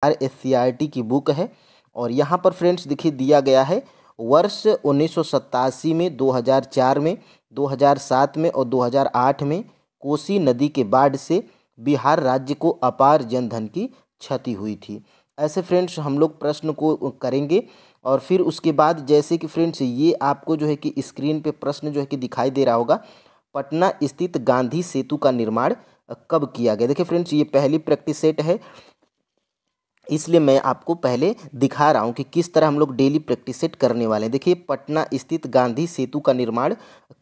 SCERT की book है। और यहाँ पर फ्रेंड्स देखिए दिया गया है वर्ष 1987 में, 2004 में, 2007 में और 2008 में कोसी नदी के बाढ़ से बिहार राज्य को अपार जनधन की क्षति हुई थी। ऐसे फ्रेंड्स हम लोग प्रश्न को करेंगे। और फिर उसके बाद जैसे कि फ्रेंड्स ये आपको जो है कि स्क्रीन पे प्रश्न जो है कि दिखाई दे रहा होगा, पटना स्थित गांधी सेतु का निर्माण कब किया गया। देखिए फ्रेंड्स ये पहली प्रैक्टिस सेट है, इसलिए मैं आपको पहले दिखा रहा हूँ कि किस तरह हम लोग डेली प्रैक्टिस सेट करने वाले हैं। देखिए पटना स्थित गांधी सेतु का निर्माण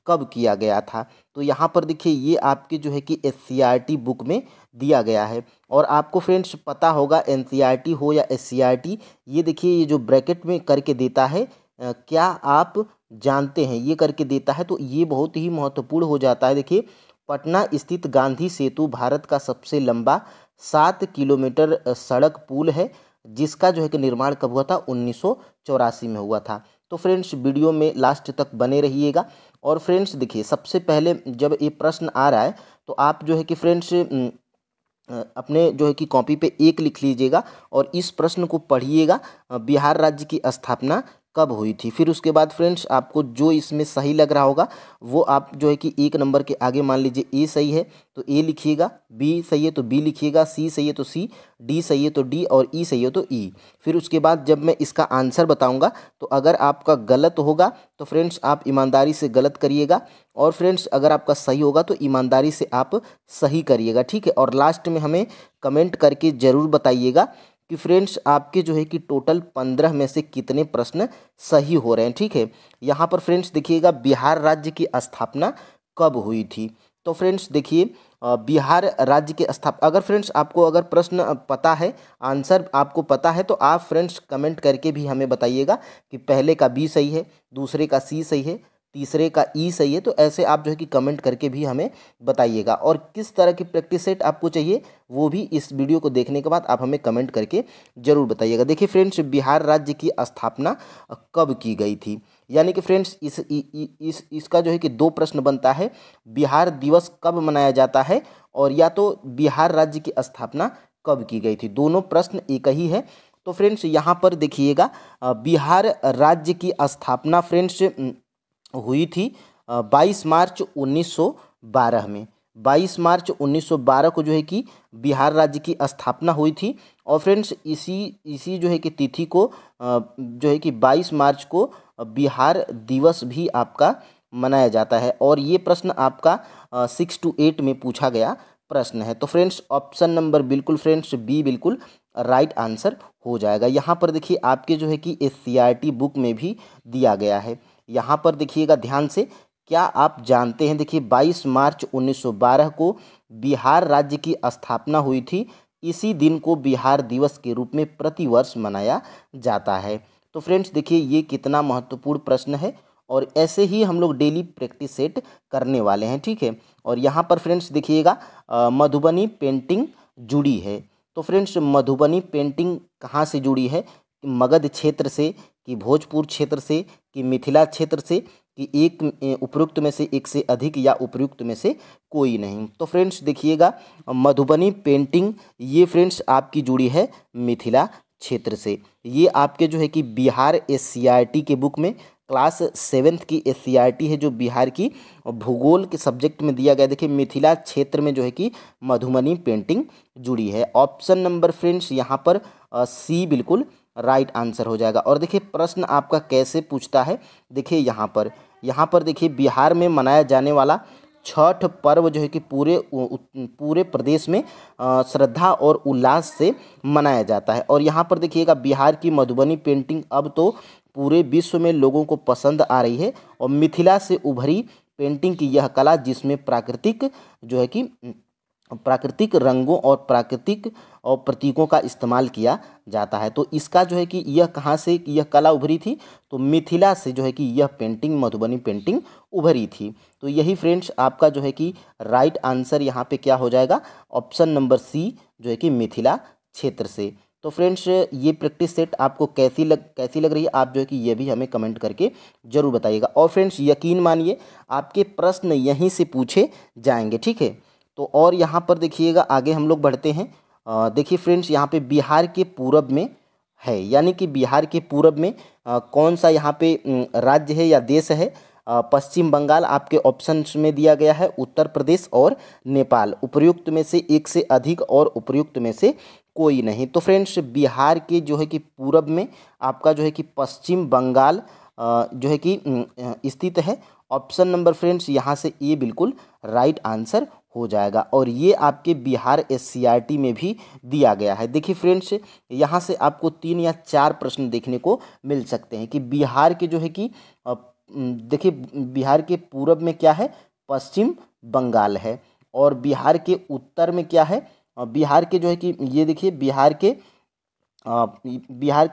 कब किया गया था। तो यहाँ पर देखिए ये आपके जो है कि एससीईआरटी बुक में दिया गया है। और आपको फ्रेंड्स पता होगा एनसीईआरटी हो या एससीईआरटी, ये देखिए ये जो ब्रैकेट में करके देता है क्या आप जानते हैं, ये करके देता है, तो ये बहुत ही महत्वपूर्ण हो जाता है। देखिए पटना स्थित गांधी सेतु भारत का सबसे लंबा 7 किलोमीटर सड़क पुल है, जिसका जो है कि निर्माण कब हुआ था, 1984 में हुआ था। तो फ्रेंड्स वीडियो में लास्ट तक बने रहिएगा। और फ्रेंड्स देखिए सबसे पहले जब ये प्रश्न आ रहा है तो आप जो है कि फ्रेंड्स अपने जो है कि कॉपी पे 1 लिख लीजिएगा और इस प्रश्न को पढ़िएगा, बिहार राज्य की स्थापना कब हुई थी। फिर उसके बाद फ्रेंड्स आपको जो इसमें सही लग रहा होगा वो आप जो है कि 1 नंबर के आगे मान लीजिए ए सही है तो ए लिखिएगा, बी सही है तो बी लिखिएगा, सी सही है तो सी, डी सही है तो डी और ई सही है तो ई। फिर उसके बाद जब मैं इसका आंसर बताऊंगा तो अगर आपका गलत होगा तो फ्रेंड्स आप ईमानदारी से गलत करिएगा, और फ्रेंड्स अगर आपका सही होगा तो ईमानदारी से आप सही करिएगा, ठीक है। और लास्ट में हमें कमेंट करके ज़रूर बताइएगा कि फ्रेंड्स आपके जो है कि टोटल 15 में से कितने प्रश्न सही हो रहे हैं, ठीक है। यहाँ पर फ्रेंड्स देखिएगा बिहार राज्य की स्थापना कब हुई थी। तो फ्रेंड्स देखिए बिहार राज्य के अगर फ्रेंड्स आपको अगर प्रश्न पता है, आंसर आपको पता है, तो आप फ्रेंड्स कमेंट करके भी हमें बताइएगा कि पहले का बी सही है, दूसरे का सी सही है, तीसरे का ई सही है। तो ऐसे आप जो है कि कमेंट करके भी हमें बताइएगा। और किस तरह की प्रैक्टिस सेट आपको चाहिए वो भी इस वीडियो को देखने के बाद आप हमें कमेंट करके ज़रूर बताइएगा। देखिए फ्रेंड्स बिहार राज्य की स्थापना कब की गई थी, यानी कि फ्रेंड्स इसका जो है कि 2 प्रश्न बनता है, बिहार दिवस कब मनाया जाता है और या तो बिहार राज्य की स्थापना कब की गई थी। दोनों प्रश्न एक ही है। तो फ्रेंड्स यहाँ पर देखिएगा बिहार राज्य की स्थापना फ्रेंड्स हुई थी 22 मार्च 1912 में। 22 मार्च 1912 को जो है कि बिहार राज्य की स्थापना हुई थी। और फ्रेंड्स इसी जो है कि तिथि को जो है कि 22 मार्च को बिहार दिवस भी आपका मनाया जाता है। और ये प्रश्न आपका 6 to 8 में पूछा गया प्रश्न है। तो फ्रेंड्स ऑप्शन नंबर बिल्कुल फ्रेंड्स बी बिल्कुल राइट आंसर हो जाएगा। यहाँ पर देखिए आपके जो है कि एससीईआरटी बुक में भी दिया गया है। यहाँ पर देखिएगा ध्यान से, क्या आप जानते हैं, देखिए 22 मार्च 1912 को बिहार राज्य की स्थापना हुई थी। इसी दिन को बिहार दिवस के रूप में प्रतिवर्ष मनाया जाता है। तो फ्रेंड्स देखिए ये कितना महत्वपूर्ण प्रश्न है, और ऐसे ही हम लोग डेली प्रैक्टिस सेट करने वाले हैं, ठीक है। और यहाँ पर फ्रेंड्स देखिएगा मधुबनी पेंटिंग जुड़ी है। तो फ्रेंड्स मधुबनी पेंटिंग कहाँ से जुड़ी है, मगध क्षेत्र से, कि भोजपुर क्षेत्र से, कि मिथिला क्षेत्र से, कि एक उपयुक्त में से एक से अधिक, या उपयुक्त में से कोई नहीं। तो फ्रेंड्स देखिएगा मधुबनी पेंटिंग ये फ्रेंड्स आपकी जुड़ी है मिथिला क्षेत्र से। ये आपके जो है कि बिहार एससीईआरटी के बुक में क्लास 7th की एससीईआरटी है, जो बिहार की भूगोल के सब्जेक्ट में दिया गया। देखिए मिथिला क्षेत्र में जो है कि मधुबनी पेंटिंग जुड़ी है। ऑप्शन नंबर फ्रेंड्स यहाँ पर सी बिल्कुल राइट आंसर हो जाएगा। और देखिए प्रश्न आपका कैसे पूछता है, देखिए यहाँ पर देखिए बिहार में मनाया जाने वाला छठ पर्व जो है कि पूरे प्रदेश में श्रद्धा और उल्लास से मनाया जाता है। और यहाँ पर देखिएगा बिहार की मधुबनी पेंटिंग अब तो पूरे विश्व में लोगों को पसंद आ रही है। और मिथिला से उभरी पेंटिंग की यह कला, जिसमें प्राकृतिक जो है कि प्राकृतिक रंगों और प्राकृतिक और प्रतीकों का इस्तेमाल किया जाता है। तो इसका जो है कि यह कहाँ से यह कला उभरी थी, तो मिथिला से जो है कि यह पेंटिंग मधुबनी पेंटिंग उभरी थी। तो यही फ्रेंड्स आपका जो है कि राइट आंसर यहाँ पे क्या हो जाएगा, ऑप्शन नंबर सी जो है कि मिथिला क्षेत्र से। तो फ्रेंड्स ये प्रैक्टिस सेट आपको कैसी लग रही है, आप जो है कि ये भी हमें कमेंट करके ज़रूर बताइएगा। और फ्रेंड्स यकीन मानिए आपके प्रश्न यहीं से पूछे जाएंगे, ठीक है। तो और यहाँ पर देखिएगा आगे हम लोग बढ़ते हैं। देखिए फ्रेंड्स यहाँ पे बिहार के पूरब में है, यानी कि बिहार के पूरब में कौन सा यहाँ पे राज्य है या देश है? पश्चिम बंगाल आपके ऑप्शंस में दिया गया है, उत्तर प्रदेश और नेपाल। उपर्युक्त में से एक से अधिक और उपर्युक्त में से कोई नहीं। तो फ्रेंड्स बिहार के जो है कि पूरब में आपका जो है कि पश्चिम बंगाल जो है कि स्थित है। ऑप्शन नंबर फ्रेंड्स यहाँ से ये बिल्कुल राइट आंसर हो जाएगा, और ये आपके बिहार एससीईआरटी में भी दिया गया है। देखिए फ्रेंड्स यहाँ से आपको 3 या 4 प्रश्न देखने को मिल सकते हैं कि बिहार के जो है कि देखिए बिहार के पूरब में क्या है? पश्चिम बंगाल है। और बिहार के उत्तर में क्या है? बिहार के जो है कि ये देखिए बिहार के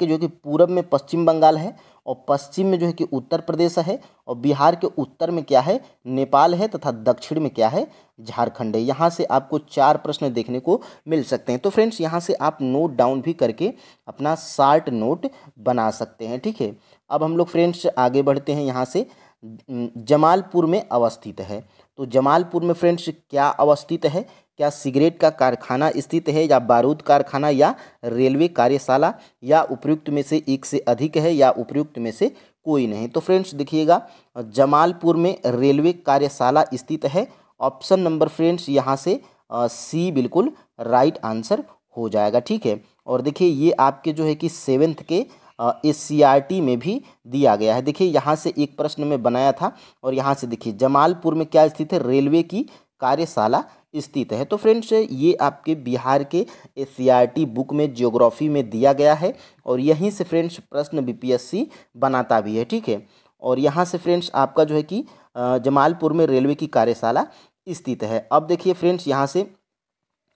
जो कि पूरब में पश्चिम बंगाल है, और पश्चिम में जो है कि उत्तर प्रदेश है, और बिहार के उत्तर में क्या है? नेपाल है, तथा दक्षिण में क्या है? झारखंड है। यहाँ से आपको 4 प्रश्न देखने को मिल सकते हैं। तो फ्रेंड्स यहाँ से आप नोट डाउन भी करके अपना शार्ट नोट बना सकते हैं, ठीक है। अब हम लोग फ्रेंड्स आगे बढ़ते हैं। यहाँ से जमालपुर में अवस्थित है। तो जमालपुर में फ्रेंड्स क्या अवस्थित है? क्या सिगरेट का कारखाना स्थित है, या बारूद कारखाना, या रेलवे कार्यशाला, या उपयुक्त में से एक से अधिक है, या उपयुक्त में से कोई नहीं? तो फ्रेंड्स देखिएगा जमालपुर में रेलवे कार्यशाला स्थित है। ऑप्शन नंबर फ्रेंड्स यहाँ से सी बिल्कुल राइट आंसर हो जाएगा, ठीक है। और देखिए ये आपके जो है कि 7th के एससीईआरटी में भी दिया गया है। देखिए यहाँ से एक प्रश्न में बनाया था, और यहाँ से देखिए जमालपुर में क्या स्थित है? रेलवे की कार्यशाला स्थित है। तो फ्रेंड्स ये आपके बिहार के एससीईआरटी बुक में ज्योग्राफी में दिया गया है, और यहीं से फ्रेंड्स प्रश्न बीपीएससी बनाता भी है, ठीक है। और यहाँ से फ्रेंड्स आपका जो है कि जमालपुर में रेलवे की कार्यशाला स्थित है। अब देखिए फ्रेंड्स यहाँ से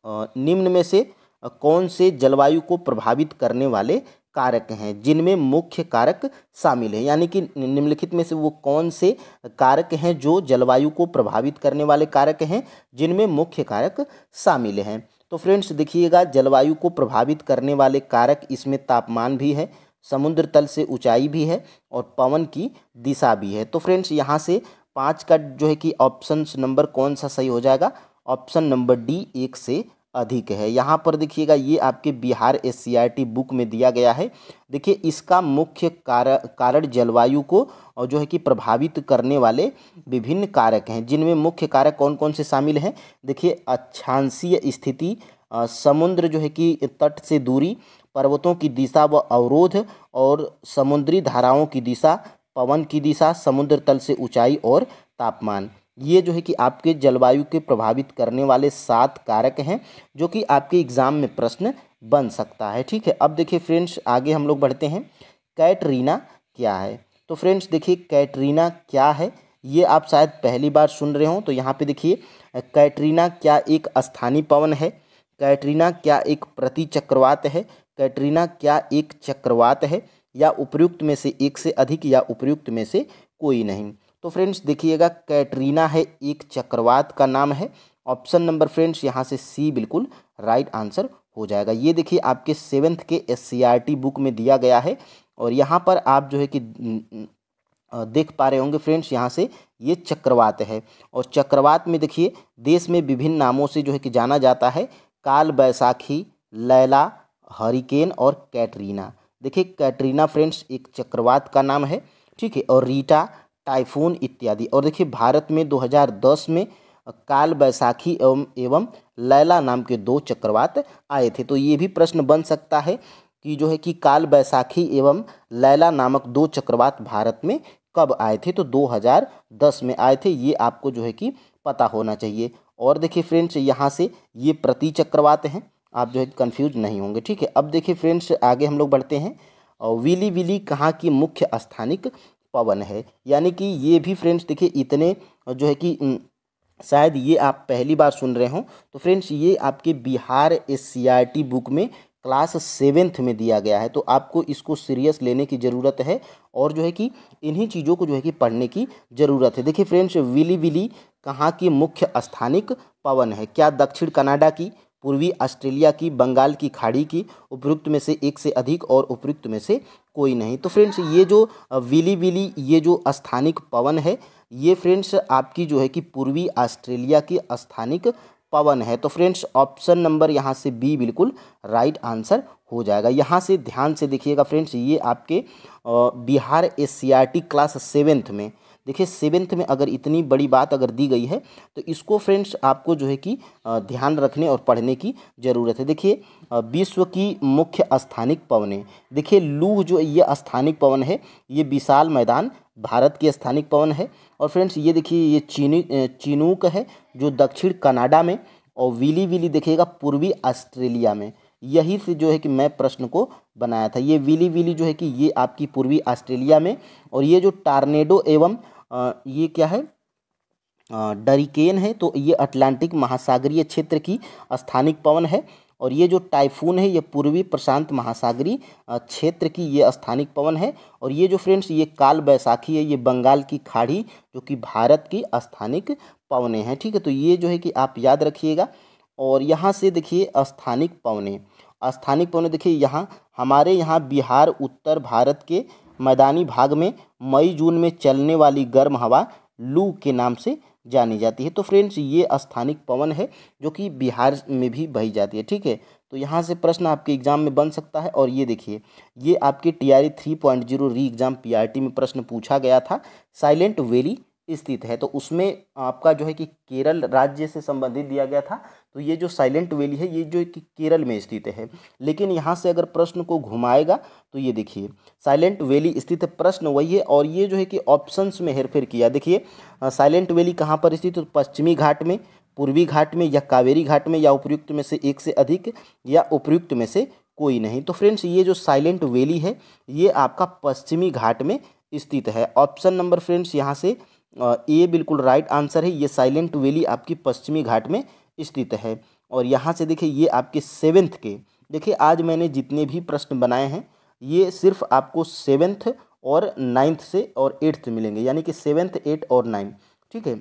निम्न में से कौन से जलवायु को प्रभावित करने वाले कारक हैं जिनमें मुख्य कारक शामिल है, यानी कि निम्नलिखित में से वो कौन से कारक हैं जो जलवायु को प्रभावित करने वाले कारक हैं जिनमें मुख्य कारक शामिल हैं। तो फ्रेंड्स देखिएगा जलवायु को प्रभावित करने वाले कारक इसमें तापमान भी है, समुद्र तल से ऊंचाई भी है, और पवन की दिशा भी है। तो फ्रेंड्स यहाँ से 5 का जो है कि ऑप्शन नंबर कौन सा सही हो जाएगा? ऑप्शन नंबर डी 1 से अधिक है। यहाँ पर देखिएगा ये आपके बिहार एससीईआरटी बुक में दिया गया है। देखिए इसका मुख्य कारण जलवायु को और जो है कि प्रभावित करने वाले विभिन्न कारक हैं, जिनमें मुख्य कारक कौन कौन से शामिल हैं? देखिए अक्षांशीय स्थिति, समुद्र जो है कि तट से दूरी, पर्वतों की दिशा व अवरोध, और समुद्री धाराओं की दिशा, पवन की दिशा, समुद्र तल से ऊंचाई और तापमान। ये जो है कि आपके जलवायु के प्रभावित करने वाले 7 कारक हैं जो कि आपके एग्जाम में प्रश्न बन सकता है, ठीक है। अब देखिए फ्रेंड्स आगे हम लोग बढ़ते हैं। कैटरीना क्या है? तो फ्रेंड्स देखिए कैटरीना क्या है, ये आप शायद पहली बार सुन रहे हो। तो यहाँ पे देखिए कैटरीना क्या एक स्थानीय पवन है? कैटरीना क्या एक प्रतिचक्रवात है? कैटरीना क्या एक चक्रवात है? या उपयुक्त में से एक से अधिक, या उपयुक्त में से कोई नहीं? तो फ्रेंड्स देखिएगा कैटरीना है एक चक्रवात का नाम है। ऑप्शन नंबर फ्रेंड्स यहाँ से सी बिल्कुल राइट आंसर हो जाएगा। ये देखिए आपके 7th के एससीईआरटी बुक में दिया गया है, और यहाँ पर आप जो है कि देख पा रहे होंगे फ्रेंड्स यहाँ से ये चक्रवात है। और चक्रवात में देखिए देश में विभिन्न नामों से जो है कि जाना जाता है, काल बैसाखी, लैला, हरिकेन और कैटरीना। देखिए कैटरीना फ्रेंड्स एक चक्रवात का नाम है, ठीक है, और रीटा टाइफून इत्यादि। और देखिए भारत में 2010 में काल बैसाखी एवं लैला नाम के 2 चक्रवात आए थे। तो ये भी प्रश्न बन सकता है कि जो है कि काल बैसाखी एवं लैला नामक 2 चक्रवात भारत में कब आए थे? तो 2010 में आए थे। ये आपको जो है कि पता होना चाहिए। और देखिए फ्रेंड्स यहाँ से ये प्रति चक्रवात हैं, आप जो है कंफ्यूज नहीं होंगे, ठीक है। अब देखिए फ्रेंड्स आगे हम लोग बढ़ते हैं। विली विली कहाँ की मुख्य स्थानिक पवन है? यानी कि ये भी फ्रेंड्स देखिए इतने जो है कि शायद ये आप पहली बार सुन रहे हो। तो फ्रेंड्स ये आपके बिहार एससीईआरटी बुक में क्लास 7th में दिया गया है। तो आपको इसको सीरियस लेने की ज़रूरत है, और जो है कि इन्हीं चीज़ों को जो है कि पढ़ने की ज़रूरत है। देखिए फ्रेंड्स विली विली कहाँ की मुख्य स्थानिक पवन है? क्या दक्षिण कनाडा की, पूर्वी ऑस्ट्रेलिया की, बंगाल की खाड़ी की, उपयुक्त में से एक से अधिक, और उपयुक्त में से कोई नहीं? तो फ्रेंड्स ये जो विली विली ये जो स्थानिक पवन है, ये फ्रेंड्स आपकी जो है कि पूर्वी ऑस्ट्रेलिया की स्थानिक पवन है। तो फ्रेंड्स ऑप्शन नंबर यहाँ से बी बिल्कुल राइट आंसर हो जाएगा। यहाँ से ध्यान से देखिएगा फ्रेंड्स, ये आपके बिहार एससीईआरटी क्लास 7th में, देखिए 7th में अगर इतनी बड़ी बात अगर दी गई है तो इसको फ्रेंड्स आपको जो है कि ध्यान रखने और पढ़ने की ज़रूरत है। देखिए विश्व की मुख्य स्थानिक पवनें, देखिए लूह जो ये स्थानिक पवन है, ये विशाल मैदान भारत की स्थानिक पवन है। और फ्रेंड्स ये देखिए ये चिनूक है जो दक्षिण कनाडा में, और विली विली देखिएगा पूर्वी ऑस्ट्रेलिया में। यही से जो है कि मैं प्रश्न को बनाया था। ये विली विली जो है कि ये आपकी पूर्वी ऑस्ट्रेलिया में, और ये जो टार्नेडो एवं ये क्या है डरिकेन है, तो ये अटलांटिक महासागरीय क्षेत्र की स्थानिक पवन है। और ये जो टाइफून है ये पूर्वी प्रशांत महासागरीय क्षेत्र की ये स्थानिक पवन है। और ये जो फ्रेंड्स ये काल बैसाखी है, ये बंगाल की खाड़ी जो कि भारत की स्थानिक पवनें हैं। ठीक है, तो ये जो है कि आप याद रखिएगा। और यहाँ से देखिए स्थानिक पवनें देखिए यहाँ हमारे यहाँ बिहार उत्तर भारत के मैदानी भाग में मई जून में चलने वाली गर्म हवा लू के नाम से जानी जाती है। तो फ्रेंड्स ये स्थानिक पवन है जो कि बिहार में भी बही जाती है। ठीक है, तो यहाँ से प्रश्न आपके एग्जाम में बन सकता है। और ये देखिए ये आपके TRE 3.0 री एग्जाम PRT में प्रश्न पूछा गया था। साइलेंट वैली स्थित है, तो उसमें आपका जो है कि केरल राज्य से संबंधित दिया गया था। तो ये जो साइलेंट वैली है ये जो कि केरल में स्थित है। लेकिन यहाँ से अगर प्रश्न को घुमाएगा तो ये देखिए साइलेंट वैली स्थित प्रश्न वही है, और ये जो है कि ऑप्शंस में हेरफेर किया। देखिए साइलेंट वैली कहाँ पर स्थित है, तो पश्चिमी घाट में, पूर्वी घाट में, या कावेरी घाट में, या उपयुक्त में से एक से अधिक, या उपयुक्त में से कोई नहीं। तो फ्रेंड्स ये जो साइलेंट वैली है ये आपका पश्चिमी घाट में स्थित है। ऑप्शन नंबर फ्रेंड्स यहाँ से ए बिल्कुल राइट आंसर है। ये साइलेंट वैली आपकी पश्चिमी घाट में स्थित है। और यहाँ से देखिए ये आपके 7th के, देखिए आज मैंने जितने भी प्रश्न बनाए हैं ये सिर्फ आपको 7th और 9th से और 8th मिलेंगे, यानी कि 7th 8 और 9। ठीक है,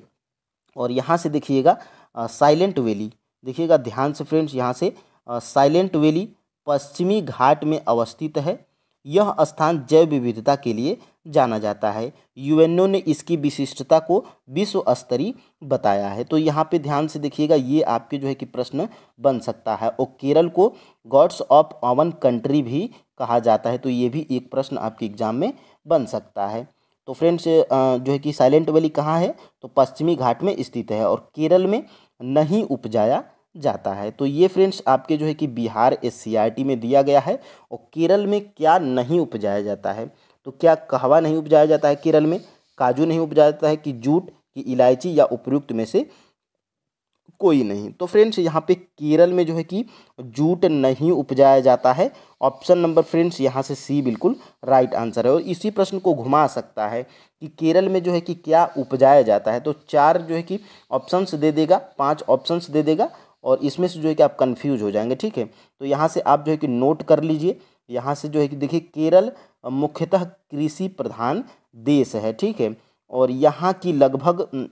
और यहाँ से देखिएगा साइलेंट वैली, देखिएगा ध्यान से फ्रेंड्स, यहाँ से साइलेंट वैली पश्चिमी घाट में अवस्थित है। यह स्थान जैव विविधता के लिए जाना जाता है। यूएनओ ने इसकी विशिष्टता को विश्व स्तरीय बताया है। तो यहाँ पे ध्यान से देखिएगा ये आपके जो है कि प्रश्न बन सकता है। और केरल को गॉड्स ऑफ अवन कंट्री भी कहा जाता है, तो ये भी एक प्रश्न आपके एग्जाम में बन सकता है। तो फ्रेंड्स जो है कि साइलेंट वैली कहाँ है, तो पश्चिमी घाट में स्थित है, और केरल में नहीं उपजाया जाता है। तो ये फ्रेंड्स आपके जो है कि बिहार SCERT में दिया गया है। और केरल में क्या नहीं उपजाया जाता है, तो क्या कहवा नहीं उपजाया जाता है केरल में, काजू नहीं उपजाया जाता है, कि जूट, की इलायची, या उपयुक्त में से कोई नहीं। तो फ्रेंड्स यहाँ पे केरल में जो है कि जूट नहीं उपजाया जाता है। ऑप्शन नंबर फ्रेंड्स यहाँ से सी बिल्कुल राइट आंसर है। और इसी प्रश्न को घुमा सकता है कि केरल में जो है कि क्या उपजाया जाता है, तो 4 जो है कि ऑप्शंस दे देगा, 5 ऑप्शंस दे देगा, और इसमें से जो है कि आप कंफ्यूज हो जाएंगे। ठीक है, तो यहाँ से आप जो है कि नोट कर लीजिए। यहाँ से जो है कि देखिए केरल मुख्यतः कृषि प्रधान देश है। ठीक है, और यहाँ की लगभग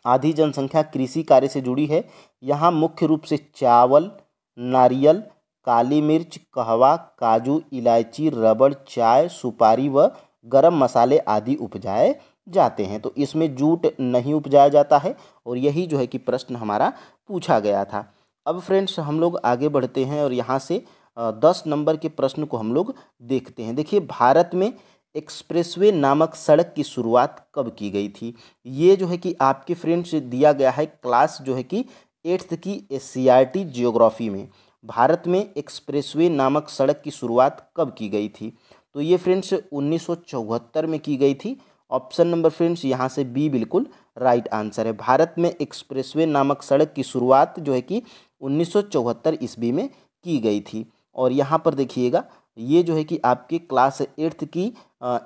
आधी जनसंख्या कृषि कार्य से जुड़ी है। यहाँ मुख्य रूप से चावल, नारियल, काली मिर्च, कहवा, काजू, इलायची, रबड़, चाय, सुपारी व गरम मसाले आदि उपजाए जाते हैं। तो इसमें जूट नहीं उपजाया जाता है, और यही जो है कि प्रश्न हमारा पूछा गया था। अब फ्रेंड्स हम लोग आगे बढ़ते हैं, और यहाँ से 10 नंबर के प्रश्न को हम लोग देखते हैं। देखिए भारत में एक्सप्रेसवे नामक सड़क की शुरुआत कब की गई थी, ये जो है कि आपके फ्रेंड्स दिया गया है क्लास जो है कि 8th की SCERT जियोग्राफी में। भारत में एक्सप्रेसवे नामक सड़क की शुरुआत कब की गई थी, तो ये फ्रेंड्स 1974 में की गई थी। ऑप्शन नंबर फ्रेंड्स यहाँ से बी बिल्कुल राइट आंसर है। भारत में एक्सप्रेसवे नामक सड़क की शुरुआत जो है कि 1974 ईस्वी में की गई थी। और यहाँ पर देखिएगा ये जो है कि आपके क्लास 8th की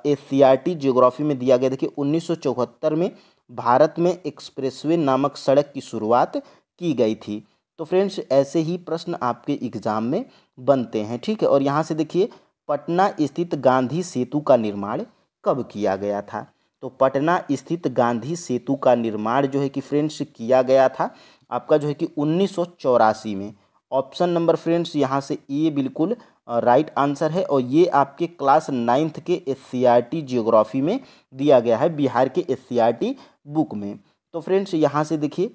SCERT जियोग्राफी में दिया गया। देखिए 1974 में भारत में एक्सप्रेसवे नामक सड़क की शुरुआत की गई थी। तो फ्रेंड्स ऐसे ही प्रश्न आपके एग्जाम में बनते हैं। ठीक है, और यहाँ से देखिए पटना स्थित गांधी सेतु का निर्माण कब किया गया था, तो पटना स्थित गांधी सेतु का निर्माण जो है कि फ्रेंड्स किया गया था आपका जो है कि 1984 में। ऑप्शन नंबर फ्रेंड्स यहाँ से ए बिल्कुल राइट आंसर है, और ये आपके क्लास 9th के SCERT जियोग्राफी में दिया गया है, बिहार के SCERT बुक में। तो फ्रेंड्स यहाँ से देखिए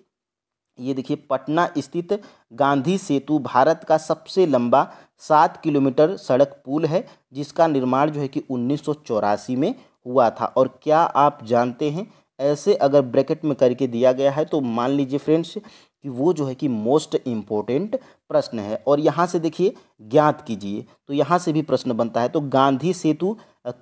ये देखिए पटना स्थित गांधी सेतु भारत का सबसे लंबा 7 किलोमीटर सड़क पुल है, जिसका निर्माण जो है कि 1984 में हुआ था। और क्या आप जानते हैं, ऐसे अगर ब्रैकेट में करके दिया गया है तो मान लीजिए फ्रेंड्स कि वो जो है कि मोस्ट इम्पोर्टेंट प्रश्न है। और यहाँ से देखिए ज्ञात कीजिए, तो यहाँ से भी प्रश्न बनता है। तो गांधी सेतु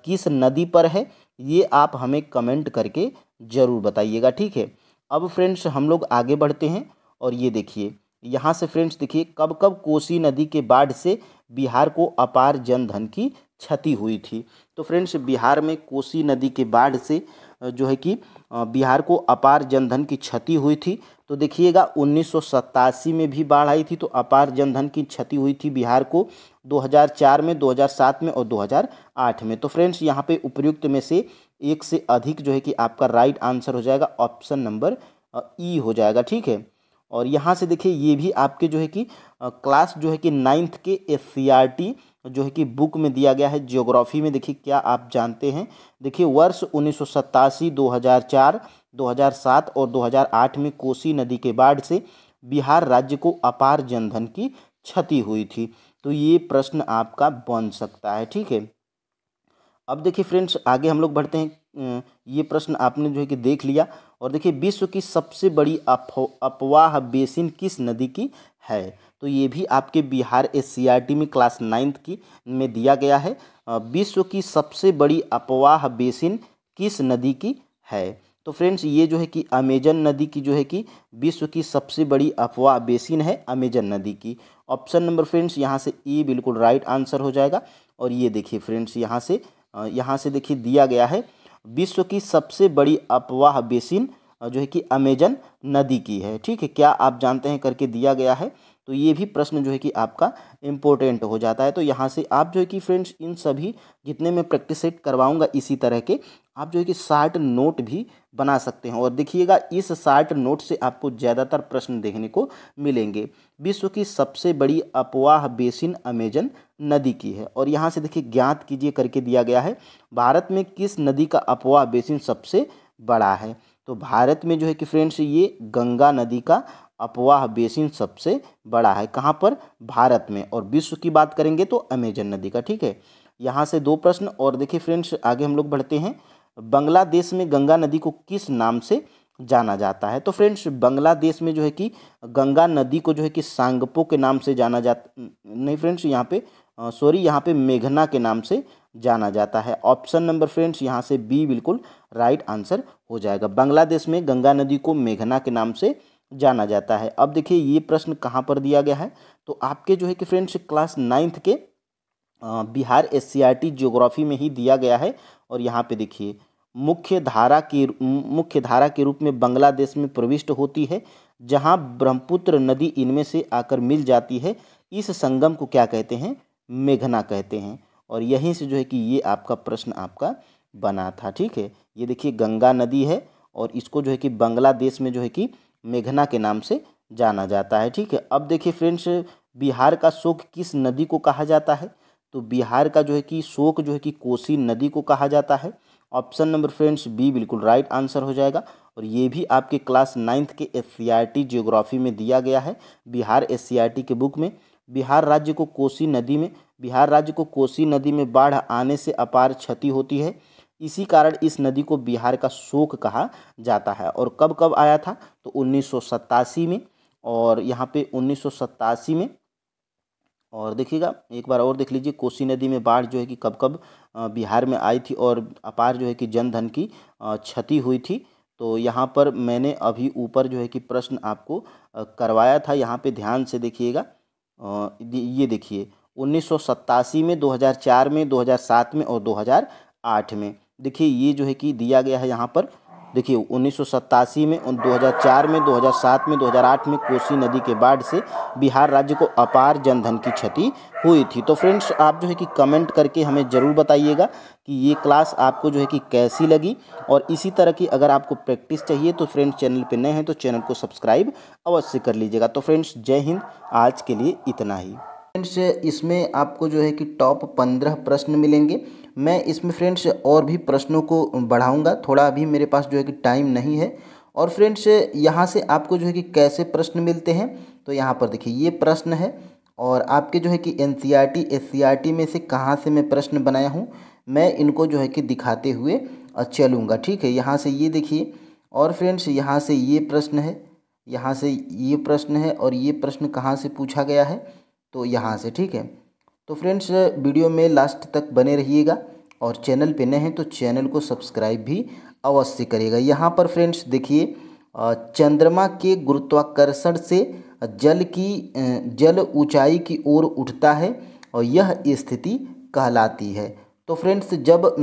किस नदी पर है, ये आप हमें कमेंट करके ज़रूर बताइएगा, ठीक है। अब फ्रेंड्स हम लोग आगे बढ़ते हैं और ये देखिए यहाँ से फ्रेंड्स देखिए कब कब कोसी नदी के बाढ़ से बिहार को अपार जनधन की क्षति हुई थी। तो फ्रेंड्स बिहार में कोसी नदी के बाढ़ से जो है कि बिहार को अपार जनधन की क्षति हुई थी। तो देखिएगा 1987 में भी बाढ़ आई थी, तो अपार जनधन की क्षति हुई थी बिहार को 2004 में, 2007 में और 2008 में। तो फ्रेंड्स यहाँ पे उपर्युक्त में से एक से अधिक जो है कि आपका राइट आंसर हो जाएगा ऑप्शन नंबर ई हो जाएगा, ठीक है। और यहाँ से देखिए ये भी आपके जो है कि क्लास जो है कि 9th के SCRT जो है कि बुक में दिया गया है ज्योग्राफी में। देखिए क्या आप जानते हैं, देखिए वर्ष 1987, 2004, 2007 और 2008 में कोसी नदी के बाढ़ से बिहार राज्य को अपार जनधन की क्षति हुई थी। तो ये प्रश्न आपका बन सकता है, ठीक है। अब देखिए फ्रेंड्स आगे हम लोग बढ़ते हैं। ये प्रश्न आपने जो है कि देख लिया। और देखिए विश्व की सबसे बड़ी अफवाह बेसिन किस नदी की है, तो ये भी आपके बिहार SCRT में क्लास 9th की में दिया गया है। विश्व की सबसे बड़ी अफवाह बेसिन किस नदी की है, तो फ्रेंड्स ये जो है कि अमेजन नदी की जो है कि विश्व की सबसे बड़ी अफवाह बेसिन है अमेजन नदी की। ऑप्शन नंबर फ्रेंड्स यहाँ से ए बिल्कुल राइट आंसर हो जाएगा। और ये देखिए फ्रेंड्स यहाँ से देखिए दिया गया है विश्व की सबसे बड़ी अफवाह बेसिन जो है कि अमेजन नदी की है, ठीक है। क्या आप जानते हैं करके दिया गया है, तो ये भी प्रश्न जो है कि आपका इम्पोर्टेंट हो जाता है। तो यहाँ से आप जो है कि फ्रेंड्स इन सभी जितने मैं प्रैक्टिस सेट करवाऊंगा इसी तरह के आप जो है कि 60 नोट भी बना सकते हैं। और देखिएगा इस 60 नोट से आपको ज़्यादातर प्रश्न देखने को मिलेंगे। विश्व की सबसे बड़ी अफवाह बेसिन अमेजन नदी की है। और यहाँ से देखिए ज्ञात कीजिए करके दिया गया है भारत में किस नदी का अफवाह बेसिन सबसे बड़ा है। तो भारत में जो है कि फ्रेंड्स ये गंगा नदी का अफवाह बेसिन सबसे बड़ा है। कहाँ पर, भारत में। और विश्व की बात करेंगे तो अमेजन नदी का, ठीक है। यहाँ से 2 प्रश्न। और देखिए फ्रेंड्स आगे हम लोग बढ़ते हैं। बांग्लादेश में गंगा नदी को किस नाम से जाना जाता है, तो फ्रेंड्स बांग्लादेश में जो है कि गंगा नदी को जो है कि सांगपो के नाम से जाना जाता, नहीं फ्रेंड्स यहाँ पे यहाँ पे मेघना के नाम से जाना जाता है। ऑप्शन नंबर फ्रेंड्स यहाँ से बी बिल्कुल राइट आंसर हो जाएगा। बांग्लादेश में गंगा नदी को मेघना के नाम से जाना जाता है। अब देखिए ये प्रश्न कहाँ पर दिया गया है, तो आपके जो है कि फ्रेंड्स क्लास 9th के बिहार SCRT ज्योग्राफी में ही दिया गया है। और यहाँ पे देखिए मुख्य धारा के रूप में बांग्लादेश में प्रविष्ट होती है, जहाँ ब्रह्मपुत्र नदी इनमें से आकर मिल जाती है। इस संगम को क्या कहते हैं, मेघना कहते हैं। और यहीं से जो है कि ये आपका प्रश्न आपका बना था, ठीक है। ये देखिए गंगा नदी है और इसको जो है कि बांग्लादेश में जो है कि मेघना के नाम से जाना जाता है, ठीक है। अब देखिए फ्रेंड्स बिहार का शोक किस नदी को कहा जाता है, तो बिहार का जो है कि शोक जो है कि कोसी नदी को कहा जाता है। ऑप्शन नंबर फ्रेंड्स बी बिल्कुल राइट आंसर हो जाएगा। और ये भी आपके क्लास 9th के SCRT ज्योग्राफी में दिया गया है बिहार SCRT के बुक में। बिहार राज्य को कोसी नदी में बाढ़ आने से अपार क्षति होती है, इसी कारण इस नदी को बिहार का शोक कहा जाता है। और कब कब आया था, तो 1987 में। और यहाँ पे 1987 में। और देखिएगा एक बार और देख लीजिए कोसी नदी में बाढ़ जो है कि कब कब बिहार में आई थी और अपार जो है कि जनधन की क्षति हुई थी। तो यहाँ पर मैंने अभी ऊपर जो है कि प्रश्न आपको करवाया था, यहाँ पे ध्यान से देखिएगा। ये देखिए 1987 में, 2004 में, 2007 में और 2008 में। देखिए ये जो है कि दिया गया है यहाँ पर। देखिए 1987 में, 2004 में, 2007 में, 2008 में कोसी नदी के बाढ़ से बिहार राज्य को अपार जनधन की क्षति हुई थी। तो फ्रेंड्स आप जो है कि कमेंट करके हमें ज़रूर बताइएगा कि ये क्लास आपको जो है कि कैसी लगी। और इसी तरह की अगर आपको प्रैक्टिस चाहिए तो फ्रेंड्स चैनल पे नए हैं तो चैनल को सब्सक्राइब अवश्य कर लीजिएगा। तो फ्रेंड्स जय हिंद, आज के लिए इतना ही। फ्रेंड्स इसमें आपको जो है कि टॉप 15 प्रश्न मिलेंगे। मैं इसमें फ्रेंड्स और भी प्रश्नों को बढ़ाऊंगा, थोड़ा अभी मेरे पास जो है कि टाइम नहीं है। और फ्रेंड्स यहाँ से आपको जो है कि कैसे प्रश्न मिलते हैं, तो यहाँ पर देखिए ये प्रश्न है और आपके जो है कि एनसीईआरटी एससीईआरटी में से कहाँ से मैं प्रश्न बनाया हूँ, मैं इनको जो है कि दिखाते हुए चलूँगा। ठीक है, यहाँ से ये देखिए और फ्रेंड्स यहाँ से ये प्रश्न है, यहाँ से ये प्रश्न है और ये प्रश्न कहाँ से पूछा गया है, तो यहाँ से। ठीक है, तो फ्रेंड्स वीडियो में लास्ट तक बने रहिएगा और चैनल पे नए हैं तो चैनल को सब्सक्राइब भी अवश्य करिएगा। यहाँ पर फ्रेंड्स देखिए चंद्रमा के गुरुत्वाकर्षण से जल ऊंचाई की ओर उठता है और यह स्थिति कहलाती है। तो फ्रेंड्स जब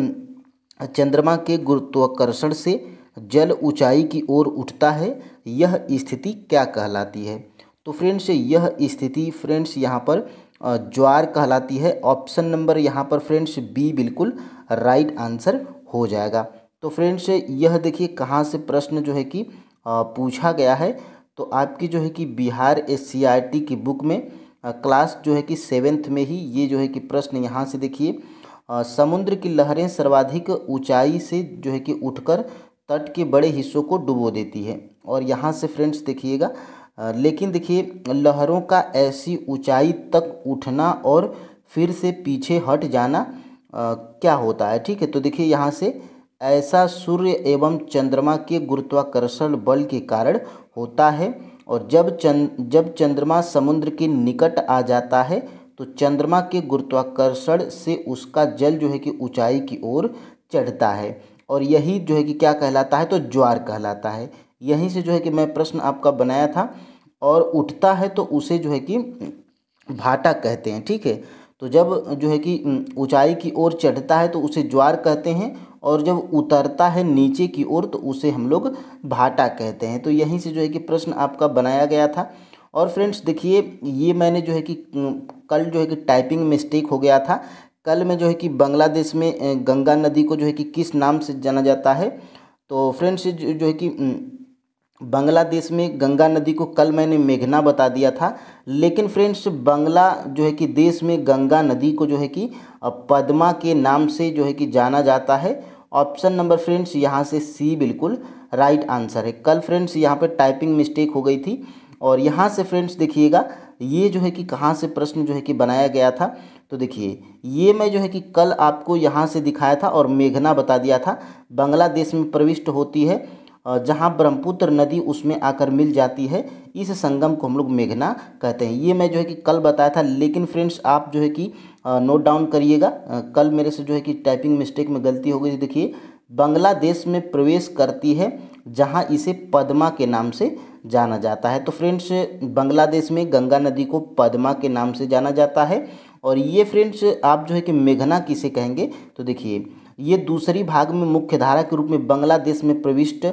चंद्रमा के गुरुत्वाकर्षण से जल ऊंचाई की ओर उठता है, यह स्थिति क्या कहलाती है? तो फ्रेंड्स यह स्थिति फ्रेंड्स यहाँ पर ज्वार कहलाती है। ऑप्शन नंबर यहाँ पर फ्रेंड्स बी बिल्कुल राइट आंसर हो जाएगा। तो फ्रेंड्स यह देखिए कहाँ से प्रश्न जो है कि पूछा गया है, तो आपकी जो है कि बिहार एससीईआरटी की बुक में क्लास जो है कि 7th में ही ये जो है कि प्रश्न यहाँ से देखिए समुद्र की लहरें सर्वाधिक ऊंचाई से जो है कि उठकर तट के बड़े हिस्सों को डुबो देती है। और यहाँ से फ्रेंड्स देखिएगा लेकिन देखिए लहरों का ऐसी ऊंचाई तक उठना और फिर से पीछे हट जाना क्या होता है? ठीक है, तो देखिए यहाँ से ऐसा सूर्य एवं चंद्रमा के गुरुत्वाकर्षण बल के कारण होता है और जब चंद्रमा समुद्र के निकट आ जाता है तो चंद्रमा के गुरुत्वाकर्षण से उसका जल जो है कि ऊंचाई की ओर चढ़ता है और यही जो है कि क्या कहलाता है? तो ज्वार कहलाता है। यहीं से जो है कि मैं प्रश्न आपका बनाया था। और उठता है तो उसे जो है कि भाटा कहते हैं। ठीक है, तो जब जो है कि ऊंचाई की ओर चढ़ता है तो उसे ज्वार कहते हैं और जब उतरता है नीचे की ओर तो उसे हम लोग भाटा कहते हैं। तो यहीं से जो है कि प्रश्न आपका बनाया गया था। और फ्रेंड्स देखिए ये मैंने जो है कि कल जो है कि टाइपिंग मिस्टेक हो गया था। कल में जो है कि बांग्लादेश में गंगा नदी को जो है कि किस नाम से जाना जाता है, तो फ्रेंड्स जो है कि बांग्लादेश में गंगा नदी को कल मैंने मेघना बता दिया था, लेकिन फ्रेंड्स बांग्ला जो है कि देश में गंगा नदी को जो है कि पद्मा के नाम से जो है कि जाना जाता है। ऑप्शन नंबर फ्रेंड्स यहाँ से सी बिल्कुल राइट आंसर है। कल फ्रेंड्स यहाँ पे टाइपिंग मिस्टेक हो गई थी। और यहाँ से फ्रेंड्स देखिएगा ये जो है कि कहाँ से प्रश्न जो है कि बनाया गया था, तो देखिए ये मैं जो है कि कल आपको यहाँ से दिखाया था और मेघना बता दिया था। बांग्लादेश में प्रविष्ट होती है जहाँ ब्रह्मपुत्र नदी उसमें आकर मिल जाती है, इस संगम को हम लोग मेघना कहते हैं। ये मैं जो है कि कल बताया था, लेकिन फ्रेंड्स आप जो है कि नोट डाउन करिएगा। कल मेरे से जो है कि टाइपिंग मिस्टेक में गलती हो गई। देखिए बांग्लादेश में प्रवेश करती है जहाँ इसे पद्मा के नाम से जाना जाता है। तो फ्रेंड्स बांग्लादेश में गंगा नदी को पद्मा के नाम से जाना जाता है। और ये फ्रेंड्स आप जो है कि मेघना किसे कहेंगे, तो देखिए ये दूसरी भाग में मुख्य धारा के रूप में बांग्लादेश में प्रविष्ट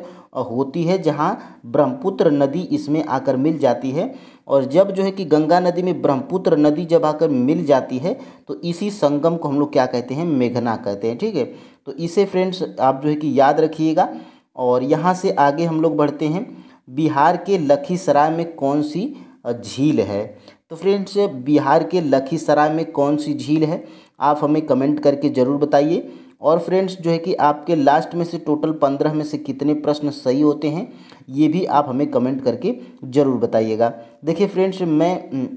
होती है जहां ब्रह्मपुत्र नदी इसमें आकर मिल जाती है। और जब जो है कि गंगा नदी में ब्रह्मपुत्र नदी जब आकर मिल जाती है तो इसी संगम को हम लोग क्या कहते हैं? मेघना कहते हैं। ठीक है, तो इसे फ्रेंड्स आप जो है कि याद रखिएगा। और यहाँ से आगे हम लोग बढ़ते हैं। बिहार के लखीसराय में कौन सी झील है? तो फ्रेंड्स बिहार के लखीसराय में कौन सी झील है, आप हमें कमेंट करके ज़रूर बताइए। और फ्रेंड्स जो है कि आपके लास्ट में से टोटल 15 में से कितने प्रश्न सही होते हैं, ये भी आप हमें कमेंट करके ज़रूर बताइएगा। देखिए फ्रेंड्स मैं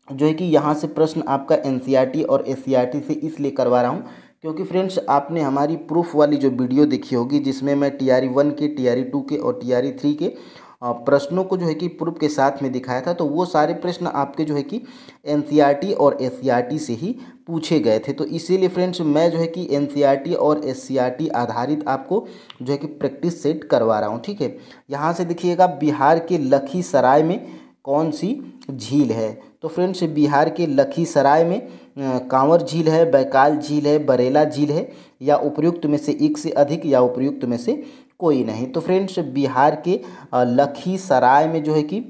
जो है कि यहाँ से प्रश्न आपका एनसीईआरटी और एससीईआरटी से इसलिए करवा रहा हूँ क्योंकि फ्रेंड्स आपने हमारी प्रूफ वाली जो वीडियो देखी होगी जिसमें मैं टीआरई 1 के, टीआरई 2 के और टीआरई 3 के प्रश्नों को जो है कि प्रूफ के साथ में दिखाया था। तो वो सारे प्रश्न आपके जो है कि एनसीईआरटी और एससीईआरटी से ही पूछे गए थे। तो इसीलिए फ्रेंड्स मैं जो है कि एनसीईआरटी और एससीईआरटी आधारित आपको जो है कि प्रैक्टिस सेट करवा रहा हूँ। ठीक है, यहाँ से देखिएगा बिहार के लखीसराय में कौन सी झील है? तो फ्रेंड्स बिहार के लखीसराय में कांवर झील है, बैकाल झील है, बरेला झील है, या उपयुक्त में से एक से अधिक, या उपयुक्त में से कोई नहीं। तो फ्रेंड्स बिहार के लखीसराय में जो है कि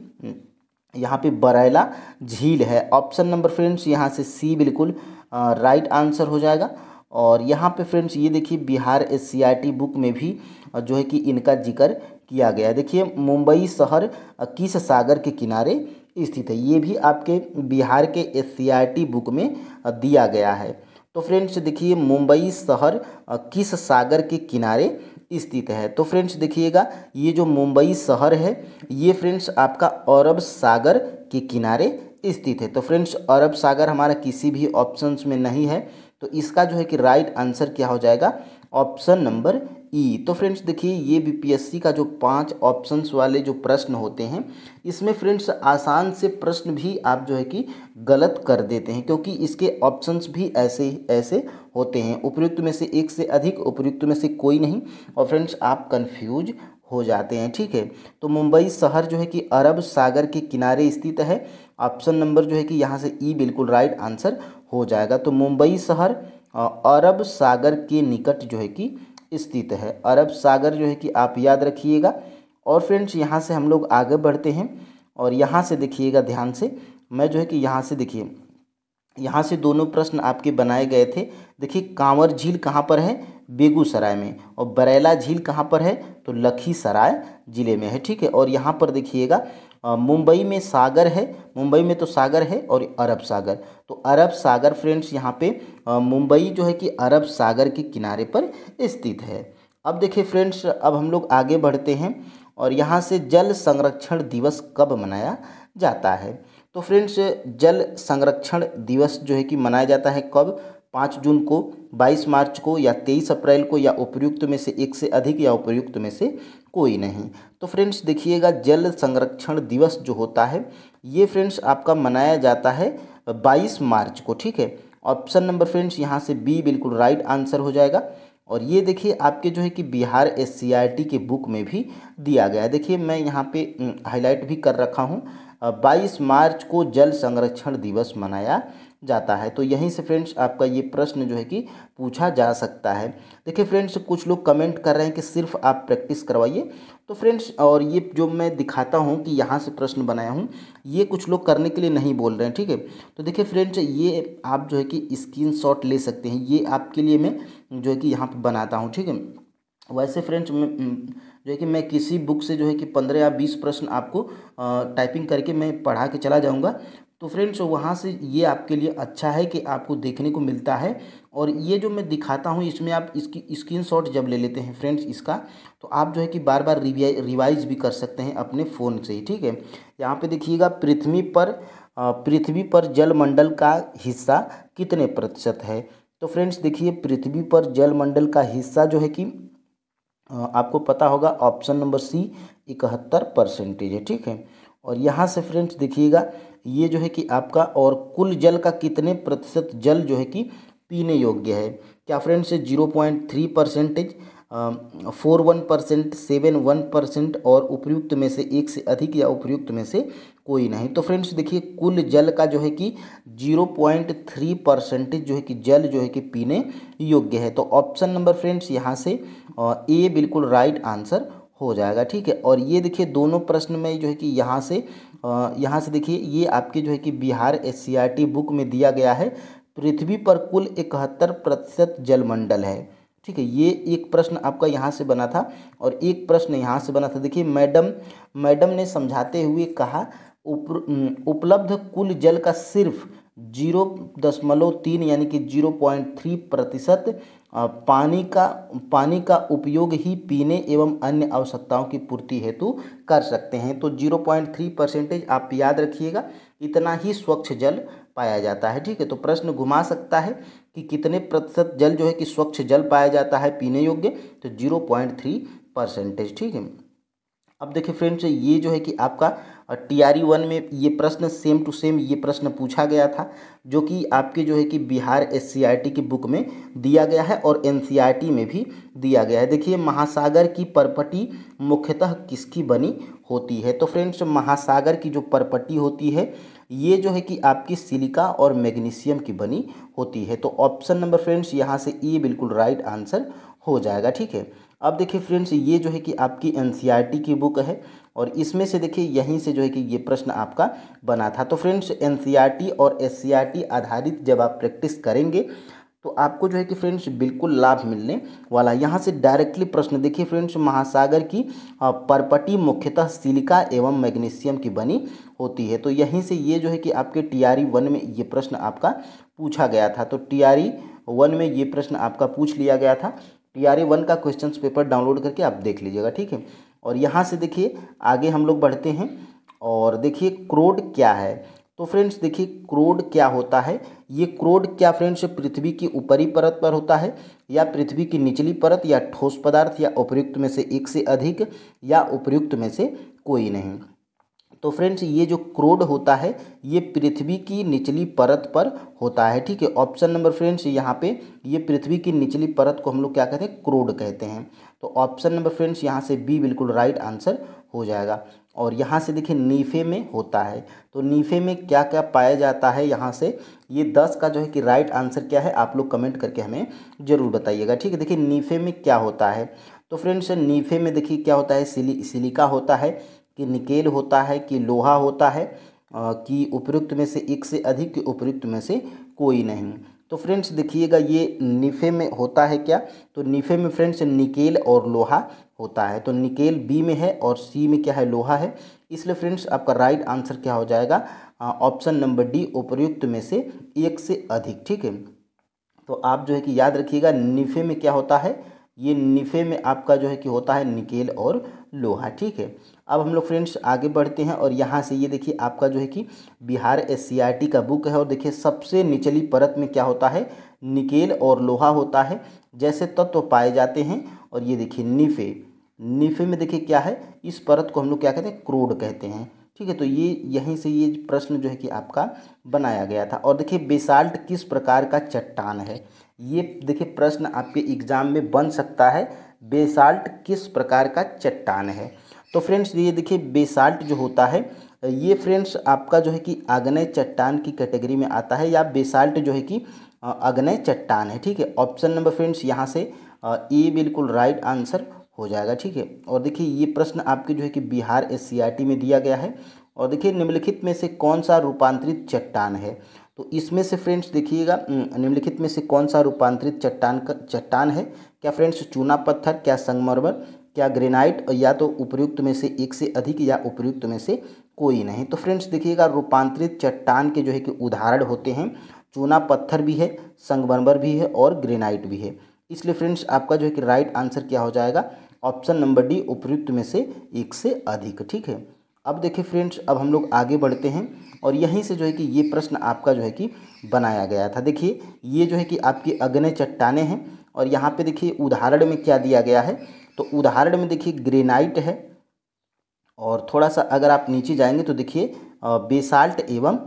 यहाँ पे बरेला झील है। ऑप्शन नंबर फ्रेंड्स यहाँ से सी बिल्कुल राइट आंसर हो जाएगा। और यहाँ पे फ्रेंड्स ये देखिए बिहार एससीईआरटी बुक में भी जो है कि इनका जिक्र किया गया है। देखिए मुंबई शहर किस सागर के किनारे स्थित है, ये भी आपके बिहार के एससीईआरटी बुक में दिया गया है। तो फ्रेंड्स देखिए मुंबई शहर किस सागर के किनारे स्थित है। तो फ्रेंड्स देखिएगा, ये जो मुंबई शहर है ये फ्रेंड्स आपका अरब सागर के किनारे स्थित है। तो फ्रेंड्स अरब सागर हमारा किसी भी ऑप्शंस में नहीं है, तो इसका जो है कि राइट आंसर क्या हो जाएगा, ऑप्शन नंबर ई। तो फ्रेंड्स देखिए, ये बीपीएससी का जो 5 ऑप्शंस वाले जो प्रश्न होते हैं, इसमें फ्रेंड्स आसान से प्रश्न भी आप जो है कि गलत कर देते हैं, क्योंकि इसके ऑप्शंस भी ऐसे ऐसे होते हैं, उपयुक्त में से एक से अधिक, उपयुक्त में से कोई नहीं, और फ्रेंड्स आप कंफ्यूज हो जाते हैं। ठीक है, तो मुंबई शहर जो है कि अरब सागर के किनारे स्थित है। ऑप्शन नंबर जो है कि यहाँ से ई बिल्कुल राइट आंसर हो जाएगा। तो मुंबई शहर अरब सागर के निकट जो है कि स्थित है। अरब सागर जो है कि आप याद रखिएगा। और फ्रेंड्स यहाँ से हम लोग आगे बढ़ते हैं, और यहाँ से देखिएगा ध्यान से, मैं जो है कि यहाँ से देखिए, यहाँ से दोनों प्रश्न आपके बनाए गए थे। देखिए, कांवर झील कहाँ पर है, बेगूसराय में, और बरैला झील कहाँ पर है, तो लखीसराय जिले में है। ठीक है, और यहाँ पर देखिएगा मुंबई में सागर है, मुंबई में तो सागर है, और अरब सागर, तो अरब सागर फ्रेंड्स यहाँ पे मुंबई जो है कि अरब सागर के किनारे पर स्थित है। अब देखिए फ्रेंड्स, अब हम लोग आगे बढ़ते हैं, और यहाँ से जल संरक्षण दिवस कब मनाया जाता है। तो फ्रेंड्स, जल संरक्षण दिवस जो है कि मनाया जाता है कब, 5 जून को, 22 मार्च को, या 23 अप्रैल को, या उपयुक्त में से एक से अधिक, या उपयुक्त में से कोई नहीं। तो फ्रेंड्स देखिएगा, जल संरक्षण दिवस जो होता है ये फ्रेंड्स आपका मनाया जाता है 22 मार्च को। ठीक है, ऑप्शन नंबर फ्रेंड्स यहाँ से बी बिल्कुल राइट आंसर हो जाएगा। और ये देखिए आपके जो है कि बिहार एससीईआरटी के बुक में भी दिया गया है। देखिए मैं यहाँ पे हाईलाइट भी कर रखा हूँ, 22 मार्च को जल संरक्षण दिवस मनाया जाता है। तो यहीं से फ्रेंड्स आपका ये प्रश्न जो है कि पूछा जा सकता है। देखिए फ्रेंड्स, कुछ लोग कमेंट कर रहे हैं कि सिर्फ आप प्रैक्टिस करवाइए। तो फ्रेंड्स, और ये जो मैं दिखाता हूँ कि यहाँ से प्रश्न बनाया हूँ, ये कुछ लोग करने के लिए नहीं बोल रहे हैं। ठीक है, तो देखिए फ्रेंड्स, ये आप जो है कि स्क्रीनशॉट ले सकते हैं, ये आपके लिए मैं जो है कि यहाँ पे बनाता हूँ। ठीक है, वैसे फ्रेंड्स जो है कि मैं किसी बुक से जो है कि 15 या 20 प्रश्न आपको टाइपिंग करके मैं पढ़ा के चला जाऊंगा। तो फ्रेंड्स वहाँ से ये आपके लिए अच्छा है कि आपको देखने को मिलता है, और ये जो मैं दिखाता हूँ इसमें आप इसकी स्क्रीनशॉट जब ले लेते हैं फ्रेंड्स इसका, तो आप जो है कि बार बार रिवाइज भी कर सकते हैं अपने फ़ोन से ही। ठीक है, यहाँ पे देखिएगा, पृथ्वी पर जलमंडल का हिस्सा कितने प्रतिशत है। तो फ्रेंड्स देखिए, पृथ्वी पर जलमंडल का हिस्सा जो है कि आपको पता होगा, ऑप्शन नंबर सी 71% है। ठीक है, और यहाँ से फ्रेंड्स देखिएगा, ये जो है कि आपका, और कुल जल का कितने प्रतिशत जल जो है कि पीने योग्य है। क्या फ्रेंड्स, 0.3%, 41%, 71%, और उपयुक्त में से एक से अधिक, या उपयुक्त में से कोई नहीं। तो फ्रेंड्स देखिए, कुल जल का जो है कि 0.3% जो है कि जल जो है कि पीने योग्य है। तो ऑप्शन नंबर फ्रेंड्स यहाँ से ए बिल्कुल राइट आंसर हो जाएगा। ठीक है, और ये देखिए दोनों प्रश्न में जो है कि यहाँ से देखिए, ये आपके जो है कि बिहार एससीईआरटी बुक में दिया गया है, पृथ्वी पर कुल 71% जलमंडल है। ठीक है, ये एक प्रश्न आपका यहाँ से बना था, और एक प्रश्न यहाँ से बना था। देखिए मैडम ने समझाते हुए कहा, उपलब्ध कुल जल का सिर्फ 0.3 यानी कि 0.3% पानी का उपयोग ही पीने एवं अन्य आवश्यकताओं की पूर्ति हेतु कर सकते हैं। तो 0.3% आप याद रखिएगा, इतना ही स्वच्छ जल पाया जाता है। ठीक है, तो प्रश्न घुमा सकता है कि कितने प्रतिशत जल जो है कि स्वच्छ जल पाया जाता है पीने योग्य, तो 0.3%। ठीक है, अब देखिए फ्रेंड्स, ये जो है कि आपका TRE 1 में ये प्रश्न सेम टू सेम ये प्रश्न पूछा गया था, जो कि आपके जो है कि बिहार एससीईआरटी की बुक में दिया गया है, और NCERT में भी दिया गया है। देखिए, महासागर की परपटी मुख्यतः किसकी बनी होती है। तो फ्रेंड्स, महासागर की जो परपटी होती है ये जो है कि आपकी सिलिका और मैग्नीशियम की बनी होती है। तो ऑप्शन नंबर फ्रेंड्स यहाँ से ए बिल्कुल राइट आंसर हो जाएगा। ठीक है, अब देखिए फ्रेंड्स, ये जो है कि आपकी NCERT की बुक है, और इसमें से देखिए यहीं से जो है कि ये प्रश्न आपका बना था। तो फ्रेंड्स, NCERT और SCERT आधारित जब आप प्रैक्टिस करेंगे तो आपको जो है कि फ्रेंड्स बिल्कुल लाभ मिलने वाला है। यहाँ से डायरेक्टली प्रश्न देखिए फ्रेंड्स, महासागर की परपटी मुख्यतः सिलिका एवं मैग्नीशियम की बनी होती है। तो यहीं से ये जो है कि आपके TRE 1 में ये प्रश्न आपका पूछा गया था। तो TRE 1 में ये प्रश्न आपका पूछ लिया गया था। TRA 1 का क्वेश्चन पेपर डाउनलोड करके आप देख लीजिएगा, ठीक है। और यहाँ से देखिए आगे हम लोग बढ़ते हैं और देखिए क्रोड क्या है। तो फ्रेंड्स देखिए क्रोड क्या होता है। ये क्रोड क्या फ्रेंड्स पृथ्वी की ऊपरी परत पर होता है या पृथ्वी की निचली परत या ठोस पदार्थ या उपर्युक्त में से एक से अधिक या उपर्युक्त में से कोई नहीं। तो फ्रेंड्स ये जो क्रोड होता है ये पृथ्वी की निचली परत पर होता है, ठीक है। ऑप्शन नंबर फ्रेंड्स यहाँ पे ये पृथ्वी की निचली परत को हम लोग क्या कहते हैं, क्रोड कहते हैं। तो ऑप्शन नंबर फ्रेंड्स यहाँ से बी बिल्कुल राइट आंसर हो जाएगा। और यहाँ से देखिए नीफे में होता है, तो नीफे में क्या क्या पाया जाता है, यहाँ से ये 10 का जो है कि राइट आंसर क्या है आप लोग कमेंट करके हमें ज़रूर बताइएगा, ठीक है। देखिए नीफे में क्या होता है, तो फ्रेंड्स नीफे में देखिए क्या होता है, सिलिका होता है कि निकेल होता है कि लोहा होता है कि उपर्युक्त में से एक से अधिक कि उपर्युक्त में से कोई नहीं। तो फ्रेंड्स देखिएगा ये नीफे में होता है क्या, तो नीफे में फ्रेंड्स निकेल और लोहा होता है। तो निकेल बी में है और सी में क्या है, लोहा है। इसलिए फ्रेंड्स आपका राइट आंसर क्या हो जाएगा, ऑप्शन नंबर डी उपर्युक्त में से एक से अधिक, ठीक है। तो आप जो है कि याद रखिएगा नीफे में क्या होता है, ये नीफे में आपका जो है कि होता है निकेल और लोहा, ठीक है। अब हम लोग फ्रेंड्स आगे बढ़ते हैं और यहाँ से ये देखिए आपका जो है कि बिहार SCRT का बुक है और देखिए सबसे निचली परत में क्या होता है, निकेल और लोहा होता है जैसे तत्व पाए जाते हैं। और ये देखिए नीफे में देखिए क्या है, इस परत को हम लोग क्या कहते हैं, क्रोड कहते हैं, ठीक है। तो ये यहीं से ये प्रश्न जो है कि आपका बनाया गया था। और देखिए बेसाल्ट किस प्रकार का चट्टान है, ये देखिए प्रश्न आपके एग्जाम में बन सकता है, बेसाल्ट किस प्रकार का चट्टान है। तो फ्रेंड्स ये देखिए बेसाल्ट जो होता है ये फ्रेंड्स आपका जो है कि आग्नेय चट्टान की कैटेगरी में आता है या बेसाल्ट जो है कि आग्नेय चट्टान है, ठीक है। ऑप्शन नंबर फ्रेंड्स यहाँ से ए बिल्कुल राइट आंसर हो जाएगा, ठीक है। और देखिए ये प्रश्न आपके जो है कि बिहार SCRT में दिया गया है। और देखिए निम्नलिखित में से कौन सा रूपांतरित चट्टान है, तो इसमें से फ्रेंड्स देखिएगा निम्नलिखित में से कौन सा रूपांतरित चट्टान है, क्या फ्रेंड्स चूना पत्थर, क्या संगमरमर, क्या ग्रेनाइट, या तो उपर्युक्त में से एक से अधिक या उपर्युक्त में से कोई नहीं। तो फ्रेंड्स देखिएगा रूपांतरित चट्टान के जो है कि उदाहरण होते हैं चूना पत्थर भी है, संगमरमर भी है और ग्रेनाइट भी है। इसलिए फ्रेंड्स आपका जो है कि राइट आंसर क्या हो जाएगा, ऑप्शन नंबर डी उपर्युक्त में से एक से अधिक, ठीक है। अब देखिए फ्रेंड्स अब हम लोग आगे बढ़ते हैं और यहीं से जो है कि ये प्रश्न आपका जो है कि बनाया गया था। देखिए ये जो है कि आपकी आग्नेय चट्टानें हैं और यहाँ पे देखिए उदाहरण में क्या दिया गया है, तो उदाहरण में देखिए ग्रेनाइट है और थोड़ा सा अगर आप नीचे जाएंगे तो देखिए बेसाल्ट एवं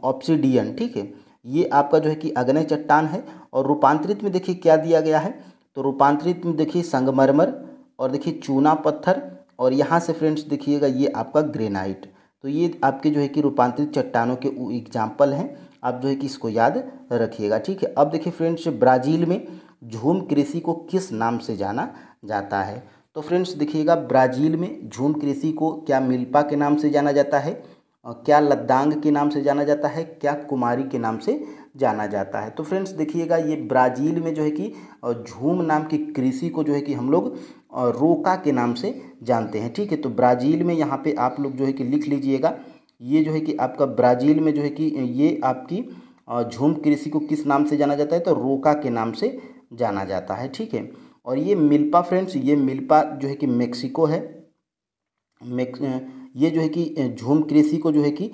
ऑब्सिडियन, ठीक है। ये आपका जो है कि आग्नेय चट्टान है। और रूपांतरित में देखिए क्या दिया गया है, तो रूपांतरित में देखिए संगमरमर और देखिए चूना पत्थर और यहाँ से फ्रेंड्स देखिएगा ये आपका ग्रेनाइट। तो ये आपके जो है कि रूपांतरित चट्टानों के एग्जाम्पल हैं, आप जो है कि इसको याद रखिएगा, ठीक है। अब देखिए फ्रेंड्स ब्राज़ील में झूम कृषि को किस नाम से जाना जाता है, तो फ्रेंड्स देखिएगा ब्राज़ील में झूम कृषि को क्या मिल्पा के नाम से जाना जाता है, क्या लद्दांग के नाम से जाना जाता है, क्या कुमारी के नाम से जाना जाता है। तो फ्रेंड्स देखिएगा ये ब्राज़ील में जो है कि झूम नाम की कृषि को जो है कि हम लोग रोका के नाम से जानते हैं, ठीक है। तो ब्राज़ील में यहाँ पे आप लोग जो है कि लिख लीजिएगा, ये जो है कि आपका ब्राज़ील में जो है कि ये आपकी झूम कृषि को किस नाम से जाना जाता है, तो रोका के नाम से जाना जाता है, ठीक है। और ये मिल्पा फ्रेंड्स, ये मिल्पा जो है कि मेक्सिको है, ये जो है कि झूम कृषि को जो है कि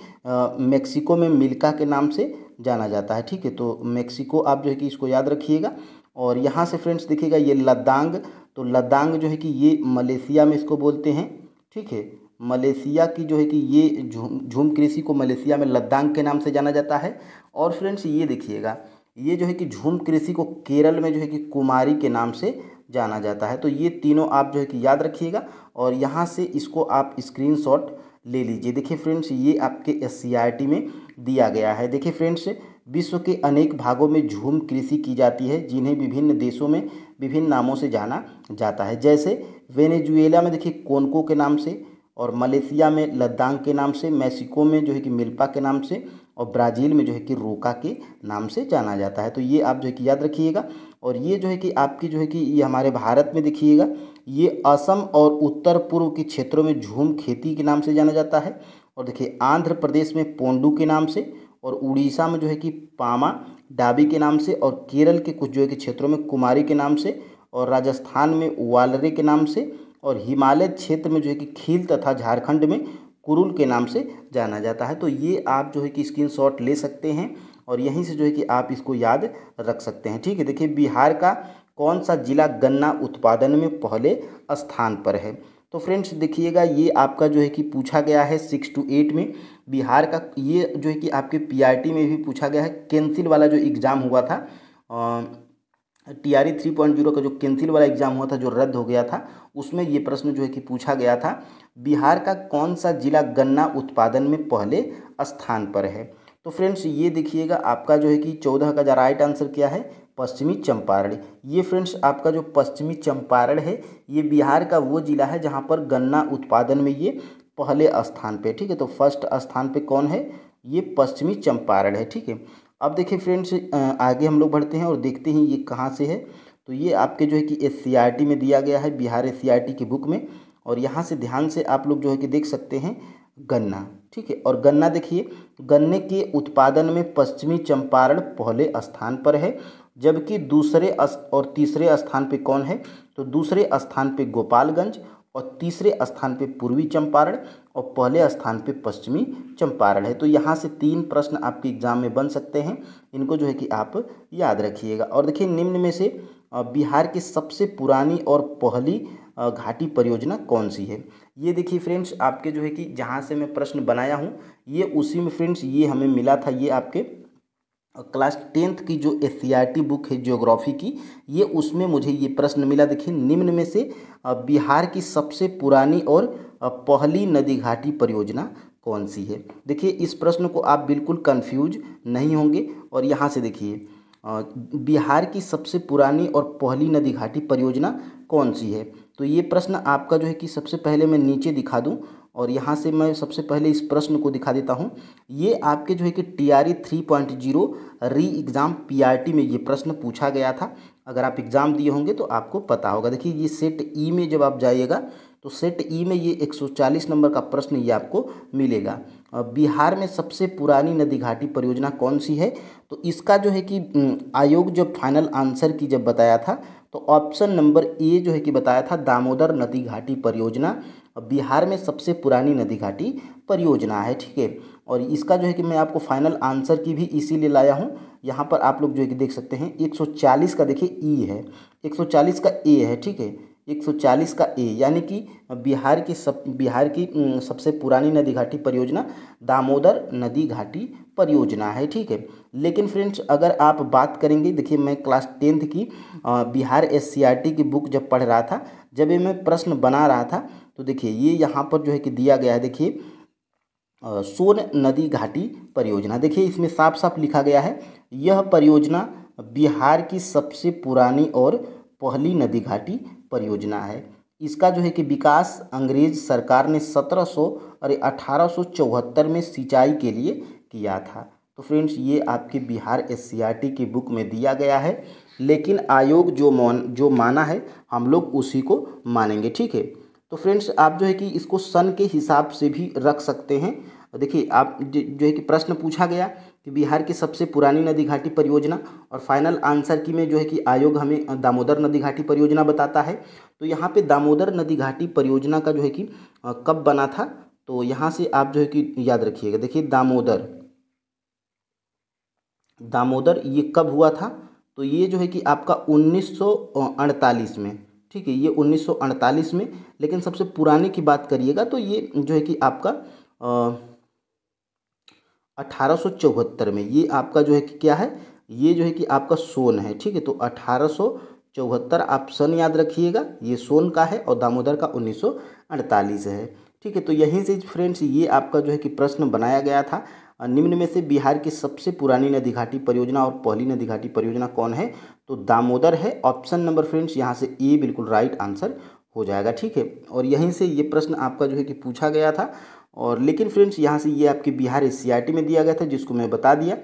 मेक्सिको में मिल्का के नाम से जाना जाता है, ठीक है। तो मेक्सिको आप जो है कि इसको याद रखिएगा। और यहाँ से फ्रेंड्स देखिएगा ये लद्दांग, तो लद्दांग जो है कि ये मलेशिया में इसको बोलते हैं, ठीक है। मलेशिया की जो है कि ये झूम कृषि को मलेशिया में लद्दांग के नाम से जाना जाता है। और फ्रेंड्स ये देखिएगा ये जो है कि झूम कृषि को केरल में जो है कि कुमारी के नाम से जाना जाता है। तो ये तीनों आप जो है कि याद रखिएगा और यहाँ से इसको आप स्क्रीनशॉट ले लीजिए। देखिए फ्रेंड्स ये आपके SCRT में दिया गया है। देखिए फ्रेंड्स विश्व के अनेक भागों में झूम कृषि की जाती है जिन्हें विभिन्न देशों में विभिन्न नामों से जाना जाता है, जैसे वेनेजुएला में देखिए कोनको के नाम से, और मलेशिया में लद्दांग के नाम से, मैक्सिको में जो है कि मिल्पा के नाम से, और ब्राज़ील में जो है कि रोका के नाम से जाना जाता है। तो ये आप जो है कि याद रखिएगा। और ये जो है कि आपकी जो है कि ये हमारे भारत में देखिएगा ये असम और उत्तर पूर्व के क्षेत्रों में झूम खेती के नाम से जाना जाता है। और देखिए आंध्र प्रदेश में पोंडू के नाम से, और उड़ीसा में जो है कि पामा डाबी के नाम से, और केरल के कुछ जो है कि क्षेत्रों में कुमारी के नाम से, और राजस्थान में वालरे के नाम से, और हिमालय क्षेत्र में जो है कि खील तथा झारखंड में कुरुल के नाम से जाना जाता है। तो ये आप जो है कि स्क्रीनशॉट ले सकते हैं और यहीं से जो है कि आप इसको याद रख सकते हैं। ठीक है, देखिए बिहार का कौन सा जिला गन्ना उत्पादन में पहले स्थान पर है? तो फ्रेंड्स देखिएगा, ये आपका जो है कि पूछा गया है 6 to 8 में। बिहार का ये जो है कि आपके पीआरटी में भी पूछा गया है। कैंसिल वाला जो एग्ज़ाम हुआ था, TRE 3.0 का जो कैंसिल वाला एग्ज़ाम हुआ था, जो रद्द हो गया था, उसमें ये प्रश्न जो है कि पूछा गया था, बिहार का कौन सा जिला गन्ना उत्पादन में पहले स्थान पर है? तो फ्रेंड्स ये देखिएगा, आपका जो है कि 14 का राइट आंसर क्या है? पश्चिमी चंपारण। ये फ्रेंड्स आपका जो पश्चिमी चंपारण है, ये बिहार का वो जिला है जहाँ पर गन्ना उत्पादन में ये पहले स्थान पे। ठीक है, तो फर्स्ट स्थान पे कौन है? ये पश्चिमी चंपारण है। ठीक है, अब देखिए फ्रेंड्स, आगे हम लोग बढ़ते हैं और देखते हैं ये कहाँ से है। तो ये आपके जो है कि SCERT में दिया गया है, बिहार SCERT की बुक में। और यहाँ से ध्यान से आप लोग जो है कि देख सकते हैं गन्ना। ठीक है, और गन्ना देखिए, गन्ने के उत्पादन में पश्चिमी चंपारण पहले स्थान पर है, जबकि दूसरे और तीसरे स्थान पे कौन है? तो दूसरे स्थान पे गोपालगंज, और तीसरे स्थान पे पूर्वी चंपारण, और पहले स्थान पे पश्चिमी चंपारण है। तो यहाँ से 3 प्रश्न आपके एग्जाम में बन सकते हैं, इनको जो है कि आप याद रखिएगा। और देखिए निम्न में से बिहार की सबसे पुरानी और पहली घाटी परियोजना कौन सी है? ये देखिए फ्रेंड्स, आपके जो है कि जहाँ से मैं प्रश्न बनाया हूँ, ये उसी में फ्रेंड्स ये हमें मिला था। ये आपके क्लास 10th की जो SCERT बुक है ज्योग्राफी की, ये उसमें मुझे ये प्रश्न मिला। देखिए निम्न में से बिहार की सबसे पुरानी और पहली नदी घाटी परियोजना कौन सी है? देखिए इस प्रश्न को आप बिल्कुल कंफ्यूज नहीं होंगे। और यहाँ से देखिए, बिहार की सबसे पुरानी और पहली नदी घाटी परियोजना कौन सी है? तो ये प्रश्न आपका जो है कि सबसे पहले मैं नीचे दिखा दूं, और यहाँ से मैं सबसे पहले इस प्रश्न को दिखा देता हूँ। ये आपके जो है कि TRE 3.0 री एग्ज़ाम PRT में ये प्रश्न पूछा गया था। अगर आप एग्ज़ाम दिए होंगे तो आपको पता होगा। देखिए ये सेट ई में जब आप जाइएगा, तो सेट ई में ये 140 नंबर का प्रश्न ये आपको मिलेगा। बिहार में सबसे पुरानी नदी घाटी परियोजना कौन सी है? तो इसका जो है कि आयोग जब फाइनल आंसर की जब बताया था, तो ऑप्शन नंबर ए जो है कि बताया था दामोदर नदी घाटी परियोजना बिहार में सबसे पुरानी नदी घाटी परियोजना है। ठीक है, और इसका जो है कि मैं आपको फाइनल आंसर की भी इसीलिए लाया हूँ। यहाँ पर आप लोग जो है कि देख सकते हैं 140 का देखिए ई है, 140 का ए है। ठीक है, 140 का ए, यानी कि बिहार की सबसे पुरानी नदी घाटी परियोजना दामोदर नदी घाटी परियोजना है। ठीक है, लेकिन फ्रेंड्स अगर आप बात करेंगे, देखिए मैं क्लास 10th की बिहार SCERT की बुक जब पढ़ रहा था, जब ये मैं प्रश्न बना रहा था, तो देखिए ये यहाँ पर जो है कि दिया गया है। देखिए सोन नदी घाटी परियोजना, देखिए इसमें साफ साफ लिखा गया है, यह परियोजना बिहार की सबसे पुरानी और पहली नदी घाटी परियोजना है। इसका जो है कि विकास अंग्रेज सरकार ने 1874 में सिंचाई के लिए किया था। तो फ्रेंड्स ये आपके बिहार SCERT की बुक में दिया गया है, लेकिन आयोग जो माना है हम लोग उसी को मानेंगे। ठीक है, तो फ्रेंड्स आप जो है कि इसको सन के हिसाब से भी रख सकते हैं। देखिए आप जो है कि प्रश्न पूछा गया कि बिहार की सबसे पुरानी नदी घाटी परियोजना, और फाइनल आंसर की में जो है कि आयोग हमें दामोदर नदी घाटी परियोजना बताता है। तो यहाँ पे दामोदर नदी घाटी परियोजना का जो है कि कब बना था, तो यहाँ से आप जो है कि याद रखिएगा। देखिए दामोदर ये कब हुआ था? तो ये जो है कि आपका 1948 में। ठीक है, ये 1948 में। लेकिन सबसे पुराने की बात करिएगा तो ये जो है कि आपका 1874 में। ये आपका जो है कि क्या है? ये जो है कि आपका सोन है। ठीक है, तो 1874 आप सन याद रखिएगा, ये सोन का है, और दामोदर का 1948 है। ठीक है, तो यहीं से फ्रेंड्स ये आपका जो है कि प्रश्न बनाया गया था, निम्न में से बिहार की सबसे पुरानी नदी घाटी परियोजना और पहली नदी घाटी परियोजना कौन है? तो दामोदर है। ऑप्शन नंबर फ्रेंड्स यहाँ से ए बिल्कुल राइट आंसर हो जाएगा। ठीक है, और यहीं से ये प्रश्न आपका जो है कि पूछा गया था। और लेकिन फ्रेंड्स यहाँ से ये आपके बिहार SCERT में दिया गया था, जिसको मैं बता दिया।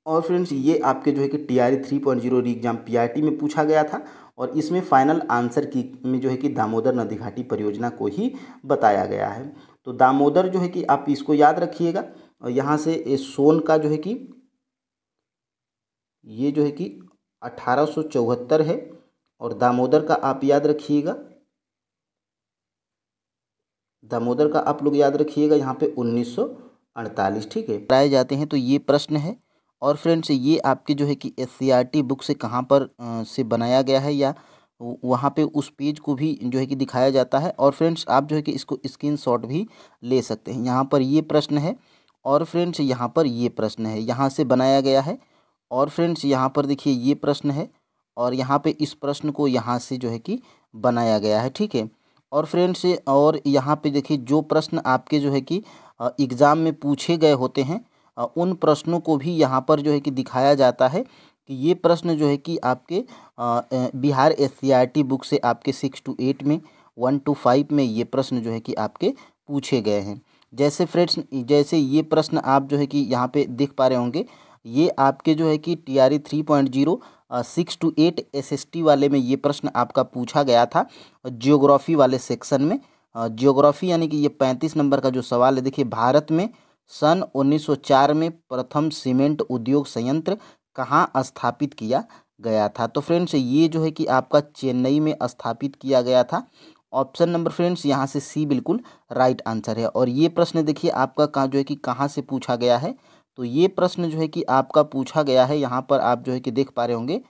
और फ्रेंड्स ये आपके जो है कि TRE 3.0 री एग्जाम PRT में पूछा गया था, और इसमें फाइनल आंसर की में जो है कि दामोदर नदी घाटी परियोजना को ही बताया गया है। तो दामोदर जो है कि आप इसको याद रखिएगा। और यहाँ से सोन का जो है कि ये जो है कि 1874 है। और दामोदर का आप याद रखिएगा, दामोदर का आप लोग याद रखिएगा यहाँ पे 1948। ठीक है, कराए जाते हैं। तो ये प्रश्न है। और फ्रेंड्स ये आपके जो है कि एससीईआरटी बुक से कहाँ पर से बनाया गया है, या वहाँ पे उस पेज को भी जो है कि दिखाया जाता है। और फ्रेंड्स आप जो है कि इसको स्क्रीनशॉट भी ले सकते हैं। यहाँ पर ये प्रश्न है, और फ्रेंड्स यहाँ पर ये प्रश्न है, यहाँ से बनाया गया है। और फ्रेंड्स यहाँ पर देखिए ये प्रश्न है, और यहाँ पे इस प्रश्न को यहाँ से जो है कि बनाया गया है। ठीक है। और फ्रेंड्स और यहाँ पे देखिए जो प्रश्न आपके जो है कि एग्ज़ाम में पूछे गए होते हैं, उन प्रश्नों को भी यहाँ पर जो है कि दिखाया जाता है कि ये प्रश्न जो है कि आपके बिहार एससीईआरटी बुक से आपके 6 to 8 में, 1 to 5 में ये प्रश्न जो है कि आपके पूछे गए हैं। जैसे फ्रेंड्स, जैसे ये प्रश्न आप जो है कि यहाँ पे देख पा रहे होंगे, ये आपके जो है कि TRE 3.0 6 to 8 SST वाले में ये प्रश्न आपका पूछा गया था, जियोग्राफी वाले सेक्शन में। जियोग्राफी यानी कि ये 35 नंबर का जो सवाल है। देखिए, भारत में सन 1904 में प्रथम सीमेंट उद्योग संयंत्र कहाँ स्थापित किया गया था? तो फ्रेंड्स ये जो है कि आपका चेन्नई में स्थापित किया गया था। ऑप्शन नंबर फ्रेंड्स यहाँ से सी बिल्कुल राइट आंसर है। और ये प्रश्न देखिए आपका कहाँ जो है कि कहाँ से पूछा गया है? तो ये प्रश्न जो है कि आपका पूछा गया है, यहाँ पर आप जो है कि देख पा रहे होंगे,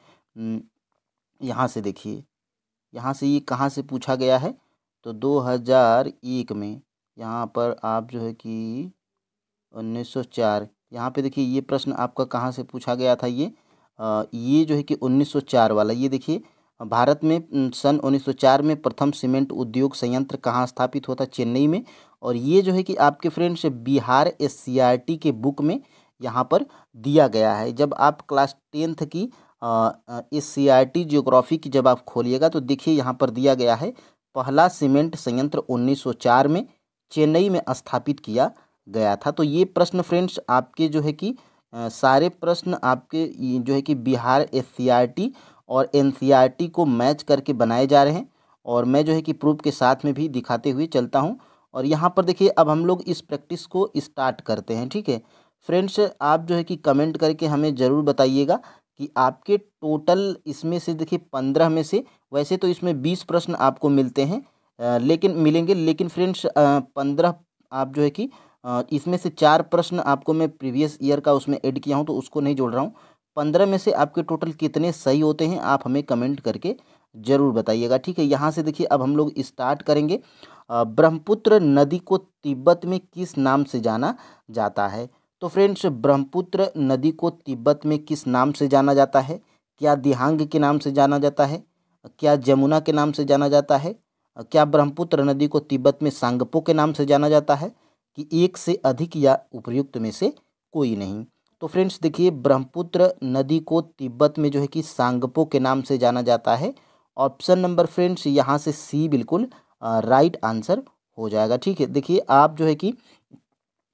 यहाँ से देखिए, यहाँ से ये कहाँ से पूछा गया है? तो 2001 में, यहाँ पर आप जो है कि 1904, यहाँ पे देखिए ये प्रश्न आपका कहाँ से पूछा गया था? ये जो है कि 1904 वाला, ये देखिए, भारत में सन 1904 में प्रथम सीमेंट उद्योग संयंत्र कहाँ स्थापित हुआ था? चेन्नई में। और ये जो है कि आपके फ्रेंड्स बिहार एससीईआरटी के बुक में यहाँ पर दिया गया है। जब आप क्लास 10th की एससीईआरटी ज्योग्राफी की जब आप खोलिएगा तो देखिए यहाँ पर दिया गया है, पहला सीमेंट संयंत्र 1904 में चेन्नई में स्थापित किया गया था। तो ये प्रश्न फ्रेंड्स आपके जो है कि सारे प्रश्न आपके जो है कि बिहार एससीईआरटी और एनसीईआरटी को मैच करके बनाए जा रहे हैं। और मैं जो है कि प्रूफ के साथ में भी दिखाते हुए चलता हूं। और यहाँ पर देखिए अब हम लोग इस प्रैक्टिस को स्टार्ट करते हैं। ठीक है फ्रेंड्स, आप जो है कि कमेंट करके हमें ज़रूर बताइएगा कि आपके टोटल इसमें से देखिए 15 में से, वैसे तो इसमें 20 प्रश्न आपको मिलते हैं, लेकिन फ्रेंड्स 15 आप जो है कि इसमें से 4 प्रश्न आपको मैं प्रीवियस ईयर का उसमें ऐड किया हूं, तो उसको नहीं जोड़ रहा हूं। 15 में से आपके टोटल कितने सही होते हैं आप हमें कमेंट करके ज़रूर बताइएगा। ठीक है, यहाँ से देखिए अब हम लोग स्टार्ट करेंगे। ब्रह्मपुत्र नदी को तिब्बत में किस नाम से जाना जाता है? तो फ्रेंड्स ब्रह्मपुत्र नदी को तिब्बत में किस नाम से जाना जाता है? क्या दिहांग के नाम से जाना जाता है? क्या जमुना के नाम से जाना जाता है? क्या ब्रह्मपुत्र नदी को तिब्बत में सांगपो के नाम से जाना जाता है? कि एक से अधिक या उपर्युक्त में से कोई नहीं? तो फ्रेंड्स देखिए, ब्रह्मपुत्र नदी को तिब्बत में जो है कि सांगपो के नाम से जाना जाता है। ऑप्शन नंबर फ्रेंड्स यहाँ से सी बिल्कुल राइट आंसर हो जाएगा। ठीक है, देखिए आप जो है कि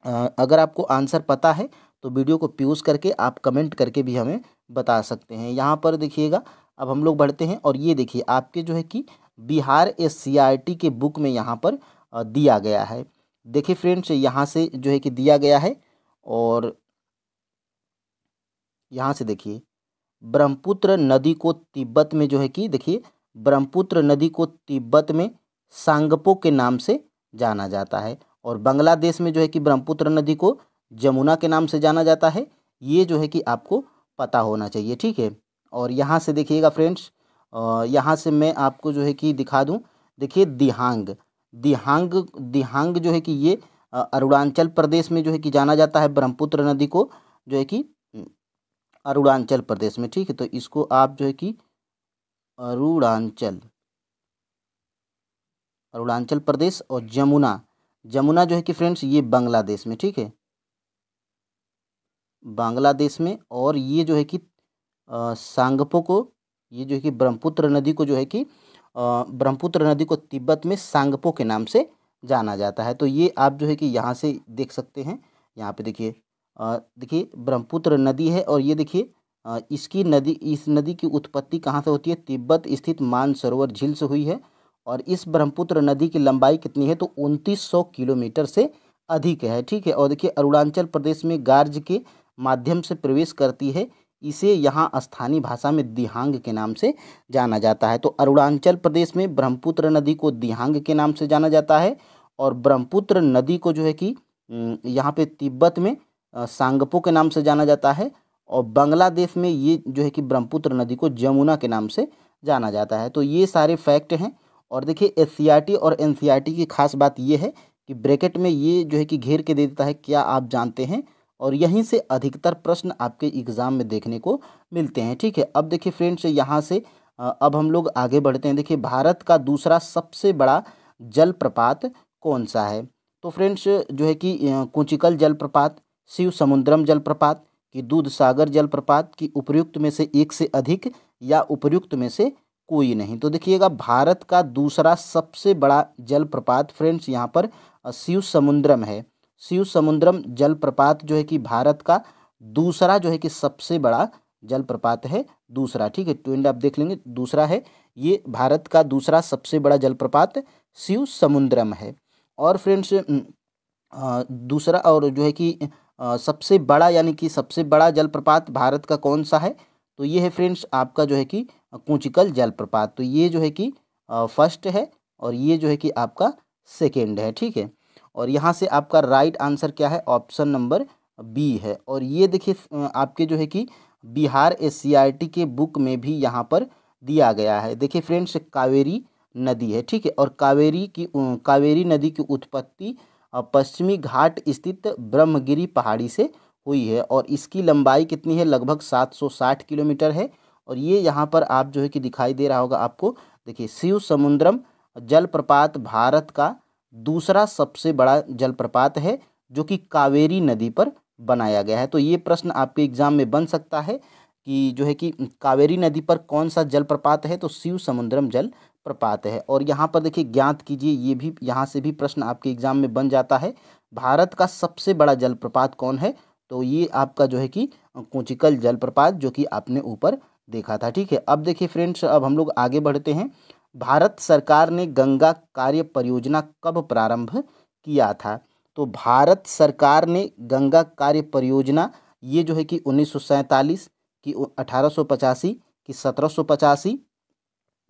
अगर आपको आंसर पता है तो वीडियो को पॉज करके आप कमेंट करके भी हमें बता सकते हैं। यहाँ पर देखिएगा, अब हम लोग बढ़ते हैं। और ये देखिए आपके जो है कि बिहार एससीईआरटी के बुक में यहाँ पर दिया गया है। देखिए फ्रेंड्स यहाँ से जो है कि दिया गया है, और यहाँ से देखिए ब्रह्मपुत्र नदी को तिब्बत में जो है कि देखिए, ब्रह्मपुत्र नदी को तिब्बत में सांगपो के नाम से जाना जाता है। और बांग्लादेश में जो है कि ब्रह्मपुत्र नदी को जमुना के नाम से जाना जाता है। ये जो है कि आपको पता होना चाहिए। ठीक है, और यहाँ से देखिएगा फ्रेंड्स, यहाँ से मैं आपको जो है कि दिखा दूँ। देखिए दिहांग, दिहांग जो है कि ये अरुणाचल प्रदेश में जो है कि जाना जाता है, ब्रह्मपुत्र नदी को जो है कि अरुणाचल प्रदेश में। ठीक है, तो इसको आप जो है कि अरुणाचल प्रदेश, और जमुना जो है कि फ्रेंड्स ये बांग्लादेश में। ठीक है, बांग्लादेश में। और ये जो है कि सांगपो को, ये जो है कि ब्रह्मपुत्र नदी को जो है कि ब्रह्मपुत्र नदी को तिब्बत में सांगपो के नाम से जाना जाता है। तो ये आप जो है कि यहाँ से देख सकते हैं। यहाँ पे देखिए, देखिए ब्रह्मपुत्र नदी है, और ये देखिए इस नदी की उत्पत्ति कहाँ से होती है? तिब्बत स्थित मानसरोवर झील से हुई है। और इस ब्रह्मपुत्र नदी की लंबाई कितनी है? तो 2900 किलोमीटर से अधिक है। ठीक है, और देखिए अरुणाचल प्रदेश में गार्ज के माध्यम से प्रवेश करती है। इसे यहाँ स्थानीय भाषा में दिहांग के नाम से जाना जाता है। तो अरुणाचल प्रदेश में ब्रह्मपुत्र नदी को दिहांग के नाम से जाना जाता है और ब्रह्मपुत्र नदी को जो है कि यहाँ पे तिब्बत में सांगपो के नाम से जाना जाता है और बांग्लादेश में ये जो है कि ब्रह्मपुत्र नदी को जमुना के नाम से जाना जाता है। तो ये सारे फैक्ट हैं। और देखिए एससीईआरटी और एनसीईआरटी की खास बात ये है कि ब्रैकेट में ये जो है कि घेर के दे देता है क्या आप जानते हैं, और यहीं से अधिकतर प्रश्न आपके एग्जाम में देखने को मिलते हैं। ठीक है, अब देखिए फ्रेंड्स यहाँ से अब हम लोग आगे बढ़ते हैं। देखिए भारत का दूसरा सबसे बड़ा जलप्रपात कौन सा है? तो फ्रेंड्स जो है कि कुंचिकल जलप्रपात, शिव समुद्रम जलप्रपात की दूध सागर जलप्रपात की उपर्युक्त में से एक से अधिक या उपर्युक्त में से कोई नहीं। तो देखिएगा भारत का दूसरा सबसे बड़ा जलप्रपात फ्रेंड्स यहाँ पर शिव समुद्रम है। शिव समुद्रम जलप्रपात जो है कि भारत का दूसरा जो है कि सबसे बड़ा जलप्रपात है, दूसरा। ठीक है, ट्विंड आप देख लेंगे, दूसरा है ये भारत का दूसरा सबसे बड़ा जलप्रपात शिव समुद्रम है। और फ्रेंड्स दूसरा और जो है कि सबसे बड़ा यानी कि सबसे बड़ा जलप्रपात भारत का कौन सा है? तो ये है फ्रेंड्स आपका जो है कि कुंचिकल जलप्रपात। तो ये जो है कि फर्स्ट है और ये जो है कि आपका सेकेंड है। ठीक है, और यहाँ से आपका राइट आंसर क्या है? ऑप्शन नंबर बी है। और ये देखिए आपके जो है कि बिहार एससीईआरटी के बुक में भी यहाँ पर दिया गया है। देखिए फ्रेंड्स कावेरी नदी है। ठीक है, और कावेरी नदी की उत्पत्ति पश्चिमी घाट स्थित ब्रह्मगिरी पहाड़ी से हुई है और इसकी लंबाई कितनी है? लगभग 760 किलोमीटर है। और ये यहाँ पर आप जो है कि दिखाई दे रहा होगा आपको, देखिए शिव समुद्रम जलप्रपात भारत का दूसरा सबसे बड़ा जलप्रपात है जो कि कावेरी नदी पर बनाया गया है। तो ये प्रश्न आपके एग्जाम में बन सकता है कि जो है कि कावेरी नदी पर कौन सा जलप्रपात है? तो शिव समुद्रम जलप्रपात है। और यहाँ पर देखिए ज्ञात कीजिए, ये भी यहाँ से भी प्रश्न आपके एग्जाम में बन जाता है, भारत का सबसे बड़ा जलप्रपात कौन है? तो ये आपका जो है कि कुंचिकल जलप्रपात जो कि आपने ऊपर देखा था। ठीक है, अब देखिए फ्रेंड्स अब हम लोग आगे बढ़ते हैं। भारत सरकार ने गंगा कार्य परियोजना कब प्रारंभ किया था? तो भारत सरकार ने गंगा कार्य परियोजना ये जो है कि 1947 की, 1885 की, 1785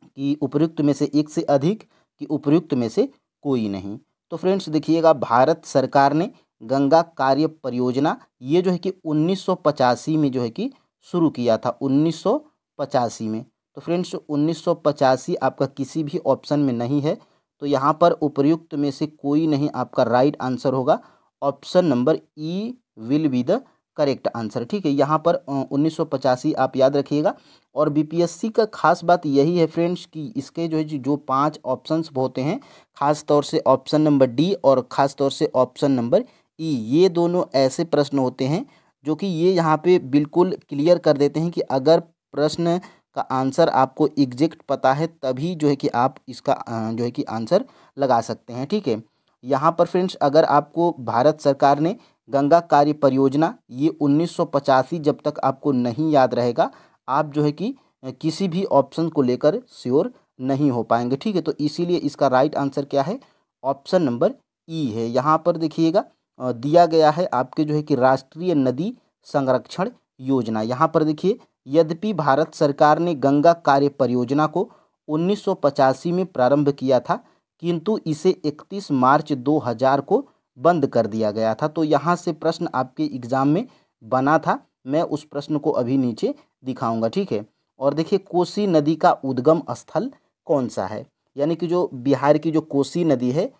की, उपर्युक्त में से एक से अधिक की, उपर्युक्त में से कोई नहीं। तो फ्रेंड्स देखिएगा भारत सरकार ने गंगा कार्य परियोजना ये जो है कि 1985 में जो है कि शुरू किया था, 1985 में। तो फ्रेंड्स 1985 आपका किसी भी ऑप्शन में नहीं है, तो यहाँ पर उपर्युक्त में से कोई नहीं आपका राइट आंसर होगा। Option number E will be the correct answer. ठीक है, यहाँ पर 1985 आप याद रखिएगा। और बीपीएससी का खास बात यही है फ्रेंड्स कि इसके जो है जो 5 ऑप्शंस होते हैं, खास तौर से ऑप्शन नंबर डी और ख़ास तौर से ऑप्शन नंबर ई, ये दोनों ऐसे प्रश्न होते हैं जो कि ये यहाँ पे बिल्कुल क्लियर कर देते हैं कि अगर प्रश्न का आंसर आपको एग्जैक्ट पता है तभी जो है कि आप इसका जो है कि आंसर लगा सकते हैं। ठीक है, यहाँ पर फ्रेंड्स अगर आपको भारत सरकार ने गंगा कार्य परियोजना ये 1985 जब तक आपको नहीं याद रहेगा, आप जो है कि किसी भी ऑप्शन को लेकर श्योर नहीं हो पाएंगे। ठीक है, तो इसीलिए इसका राइट आंसर क्या है? ऑप्शन नंबर ई है। यहाँ पर देखिएगा दिया गया है आपके जो है कि राष्ट्रीय नदी संरक्षण योजना। यहाँ पर देखिए यद्यपि भारत सरकार ने गंगा कार्य परियोजना को 1985 में प्रारंभ किया था, किंतु इसे 31 मार्च 2000 को बंद कर दिया गया था। तो यहाँ से प्रश्न आपके एग्जाम में बना था, मैं उस प्रश्न को अभी नीचे दिखाऊंगा। ठीक है, और देखिए कोसी नदी का उद्गम स्थल कौन सा है? यानी कि जो बिहार की जो कोसी नदी है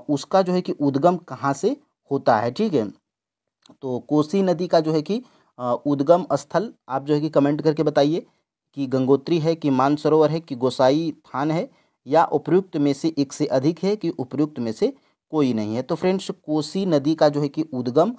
उसका जो है कि उद्गम कहाँ से होता है? ठीक है, तो कोसी नदी का जो है कि उद्गम स्थल आप जो है कि कमेंट करके बताइए कि गंगोत्री है कि मानसरोवर है कि गोसाई थान है या उपयुक्त में से एक से अधिक है कि उपयुक्त में से कोई नहीं है। तो फ्रेंड्स कोसी नदी का जो है कि उद्गम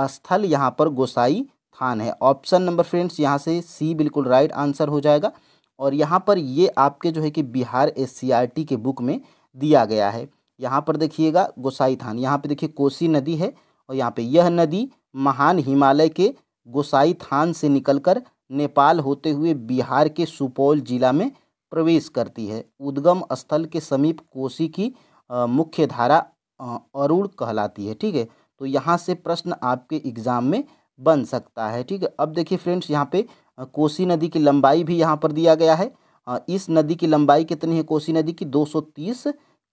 स्थल यहाँ पर गोसाई थान है। ऑप्शन नंबर फ्रेंड्स यहाँ से सी बिल्कुल राइट आंसर हो जाएगा। और यहाँ पर ये आपके जो है कि बिहार एससीईआरटी के बुक में दिया गया है। यहाँ पर देखिएगा गोसाई थान, यहाँ पे देखिए कोसी नदी है और यहाँ पे यह नदी महान हिमालय के गोसाई थान से निकलकर नेपाल होते हुए बिहार के सुपौल जिला में प्रवेश करती है। उद्गम स्थल के समीप कोसी की मुख्य धारा अरुण कहलाती है। ठीक है, तो यहाँ से प्रश्न आपके एग्जाम में बन सकता है। ठीक है, अब देखिए फ्रेंड्स यहाँ पे कोसी नदी की लंबाई भी यहाँ पर दिया गया है। इस नदी की लंबाई कितनी है कोसी नदी की? 230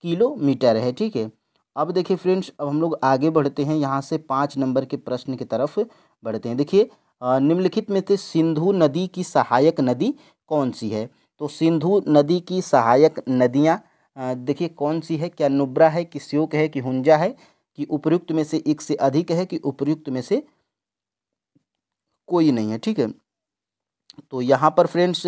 किलोमीटर है। ठीक है, अब देखिए फ्रेंड्स, अब हम लोग आगे बढ़ते हैं, यहाँ से 5 नंबर के प्रश्न की तरफ बढ़ते हैं। देखिए निम्नलिखित में से सिंधु नदी की सहायक नदी कौन सी है? तो सिंधु नदी की सहायक नदियाँ देखिए कौन सी है? क्या नुब्रा है, कि श्योक है, कि हुंजा है, कि उपर्युक्त में से एक से अधिक है, कि उपर्युक्त में से कोई नहीं है? ठीक है, तो यहाँ पर फ्रेंड्स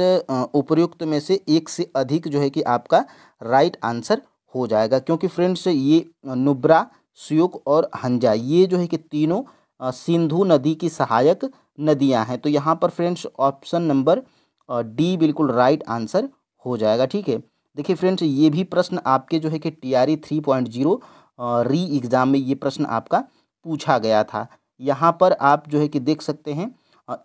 उपर्युक्त में से एक से अधिक जो है कि आपका राइट आंसर हो जाएगा, क्योंकि फ्रेंड्स ये नुब्रा, श्योक और हंजा ये जो है कि तीनों सिंधु नदी की सहायक नदियाँ हैं। तो यहाँ पर फ्रेंड्स ऑप्शन नंबर डी बिल्कुल राइट आंसर हो जाएगा। ठीक है, देखिए फ्रेंड्स, ये भी प्रश्न आपके जो है कि TRE 3.0 री एग्ज़ाम में ये प्रश्न आपका पूछा गया था। यहाँ पर आप जो है कि देख सकते हैं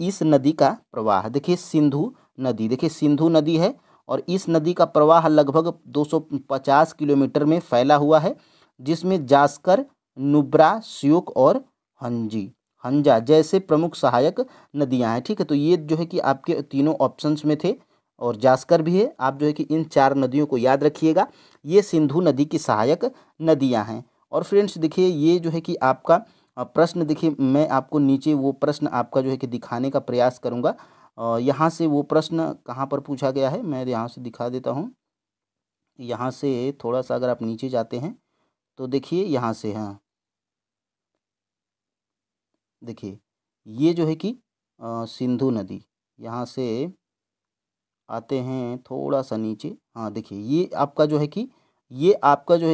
इस नदी का प्रवाह, देखिए सिंधु नदी, देखिए सिंधु नदी है और इस नदी का प्रवाह लगभग 250 किलोमीटर में फैला हुआ है, जिसमें जास्कर, नुब्रा, श्योक और हंजा जैसे प्रमुख सहायक नदियां हैं। ठीक है, तो ये जो है कि आपके तीनों ऑप्शंस में थे और जास्कर भी है। आप जो है कि इन 4 नदियों को याद रखिएगा, ये सिंधु नदी की सहायक नदियां हैं। और फ्रेंड्स देखिए ये जो है कि आपका प्रश्न, देखिए मैं आपको नीचे वो प्रश्न आपका जो है कि दिखाने का प्रयास करूँगा। यहाँ से वो प्रश्न कहाँ पर पूछा गया है मैं यहाँ से दिखा देता हूँ। यहाँ से थोड़ा सा अगर आप नीचे जाते हैं तो देखिए यहाँ से, हाँ देखिए ये जो है कि सिंधु नदी, यहाँ से आते हैं थोड़ा सा नीचे, हाँ देखिए ये आपका जो है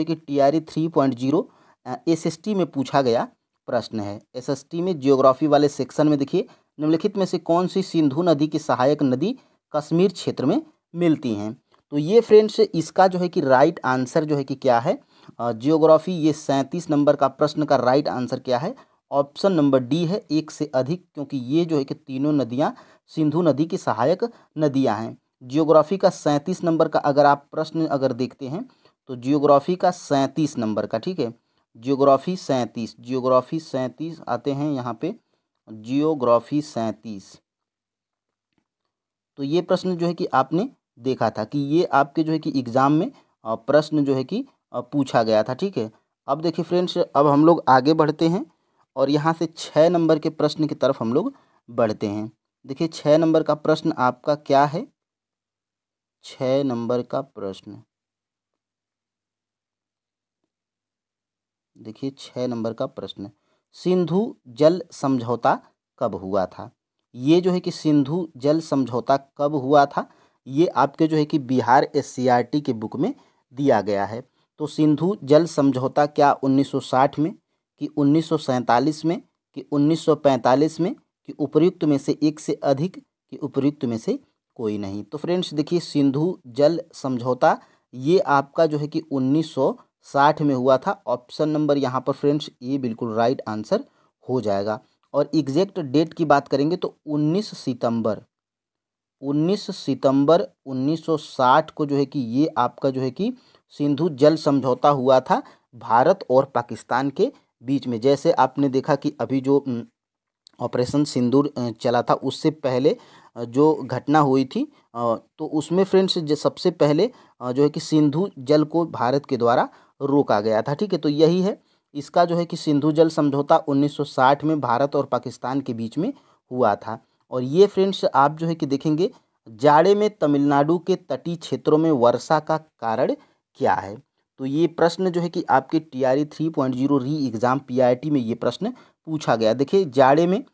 कि TRE 3.0 SST में पूछा गया प्रश्न है। SST में जियोग्राफी वाले सेक्शन में देखिए निम्नलिखित में से कौन सी सिंधु नदी की सहायक नदी कश्मीर क्षेत्र में मिलती हैं? तो ये फ्रेंड्स इसका जो है कि राइट आंसर जो है कि क्या है? जियोग्राफी ये 37 नंबर का प्रश्न का राइट आंसर क्या है? ऑप्शन नंबर डी है, एक से अधिक, क्योंकि ये जो है कि तीनों नदियाँ सिंधु नदी की सहायक नदियाँ हैं। जियोग्राफी का 37 नंबर का अगर आप प्रश्न अगर देखते हैं तो जियोग्राफी का 37 नंबर का, ठीक है, जियोग्राफी 37 आते हैं यहाँ पे, जियोग्राफी 37। तो ये प्रश्न जो है कि आपने देखा था कि ये आपके जो है कि एग्ज़ाम में प्रश्न जो है कि पूछा गया था। ठीक है, अब देखिए फ्रेंड्स, अब हम लोग आगे बढ़ते हैं और यहाँ से 6 नंबर के प्रश्न की तरफ हम लोग बढ़ते हैं। देखिए 6 नंबर का प्रश्न आपका क्या है? 6 नंबर का प्रश्न, देखिए 6 नंबर का प्रश्न, सिंधु जल समझौता कब हुआ था? ये जो है कि सिंधु जल समझौता कब हुआ था, ये आपके जो है कि बिहार SCRT के बुक में दिया गया है। तो सिंधु जल समझौता क्या 1960 में, कि 1947 में, कि 1945 में, कि उपर्युक्त में से एक से अधिक, कि उपर्युक्त में से कोई नहीं? तो फ्रेंड्स देखिए सिंधु जल समझौता ये आपका जो है कि 1960 में हुआ था। ऑप्शन नंबर यहाँ पर फ्रेंड्स ये बिल्कुल राइट आंसर हो जाएगा। और एग्जैक्ट डेट की बात करेंगे तो 19 सितंबर 1960 को जो है कि ये आपका जो है कि सिंधु जल समझौता हुआ था भारत और पाकिस्तान के बीच में। जैसे आपने देखा कि अभी जो ऑपरेशन सिंदूर चला था, उससे पहले जो घटना हुई थी तो उसमें फ्रेंड्स सबसे पहले जो है कि सिंधु जल को भारत के द्वारा रोका गया था। ठीक है, तो यही है इसका जो है कि सिंधु जल समझौता 1960 में भारत और पाकिस्तान के बीच में हुआ था। और ये फ्रेंड्स आप जो है कि देखेंगे जाड़े में तमिलनाडु के तटीय क्षेत्रों में वर्षा का कारण क्या है? तो ये प्रश्न जो है कि आपके TRE 3.0 री एग्ज़ाम PRT में ये प्रश्न पूछा गया। देखिए जाड़े में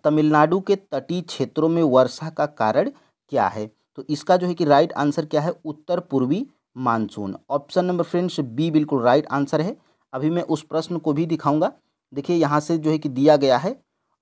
तमिलनाडु के तटीय क्षेत्रों में वर्षा का कारण क्या है? तो इसका जो है कि राइट आंसर क्या है? उत्तर पूर्वी मानसून। ऑप्शन नंबर फ्रेंड्स बी बिल्कुल राइट आंसर है। अभी मैं उस प्रश्न को भी दिखाऊंगा। देखिए यहाँ से जो है कि दिया गया है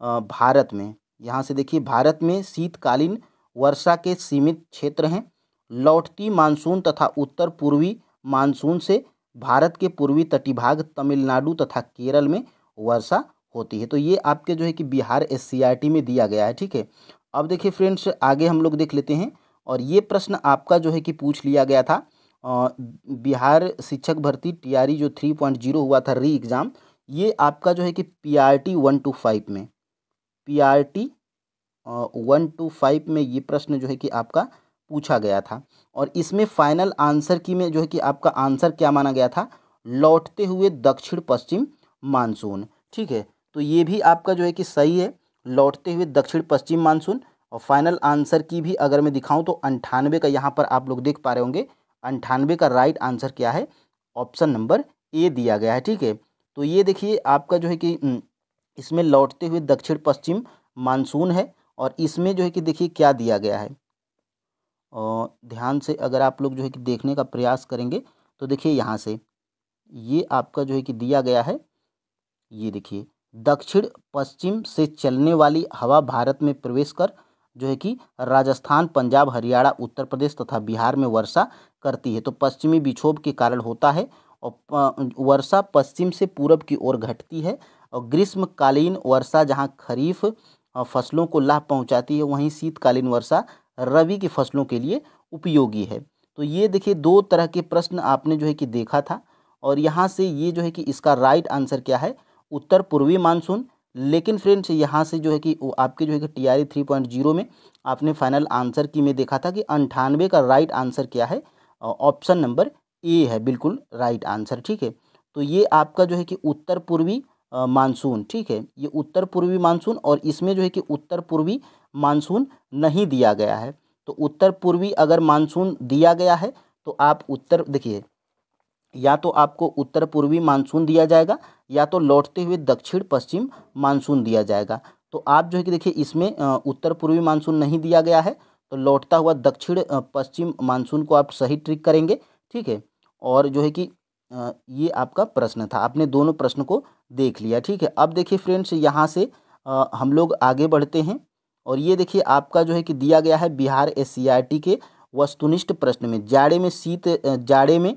भारत में, यहाँ से देखिए भारत में शीतकालीन वर्षा के सीमित क्षेत्र हैं। लौटती मानसून तथा उत्तर पूर्वी मानसून से भारत के पूर्वी तटीय भाग तमिलनाडु तथा केरल में वर्षा होती है। तो ये आपके जो है कि बिहार SCRT में दिया गया है। ठीक है, अब देखिए फ्रेंड्स आगे हम लोग देख लेते हैं और ये प्रश्न आपका जो है कि पूछ लिया गया था बिहार शिक्षक भर्ती TRE जो 3.0 हुआ था री एग्ज़ाम, ये आपका जो है कि PRT 1 to 5 में, PRT 125 में ये प्रश्न जो है कि आपका पूछा गया था। और इसमें फाइनल आंसर की में जो है कि आपका आंसर क्या माना गया था, लौटते हुए दक्षिण पश्चिम मानसून। ठीक है, तो ये भी आपका जो है कि सही है, लौटते हुए दक्षिण पश्चिम मानसून। और फाइनल आंसर की भी अगर मैं दिखाऊं तो 98 का यहाँ पर आप लोग देख पा रहे होंगे, 98 का राइट आंसर क्या है, ऑप्शन नंबर ए दिया गया है। ठीक है, तो ये देखिए आपका जो है कि इसमें लौटते हुए दक्षिण पश्चिम मानसून है। और इसमें जो है कि देखिए क्या दिया गया है, और ध्यान से अगर आप लोग जो है कि देखने का प्रयास करेंगे तो देखिए यहाँ से ये आपका जो है कि दिया गया है, ये देखिए दक्षिण पश्चिम से चलने वाली हवा भारत में प्रवेश कर जो है कि राजस्थान, पंजाब, हरियाणा, उत्तर प्रदेश तथा बिहार में वर्षा करती है। तो पश्चिमी विक्षोभ के कारण होता है। और वर्षा पश्चिम से पूरब की ओर घटती है। और ग्रीष्मकालीन वर्षा जहाँ खरीफ फसलों को लाभ पहुँचाती है, वहीं शीतकालीन वर्षा रबी की फसलों के लिए उपयोगी है। तो ये देखिए दो तरह के प्रश्न आपने जो है कि देखा था। और यहाँ से ये जो है कि इसका राइट आंसर क्या है, उत्तर पूर्वी मानसून। लेकिन फ्रेंड्स यहाँ से जो है कि वो आपके जो है कि TRE 3.0 में आपने फाइनल आंसर की में देखा था कि 98 का राइट आंसर क्या है, ऑप्शन नंबर ए है बिल्कुल राइट आंसर। ठीक है, तो ये आपका जो है कि उत्तर पूर्वी मानसून, ठीक है, ये उत्तर पूर्वी मानसून। और इसमें जो है कि उत्तर पूर्वी मानसून नहीं दिया गया है। तो उत्तर पूर्वी अगर मानसून दिया गया है तो आप उत्तर देखिए, या तो आपको उत्तर पूर्वी मानसून दिया जाएगा या तो लौटते हुए दक्षिण पश्चिम मानसून दिया जाएगा। तो आप जो है कि देखिए इसमें उत्तर पूर्वी मानसून नहीं दिया गया है, तो लौटता हुआ दक्षिण पश्चिम मानसून को आप सही ट्रिक करेंगे। ठीक है, और जो है कि ये आपका प्रश्न था, आपने दोनों प्रश्न को देख लिया। ठीक है, अब देखिए फ्रेंड्स यहाँ से हम लोग आगे बढ़ते हैं। और ये देखिए आपका जो है कि दिया गया है बिहार SCERT के वस्तुनिष्ठ प्रश्न में, जाड़े में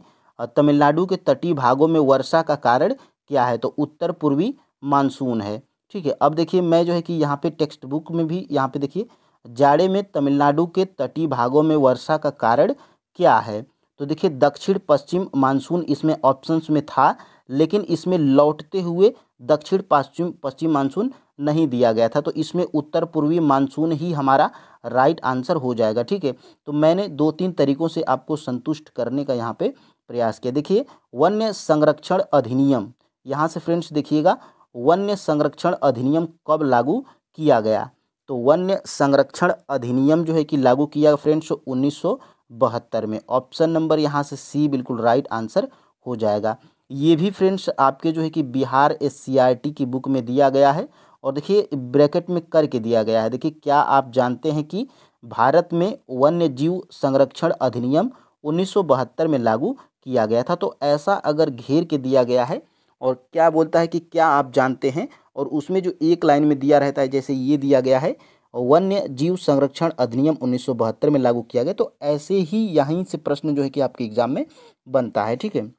तमिलनाडु के तटीय भागों में वर्षा का कारण क्या है, तो उत्तर पूर्वी मानसून है। ठीक है, अब देखिए मैं जो है कि यहाँ पे टेक्स्ट बुक में भी यहाँ पे देखिए जाड़े में तमिलनाडु के तटीय भागों में वर्षा का कारण क्या है, तो देखिए दक्षिण पश्चिम मानसून इसमें ऑप्शंस में था, लेकिन इसमें लौटते हुए दक्षिण पश्चिम पश्चिम मानसून नहीं दिया गया था। तो इसमें उत्तर पूर्वी मानसून ही हमारा राइट आंसर हो जाएगा। ठीक है, तो मैंने 2-3 तरीकों से आपको संतुष्ट करने का यहाँ पे प्रयास किया। देखिए वन्य संरक्षण अधिनियम, यहाँ से फ्रेंड्स देखिएगा वन्य संरक्षण अधिनियम कब लागू किया गया, तो वन्य संरक्षण अधिनियम जो है कि लागू किया फ्रेंड्स 1972 में। ऑप्शन नंबर यहाँ से सी बिल्कुल राइट आंसर हो जाएगा। ये भी फ्रेंड्स आपके जो है कि बिहार SCERT की बुक में दिया गया है। और देखिए ब्रैकेट में करके दिया गया है। देखिए क्या आप जानते हैं कि भारत में वन्य जीव संरक्षण अधिनियम 1972 में लागू किया गया था। तो ऐसा अगर घेर के दिया गया है और क्या बोलता है कि क्या आप जानते हैं, और उसमें जो एक लाइन में दिया रहता है, जैसे ये दिया गया है वन्य जीव संरक्षण अधिनियम 1972 में लागू किया गया, तो ऐसे ही यहीं से प्रश्न जो है कि आपके एग्जाम में बनता है। ठीक है,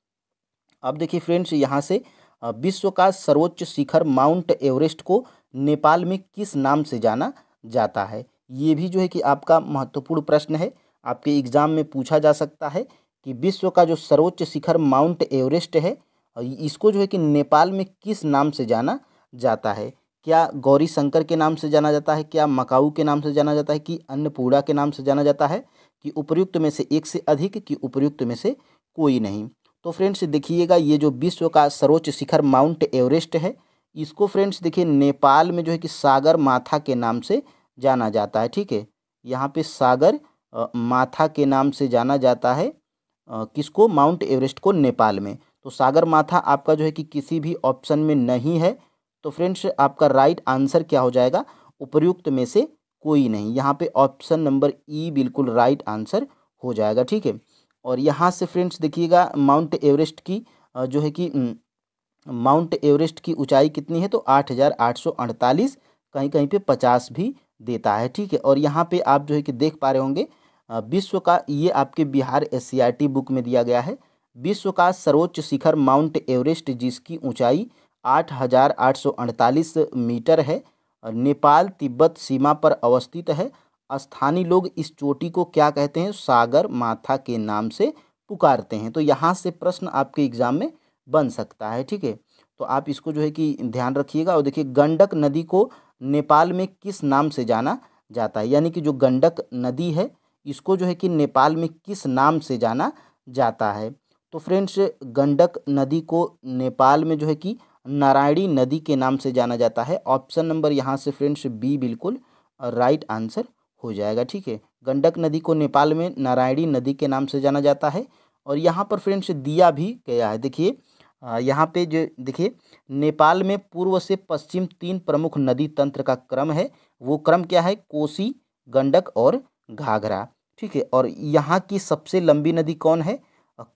अब देखिए फ्रेंड्स यहाँ से विश्व का सर्वोच्च शिखर माउंट एवरेस्ट को नेपाल में किस नाम से जाना जाता है, ये भी जो है कि आपका महत्वपूर्ण प्रश्न है, आपके एग्जाम में पूछा जा सकता है कि विश्व का जो सर्वोच्च शिखर माउंट एवरेस्ट है, इसको जो है कि नेपाल में किस नाम से जाना जाता है। क्या गौरी शंकर के नाम से जाना जाता है, क्या मकाऊ के नाम से जाना जाता है, कि अन्नपूर्णा के नाम से जाना जाता है, कि उपर्युक्त में से एक से अधिक, कि उपर्युक्त में से कोई नहीं। तो फ्रेंड्स देखिएगा ये जो विश्व का सर्वोच्च शिखर माउंट एवरेस्ट है, इसको फ्रेंड्स देखिए नेपाल में जो है कि सागर माथा के नाम से जाना जाता है। ठीक है, यहाँ पे सागर माथा के नाम से जाना जाता है किसको, माउंट एवरेस्ट को नेपाल में। तो सागर माथा आपका जो है कि किसी भी ऑप्शन में नहीं है। तो फ्रेंड्स आपका राइट आंसर क्या हो जाएगा, उपर्युक्त में से कोई नहीं। यहाँ पे ऑप्शन नंबर ई बिल्कुल राइट आंसर हो जाएगा। ठीक है, और यहाँ से फ्रेंड्स देखिएगा माउंट एवरेस्ट की जो है कि माउंट एवरेस्ट की ऊंचाई कितनी है, तो 8,848, कहीं कहीं पे 50 भी देता है। ठीक है, और यहाँ पे आप जो है कि देख पा रहे होंगे विश्व का, ये आपके बिहार SCERT बुक में दिया गया है, विश्व का सर्वोच्च शिखर माउंट एवरेस्ट जिसकी ऊंचाई 8,848 मीटर है, नेपाल तिब्बत सीमा पर अवस्थित है। स्थानीय लोग इस चोटी को क्या कहते हैं, सागर माथा के नाम से पुकारते हैं। तो यहाँ से प्रश्न आपके एग्जाम में बन सकता है। ठीक है, तो आप इसको जो है कि ध्यान रखिएगा। और देखिए गंडक नदी को नेपाल में किस नाम से जाना जाता है, यानी कि जो गंडक नदी है इसको जो है कि नेपाल में किस नाम से जाना जाता है। तो फ्रेंड्स गंडक नदी को नेपाल में जो है कि नारायणी नदी के नाम से जाना जाता है। ऑप्शन नंबर यहाँ से फ्रेंड्स बी बिल्कुल राइट आंसर हो जाएगा। ठीक है, गंडक नदी को नेपाल में नारायणी नदी के नाम से जाना जाता है। और यहाँ पर फ्रेंड्स दिया भी गया है, देखिए यहाँ पे जो देखिए नेपाल में पूर्व से पश्चिम 3 प्रमुख नदी तंत्र का क्रम है। वो क्रम क्या है? कोसी, गंडक और घाघरा। ठीक है, और यहाँ की सबसे लंबी नदी कौन है?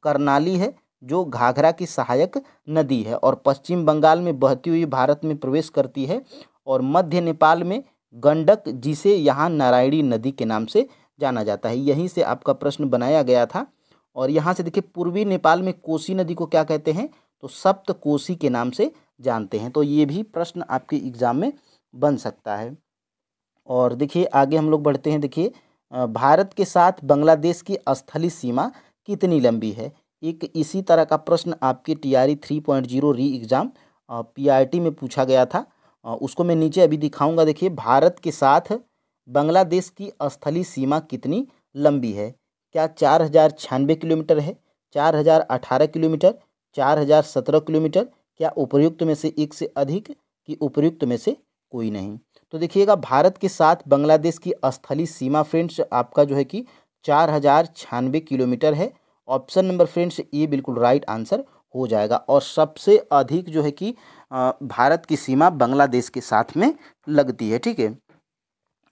कर्नाली है, जो घाघरा की सहायक नदी है और पश्चिम बंगाल में बहती हुई भारत में प्रवेश करती है। और मध्य नेपाल में गंडक, जिसे यहाँ नारायणी नदी के नाम से जाना जाता है। यहीं से आपका प्रश्न बनाया गया था। और यहाँ से देखिए पूर्वी नेपाल में कोसी नदी को क्या कहते हैं? तो सप्त कोसी के नाम से जानते हैं। तो ये भी प्रश्न आपके एग्जाम में बन सकता है। और देखिए आगे हम लोग बढ़ते हैं। देखिए भारत के साथ बांग्लादेश की स्थलीय सीमा कितनी लंबी है? एक इसी तरह का प्रश्न आपके TRE 3.0 री एग्ज़ाम PRT में पूछा गया था। उसको मैं नीचे अभी दिखाऊंगा। देखिए भारत के साथ बांग्लादेश की स्थलीय सीमा कितनी लंबी है? क्या 4096 किलोमीटर है, 4018 किलोमीटर, 4017 किलोमीटर, क्या उपर्युक्त में से एक से अधिक, कि उपर्युक्त में से कोई नहीं? तो देखिएगा भारत के साथ बांग्लादेश की स्थलीय सीमा फ्रेंड्स आपका जो है कि 4096 किलोमीटर है। ऑप्शन नंबर फ्रेंड्स ये बिल्कुल राइट आंसर हो जाएगा। और सबसे अधिक जो है कि भारत की सीमा बांग्लादेश के साथ में लगती है। ठीक है,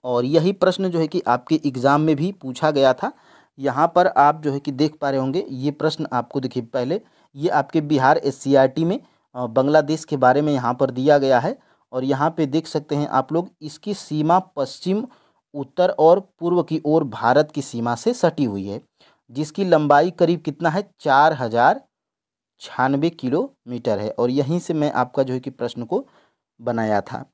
और यही प्रश्न जो है कि आपके एग्ज़ाम में भी पूछा गया था। यहाँ पर आप जो है कि देख पा रहे होंगे ये प्रश्न आपको। देखिए पहले ये आपके बिहार SCRT में बांग्लादेश के बारे में यहाँ पर दिया गया है। और यहाँ पे देख सकते हैं आप लोग, इसकी सीमा पश्चिम, उत्तर और पूर्व की ओर भारत की सीमा से सटी हुई है, जिसकी लंबाई करीब कितना है? 4096 किलोमीटर है। और यहीं से मैं आपका जो है कि प्रश्न को बनाया था।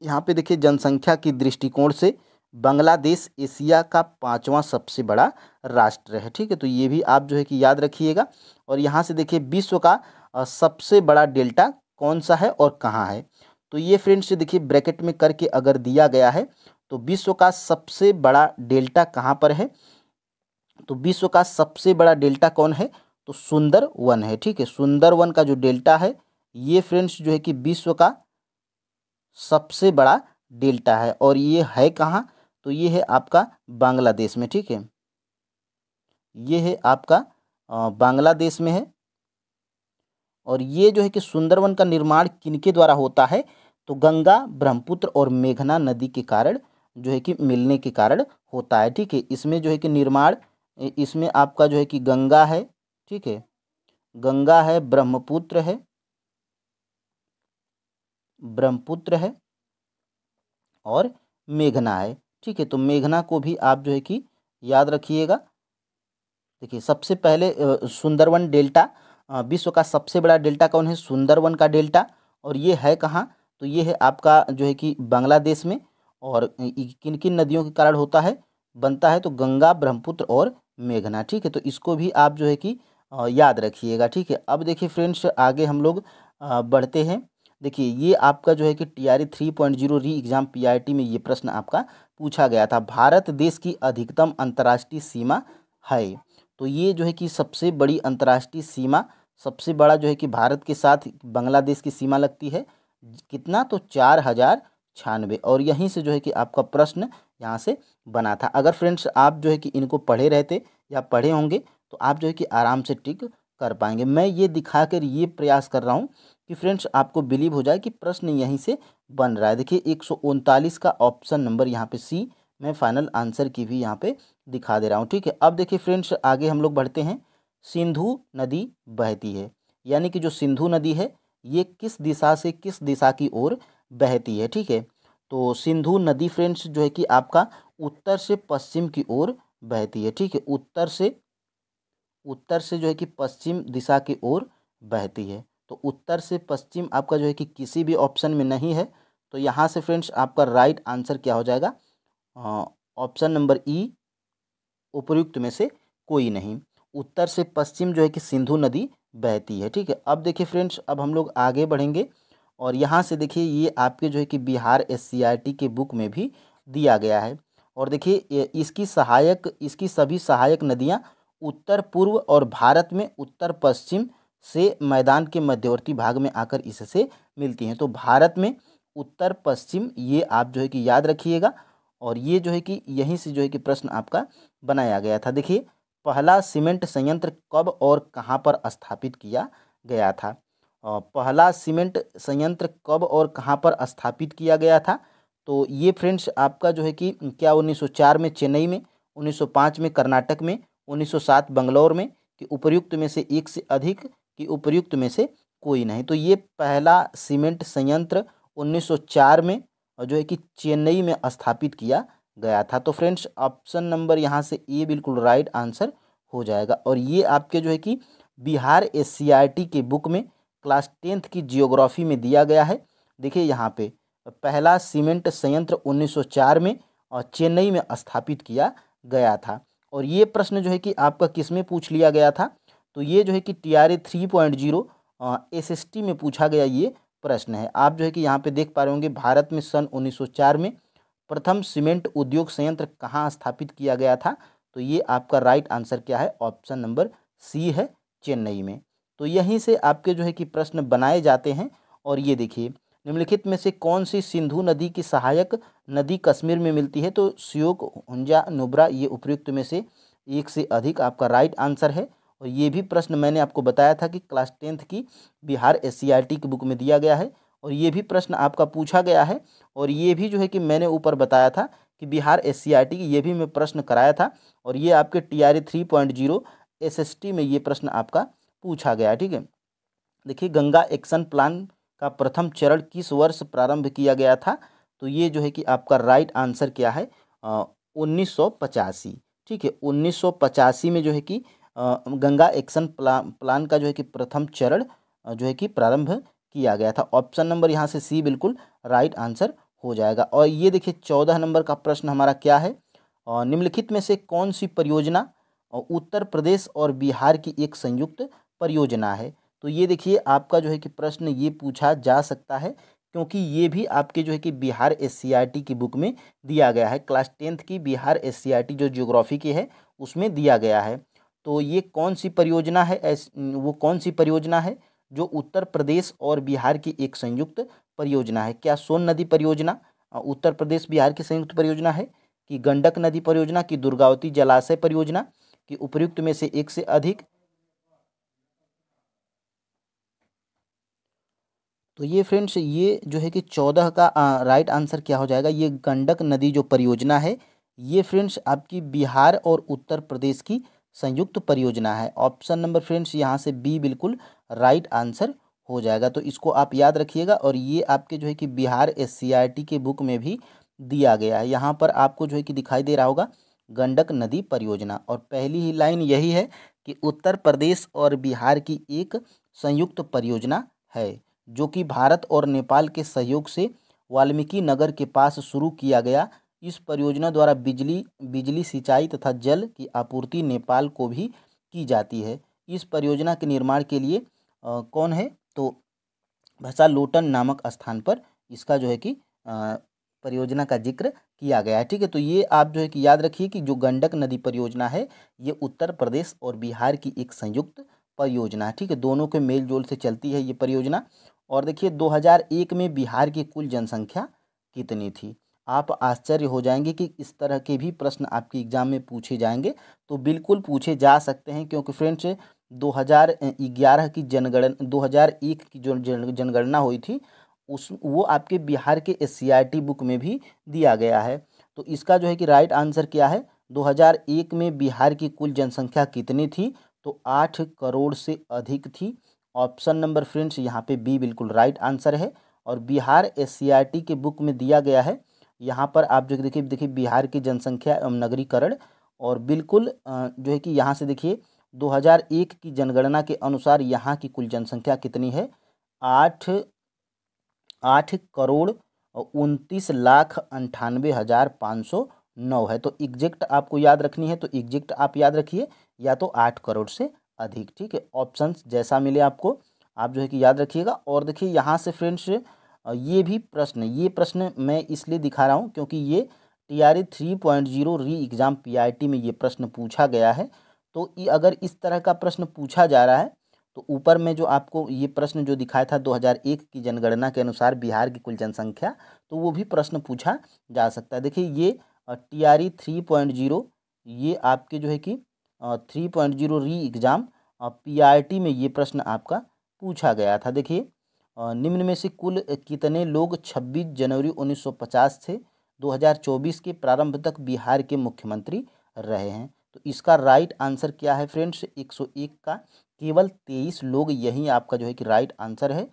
यहाँ पे देखिए जनसंख्या की दृष्टिकोण से बांग्लादेश एशिया का 5वां सबसे बड़ा राष्ट्र है। ठीक है, तो ये भी आप जो है कि याद रखिएगा। और यहाँ से देखिए विश्व का सबसे बड़ा डेल्टा कौन सा है और कहाँ है? तो ये फ्रेंड्स देखिए ब्रैकेट में करके अगर दिया गया है तो विश्व का सबसे बड़ा डेल्टा कहाँ पर है? तो विश्व का सबसे बड़ा डेल्टा कौन है? तो सुंदरवन है। ठीक है, सुंदरवन का जो डेल्टा है ये फ्रेंड्स जो है कि विश्व का सबसे बड़ा डेल्टा है। और ये है कहाँ? तो ये है आपका बांग्लादेश में। ठीक है, ये है आपका बांग्लादेश में है। और ये जो है कि सुंदरवन का निर्माण किनके द्वारा होता है? तो गंगा, ब्रह्मपुत्र और मेघना नदी के कारण जो है कि मिलने के कारण होता है। ठीक है, इसमें जो है कि निर्माण, इसमें आपका जो है कि गंगा है। ठीक है, गंगा है, ब्रह्मपुत्र है, ब्रह्मपुत्र है और मेघना है। ठीक है, तो मेघना को भी आप जो है कि याद रखिएगा। देखिए सबसे पहले सुंदरवन डेल्टा, विश्व का सबसे बड़ा डेल्टा कौन है? सुंदरवन का डेल्टा। और ये है कहाँ? तो ये है आपका जो है कि बांग्लादेश में। और किन किन नदियों के कारण होता है? बनता है तो गंगा, ब्रह्मपुत्र और मेघना। ठीक है, तो इसको भी आप जो है कि याद रखिएगा। ठीक है, अब देखिए फ्रेंड्स आगे हम लोग बढ़ते हैं। देखिए ये आपका जो है कि TRE 3.0 री एग्ज़ाम PRT में ये प्रश्न आपका पूछा गया था। भारत देश की अधिकतम अंतर्राष्ट्रीय सीमा है। तो ये जो है कि सबसे बड़ी अंतर्राष्ट्रीय सीमा, सबसे बड़ा जो है कि भारत के साथ बांग्लादेश की सीमा लगती है। कितना? तो 4096। और यहीं से जो है कि आपका प्रश्न यहाँ से बना था। अगर फ्रेंड्स आप जो है कि इनको पढ़े रहते या पढ़े होंगे तो आप जो है कि आराम से टिक कर पाएंगे। मैं ये दिखाकर ये प्रयास कर रहा हूँ कि फ्रेंड्स आपको बिलीव हो जाए कि प्रश्न यहीं से बन रहा है। देखिए 139 का ऑप्शन नंबर यहाँ पे C मैं फाइनल आंसर की भी यहाँ पे दिखा दे रहा हूँ। ठीक है, अब देखिए फ्रेंड्स आगे हम लोग बढ़ते हैं। सिंधु नदी बहती है, यानी कि जो सिंधु नदी है ये किस दिशा से किस दिशा की ओर बहती है? ठीक है, तो सिंधु नदी फ्रेंड्स जो है कि आपका उत्तर से पश्चिम की ओर बहती है। ठीक है, उत्तर से जो है कि पश्चिम दिशा की ओर बहती है। तो उत्तर से पश्चिम आपका जो है कि किसी भी ऑप्शन में नहीं है। तो यहाँ से फ्रेंड्स आपका राइट आंसर क्या हो जाएगा? ऑप्शन नंबर E, उपर्युक्त में से कोई नहीं। उत्तर से पश्चिम जो है कि सिंधु नदी बहती है। ठीक है, अब देखिए फ्रेंड्स अब हम लोग आगे बढ़ेंगे। और यहाँ से देखिए ये आपके जो है कि बिहार SCRT के बुक में भी दिया गया है। और देखिए इसकी सभी सहायक नदियाँ उत्तर पूर्व और भारत में उत्तर पश्चिम से मैदान के मध्यवर्ती भाग में आकर इससे मिलती हैं। तो भारत में उत्तर पश्चिम ये आप जो है कि याद रखिएगा। और ये जो है कि यहीं से जो है कि प्रश्न आपका बनाया गया था। देखिए पहला सीमेंट संयंत्र कब और कहाँ पर स्थापित किया गया था? पहला सीमेंट संयंत्र कब और कहाँ पर स्थापित किया गया था? तो ये फ्रेंड्स आपका जो है कि क्या 1904 में चेन्नई में, 1905 में कर्नाटक में, 1907 बंगलौर में, कि उपर्युक्त में से एक से अधिक, कि उपर्युक्त में से कोई नहीं? तो ये पहला सीमेंट संयंत्र 1904 में और जो है कि चेन्नई में स्थापित किया गया था। तो फ्रेंड्स ऑप्शन नंबर यहाँ से ए बिल्कुल राइट आंसर हो जाएगा। और ये आपके जो है कि बिहार SCRT के बुक में क्लास 10th की जियोग्राफी में दिया गया है। देखिए यहाँ पे पहला सीमेंट संयंत्र 1904 में और चेन्नई में स्थापित किया गया था। और ये प्रश्न जो है कि आपका किस में पूछ लिया गया था? तो ये जो है कि TRA 3.0 SST में पूछा गया ये प्रश्न है। आप जो है कि यहाँ पे देख पा रहे होंगे भारत में सन 1904 में प्रथम सीमेंट उद्योग संयंत्र कहाँ स्थापित किया गया था? तो ये आपका राइट आंसर क्या है? ऑप्शन नंबर सी है, चेन्नई में। तो यहीं से आपके जो है कि प्रश्न बनाए जाते हैं। और ये देखिए निम्नलिखित में से कौन सी सिंधु नदी की सहायक नदी कश्मीर में मिलती है? तो श्योक, हुंजा, नुब्रा, ये उपयुक्त में से एक से अधिक आपका राइट आंसर है। और ये भी प्रश्न मैंने आपको बताया था कि क्लास 10th की बिहार SCRT की बुक में दिया गया है। और ये भी प्रश्न आपका पूछा गया है। और ये भी जो है कि मैंने ऊपर बताया था कि बिहार SCRT की ये भी मैं प्रश्न कराया था। और ये आपके TRA 3.0 SST में ये प्रश्न आपका पूछा गया है। ठीक है, देखिए गंगा एक्शन प्लान का प्रथम चरण किस वर्ष प्रारंभ किया गया था? तो ये जो है कि आपका राइट आंसर क्या है? 1985। ठीक है, 1985 में जो है कि गंगा एक्शन प्लान का जो है कि प्रथम चरण जो है कि प्रारंभ किया गया था। ऑप्शन नंबर यहाँ से सी बिल्कुल राइट आंसर हो जाएगा। और ये देखिए 14 नंबर का प्रश्न हमारा क्या है? निम्नलिखित में से कौन सी परियोजना उत्तर प्रदेश और बिहार की एक संयुक्त परियोजना है? तो ये देखिए आपका जो है कि प्रश्न ये पूछा जा सकता है क्योंकि ये भी आपके जो है कि बिहार SCRT की बुक में दिया गया है। क्लास 10th की बिहार SCRT जो ज्योग्राफी की है उसमें दिया गया है। तो ये कौन सी परियोजना है? वो कौन सी परियोजना है जो उत्तर प्रदेश और बिहार की एक संयुक्त परियोजना है? क्या सोन नदी परियोजना उत्तर प्रदेश बिहार की संयुक्त परियोजना है, कि गंडक नदी परियोजना, की दुर्गावती जलाशय परियोजना, कि उपयुक्त में से एक से अधिक? तो ये फ्रेंड्स ये जो है कि 14 का राइट आंसर क्या हो जाएगा? ये गंडक नदी जो परियोजना है ये फ्रेंड्स आपकी बिहार और उत्तर प्रदेश की संयुक्त परियोजना है। ऑप्शन नंबर फ्रेंड्स यहाँ से बी बिल्कुल राइट आंसर हो जाएगा। तो इसको आप याद रखिएगा। और ये आपके जो है कि बिहार SCRT के बुक में भी दिया गया है। यहाँ पर आपको जो है कि दिखाई दे रहा होगा गंडक नदी परियोजना। और पहली ही लाइन यही है कि उत्तर प्रदेश और बिहार की एक संयुक्त परियोजना है जो कि भारत और नेपाल के सहयोग से वाल्मीकि नगर के पास शुरू किया गया। इस परियोजना द्वारा बिजली सिंचाई तथा जल की आपूर्ति नेपाल को भी की जाती है। इस परियोजना के निर्माण के लिए कौन है? तो भसालोटन नामक स्थान पर इसका जो है कि परियोजना का जिक्र किया गया है। ठीक है, तो ये आप जो है कि याद रखिए कि जो गंडक नदी परियोजना है ये उत्तर प्रदेश और बिहार की एक संयुक्त परियोजना है। ठीक है, दोनों के मेल जोल से चलती है ये परियोजना। और देखिए 2001 में बिहार की कुल जनसंख्या कितनी थी? आप आश्चर्य हो जाएंगे कि इस तरह के भी प्रश्न आपके एग्जाम में पूछे जाएंगे। तो बिल्कुल पूछे जा सकते हैं क्योंकि फ्रेंड्स 2011 की जनगणना 2001 की जो जनगणना हुई थी उस वो आपके बिहार के SCRT बुक में भी दिया गया है। तो इसका जो है कि राइट आंसर क्या है? 2001 में बिहार की कुल जनसंख्या कितनी थी? तो 8 करोड़ से अधिक थी। ऑप्शन नंबर फ्रेंड्स यहाँ पे बी बिल्कुल राइट आंसर है। और बिहार SCRT के बुक में दिया गया है। यहाँ पर आप जो देखिए बिहार की जनसंख्या एवं नगरीकरण। और बिल्कुल जो है कि यहाँ से देखिए 2001 की जनगणना के अनुसार यहाँ की कुल जनसंख्या कितनी है? 8,29,98,509 है। तो एग्जैक्ट आपको याद रखनी है तो एग्जैक्ट आप याद रखिए या तो 8 करोड़ से अधिक। ठीक है, ऑप्शंस जैसा मिले आपको आप जो है कि याद रखिएगा। और देखिए यहाँ से फ्रेंड्स ये प्रश्न मैं इसलिए दिखा रहा हूँ क्योंकि ये TRE 3.0 री एग्ज़ाम PRT में ये प्रश्न पूछा गया है। तो अगर इस तरह का प्रश्न पूछा जा रहा है तो ऊपर में जो आपको ये प्रश्न जो दिखाया था 2001 की जनगणना के अनुसार बिहार की कुल जनसंख्या, तो वो भी प्रश्न पूछा जा सकता है। देखिए ये TRE 3.0 ये आपके जो है कि 3.0 री एग्ज़ाम PRT में ये प्रश्न आपका पूछा गया था। देखिए निम्न में से कुल कितने लोग 26 जनवरी 1950 से 2024 के प्रारंभ तक बिहार के मुख्यमंत्री रहे हैं? तो इसका राइट आंसर क्या है फ्रेंड्स? 101 का केवल 23 लोग, यही आपका जो है कि राइट आंसर है।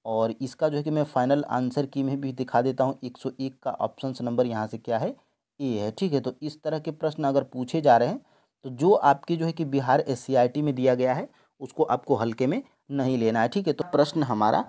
और इसका जो है कि मैं फाइनल आंसर की में भी दिखा देता हूँ। 101 का ऑप्शन नंबर यहाँ से क्या है? ए है। ठीक है, तो इस तरह के प्रश्न अगर पूछे जा रहे हैं तो जो आपके जो है कि बिहार SCRT में दिया गया है उसको आपको हल्के में नहीं लेना है। ठीक है, तो प्रश्न हमारा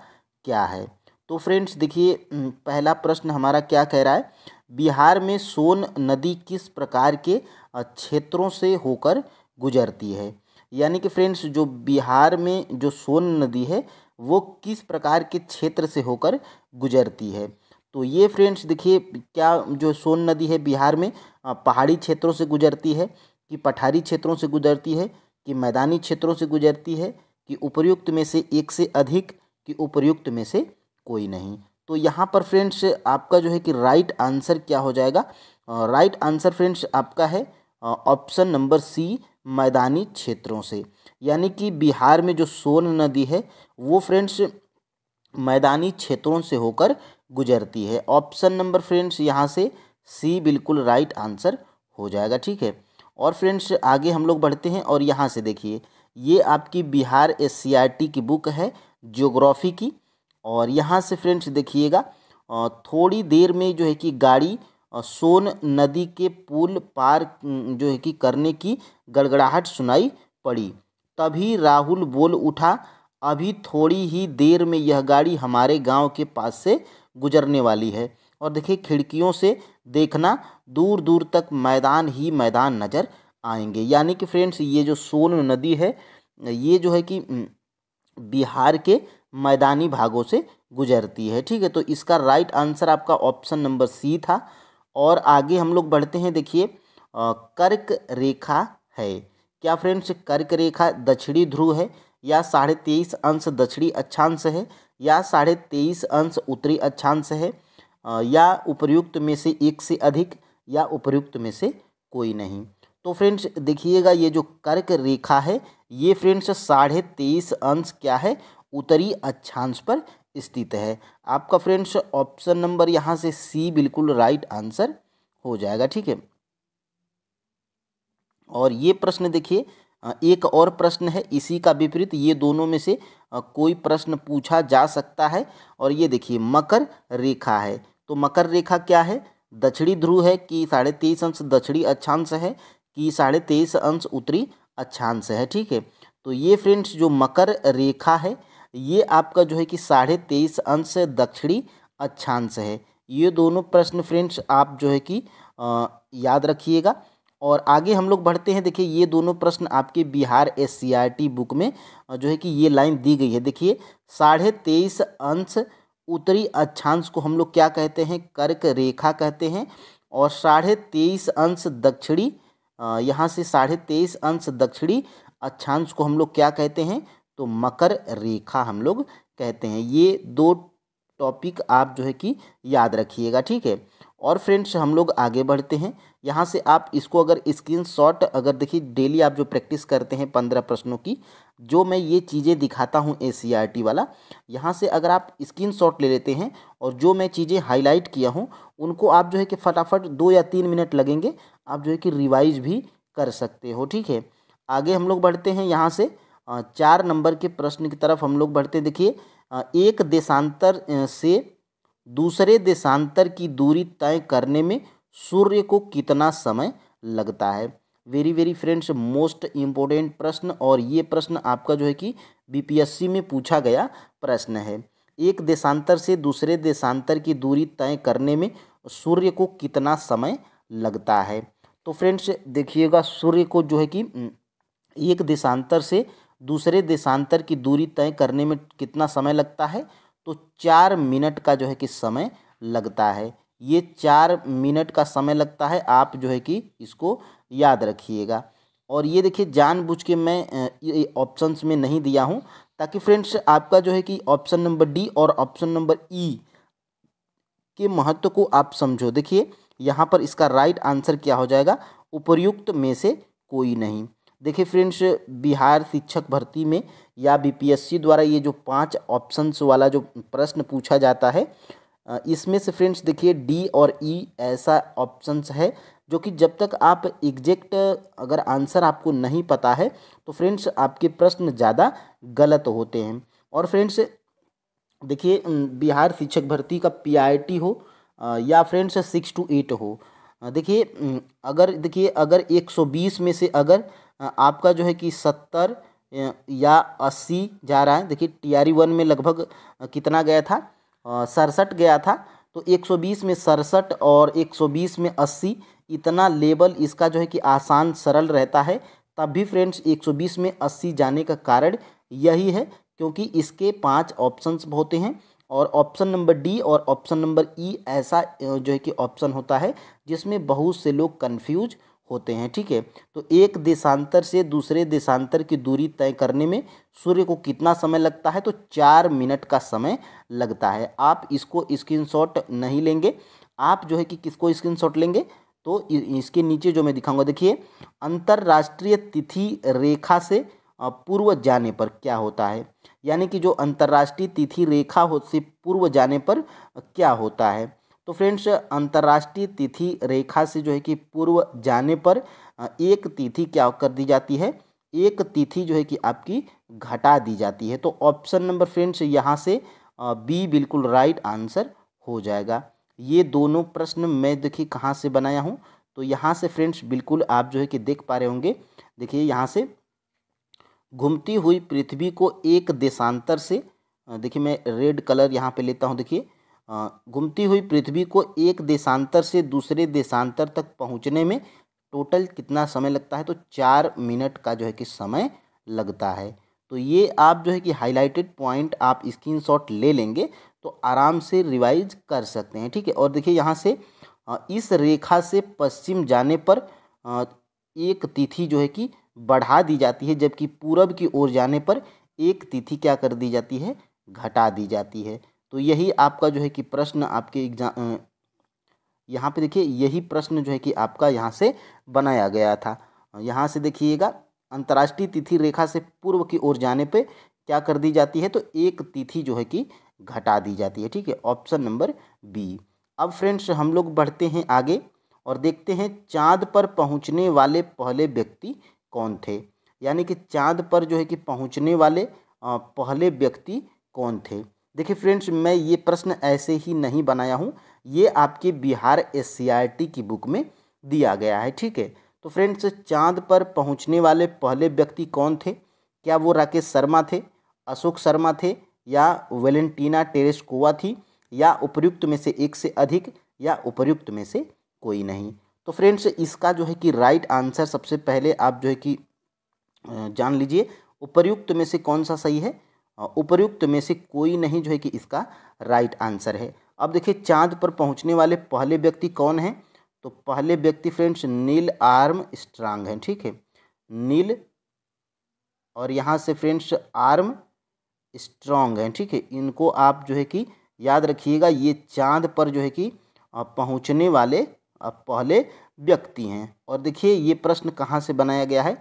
क्या है? तो फ्रेंड्स देखिए पहला प्रश्न हमारा क्या कह रहा है? बिहार में सोन नदी किस प्रकार के क्षेत्रों से होकर गुजरती है? यानी कि फ्रेंड्स जो बिहार में जो सोन नदी है वो किस प्रकार के क्षेत्र से होकर गुजरती है? तो ये फ्रेंड्स देखिए क्या जो सोन नदी है बिहार में पहाड़ी क्षेत्रों से गुजरती है, कि पठारी क्षेत्रों से गुजरती है, कि मैदानी क्षेत्रों से गुजरती है, कि उपर्युक्त में से एक से अधिक, कि उपर्युक्त में से कोई नहीं? तो यहाँ पर फ्रेंड्स आपका जो है कि राइट आंसर क्या हो जाएगा? राइट आंसर फ्रेंड्स आपका है ऑप्शन नंबर सी, मैदानी क्षेत्रों से। यानी कि बिहार में जो सोन नदी है वो फ्रेंड्स मैदानी क्षेत्रों से होकर गुजरती है। ऑप्शन नंबर फ्रेंड्स यहाँ से सी बिल्कुल राइट आंसर हो जाएगा। ठीक है, और फ्रेंड्स आगे हम लोग बढ़ते हैं और यहाँ से देखिए ये आपकी बिहार SCRT की बुक है ज्योग्राफी की। और यहाँ से फ्रेंड्स देखिएगा थोड़ी देर में जो है कि गाड़ी सोन नदी के पुल पार जो है कि करने की गड़गड़ाहट सुनाई पड़ी। तभी राहुल बोल उठा, अभी थोड़ी ही देर में यह गाड़ी हमारे गांव के पास से गुजरने वाली है। और देखिए खिड़कियों से देखना, दूर दूर तक मैदान ही मैदान नज़र आएंगे। यानी कि फ्रेंड्स ये जो सोन नदी है ये जो है कि बिहार के मैदानी भागों से गुजरती है। ठीक है, तो इसका राइट आंसर आपका ऑप्शन नंबर सी था। और आगे हम लोग बढ़ते हैं। देखिए कर्क रेखा है क्या फ्रेंड्स? कर्क रेखा दक्षिणी ध्रुव है, या 23.5 दक्षिणी अक्षांश है, या 23.5 उत्तरी अक्षांश है, या उपर्युक्त में से एक से अधिक, या उपर्युक्त में से कोई नहीं? तो फ्रेंड्स देखिएगा ये जो कर्क रेखा है ये फ्रेंड्स 23.5 क्या है? उत्तरी अक्षांश पर स्थित है। आपका फ्रेंड्स ऑप्शन नंबर यहाँ से सी बिल्कुल राइट आंसर हो जाएगा। ठीक है, और ये प्रश्न देखिए एक और प्रश्न है इसी का विपरीत, ये दोनों में से कोई प्रश्न पूछा जा सकता है। और ये देखिए मकर रेखा है, तो मकर रेखा क्या है? दक्षिणी ध्रुव है, कि 23.5 दक्षिणी अक्षांश है, कि 23.5 उत्तरी अक्षांश है। ठीक है, तो ये फ्रेंड्स जो मकर रेखा है ये आपका जो है कि 23.5 दक्षिणी अक्षांश है। ये दोनों प्रश्न फ्रेंड्स आप जो है कि याद रखिएगा। और आगे हम लोग बढ़ते हैं। देखिए ये दोनों प्रश्न आपके बिहार SCRT बुक में जो है कि ये लाइन दी गई है। देखिए 23.5 उत्तरी अक्षांश को हम लोग क्या कहते हैं? कर्क रेखा कहते हैं। और 23.5 दक्षिणी यहाँ से 23.5 दक्षिणी अक्षांश को हम लोग क्या कहते हैं? तो मकर रेखा हम लोग कहते हैं। ये दो टॉपिक आप जो है कि याद रखिएगा। ठीक है, और फ्रेंड्स हम लोग आगे बढ़ते हैं। यहाँ से आप इसको अगर स्क्रीनशॉट अगर देखिए डेली आप जो प्रैक्टिस करते हैं 15 प्रश्नों की, जो मैं ये चीज़ें दिखाता हूँ SCRT वाला, यहाँ से अगर आप स्क्रीनशॉट ले लेते हैं और जो मैं चीज़ें हाईलाइट किया हूँ उनको आप जो है कि फटाफट 2 या 3 मिनट लगेंगे, आप जो है कि रिवाइज भी कर सकते हो। ठीक है, आगे हम लोग बढ़ते हैं। यहाँ से 4 नंबर के प्रश्न की तरफ हम लोग बढ़ते हैं। देखिए एक देशांतर से दूसरे देशांतर की दूरी तय करने में सूर्य को कितना समय लगता है? Very very friends most important प्रश्न, और ये प्रश्न आपका जो है कि BPSC में पूछा गया प्रश्न है। एक देशांतर से दूसरे देशांतर की दूरी तय करने में सूर्य को कितना समय लगता है? तो फ्रेंड्स देखिएगा सूर्य को जो है कि एक देशांतर से दूसरे देशांतर की दूरी तय करने में कितना समय लगता है? तो 4 मिनट का जो है कि समय लगता है। ये 4 मिनट का समय लगता है, आप जो है कि इसको याद रखिएगा। और ये देखिए जानबूझ के मैं ये ऑप्शंस में नहीं दिया हूँ, ताकि फ्रेंड्स आपका जो है कि ऑप्शन नंबर डी और ऑप्शन नंबर ई के महत्व को आप समझो। देखिए यहाँ पर इसका राइट आंसर क्या हो जाएगा? उपर्युक्त में से कोई नहीं। देखिए फ्रेंड्स, बिहार शिक्षक भर्ती में या बीपीएससी द्वारा ये जो 5 ऑप्शंस वाला जो प्रश्न पूछा जाता है, इसमें से फ्रेंड्स देखिए डी और ई ऐसा ऑप्शंस है जो कि जब तक आप एग्जैक्ट अगर आंसर आपको नहीं पता है तो फ्रेंड्स आपके प्रश्न ज़्यादा गलत होते हैं। और फ्रेंड्स देखिए बिहार शिक्षक भर्ती का पीआईटी हो या फ्रेंड्स 6 to 8 हो, देखिए अगर 120 में से अगर आपका जो है कि 70 या 80 जा रहा है, देखिए टीआरई 1 में लगभग कितना गया था? 67 गया था। तो 120 में 67 और 120 में 80, इतना लेवल इसका जो है कि आसान सरल रहता है। तब भी फ्रेंड्स 120 में 80 जाने का कारण यही है क्योंकि इसके 5 ऑप्शंस होते हैं और ऑप्शन नंबर डी और ऑप्शन नंबर ई ऐसा जो है कि ऑप्शन होता है जिसमें बहुत से लोग कंफ्यूज होते हैं। ठीक है, तो एक देशांतर से दूसरे देशांतर की दूरी तय करने में सूर्य को कितना समय लगता है? तो 4 मिनट का समय लगता है। आप इसको स्क्रीनशॉट नहीं लेंगे, आप जो है कि किसको स्क्रीनशॉट लेंगे? तो इसके नीचे जो मैं दिखाऊंगा, देखिए अंतर्राष्ट्रीय तिथि रेखा से पूर्व जाने पर क्या होता है, यानी कि जो अंतर्राष्ट्रीय तिथि रेखा से पूर्व जाने पर क्या होता है। तो फ्रेंड्स अंतर्राष्ट्रीय तिथि रेखा से जो है कि पूर्व जाने पर एक तिथि क्या कर दी जाती है? एक तिथि जो है कि आपकी घटा दी जाती है। तो ऑप्शन नंबर फ्रेंड्स यहाँ से बी बिल्कुल राइट आंसर हो जाएगा। ये दोनों प्रश्न मैं देखिए कहाँ से बनाया हूँ, तो यहाँ से फ्रेंड्स बिल्कुल आप जो है कि देख पा रहे होंगे। देखिए यहाँ से घूमती हुई पृथ्वी को एक देशांतर से, देखिए मैं रेड कलर यहाँ पे लेता हूँ। देखिए घूमती हुई पृथ्वी को एक देशांतर से दूसरे देशांतर तक पहुँचने में टोटल कितना समय लगता है? तो 4 मिनट का जो है कि समय लगता है। तो ये आप जो है कि हाईलाइटेड पॉइंट आप स्क्रीनशॉट ले लेंगे तो आराम से रिवाइज कर सकते हैं। ठीक है, और देखिए यहाँ से इस रेखा से पश्चिम जाने पर एक तिथि जो है कि बढ़ा दी जाती है, जबकि पूरब की ओर जाने पर एक तिथि क्या कर दी जाती है? घटा दी जाती है। तो यही आपका जो है कि प्रश्न आपके एग्जाम यहाँ पे देखिए यही प्रश्न जो है कि आपका यहाँ से बनाया गया था। यहाँ से देखिएगा अंतर्राष्ट्रीय तिथि रेखा से पूर्व की ओर जाने पे क्या कर दी जाती है? तो एक तिथि जो है कि घटा दी जाती है। ठीक है, ऑप्शन नंबर बी। अब फ्रेंड्स हम लोग बढ़ते हैं आगे और देखते हैं चाँद पर पहुँचने वाले पहले व्यक्ति कौन थे, यानी कि चाँद पर जो है कि पहुँचने वाले पहले व्यक्ति कौन थे। देखिए फ्रेंड्स मैं ये प्रश्न ऐसे ही नहीं बनाया हूँ, ये आपके बिहार एससीईआरटी की बुक में दिया गया है। ठीक है, तो फ्रेंड्स चाँद पर पहुँचने वाले पहले व्यक्ति कौन थे? क्या वो राकेश शर्मा थे, अशोक शर्मा थे, या वेलेंटीना टेरेस्कोवा थी, या उपर्युक्त में से एक से अधिक, या उपर्युक्त में से कोई नहीं। तो फ्रेंड्स इसका जो है कि राइट आंसर सबसे पहले आप जो है कि जान लीजिए उपर्युक्त में से कौन सा सही है? उपर्युक्त में से कोई नहीं जो है कि इसका राइट आंसर है। अब देखिए चाँद पर पहुंचने वाले पहले व्यक्ति कौन हैं? तो पहले व्यक्ति फ्रेंड्स नील आर्मस्ट्रांग हैं। ठीक है, नील और यहाँ से फ्रेंड्स आर्म स्ट्रॉन्ग हैं। ठीक है, इनको आप जो है कि याद रखिएगा, ये चाँद पर जो है कि पहुंचने वाले पहले व्यक्ति हैं। और देखिए ये प्रश्न कहाँ से बनाया गया है?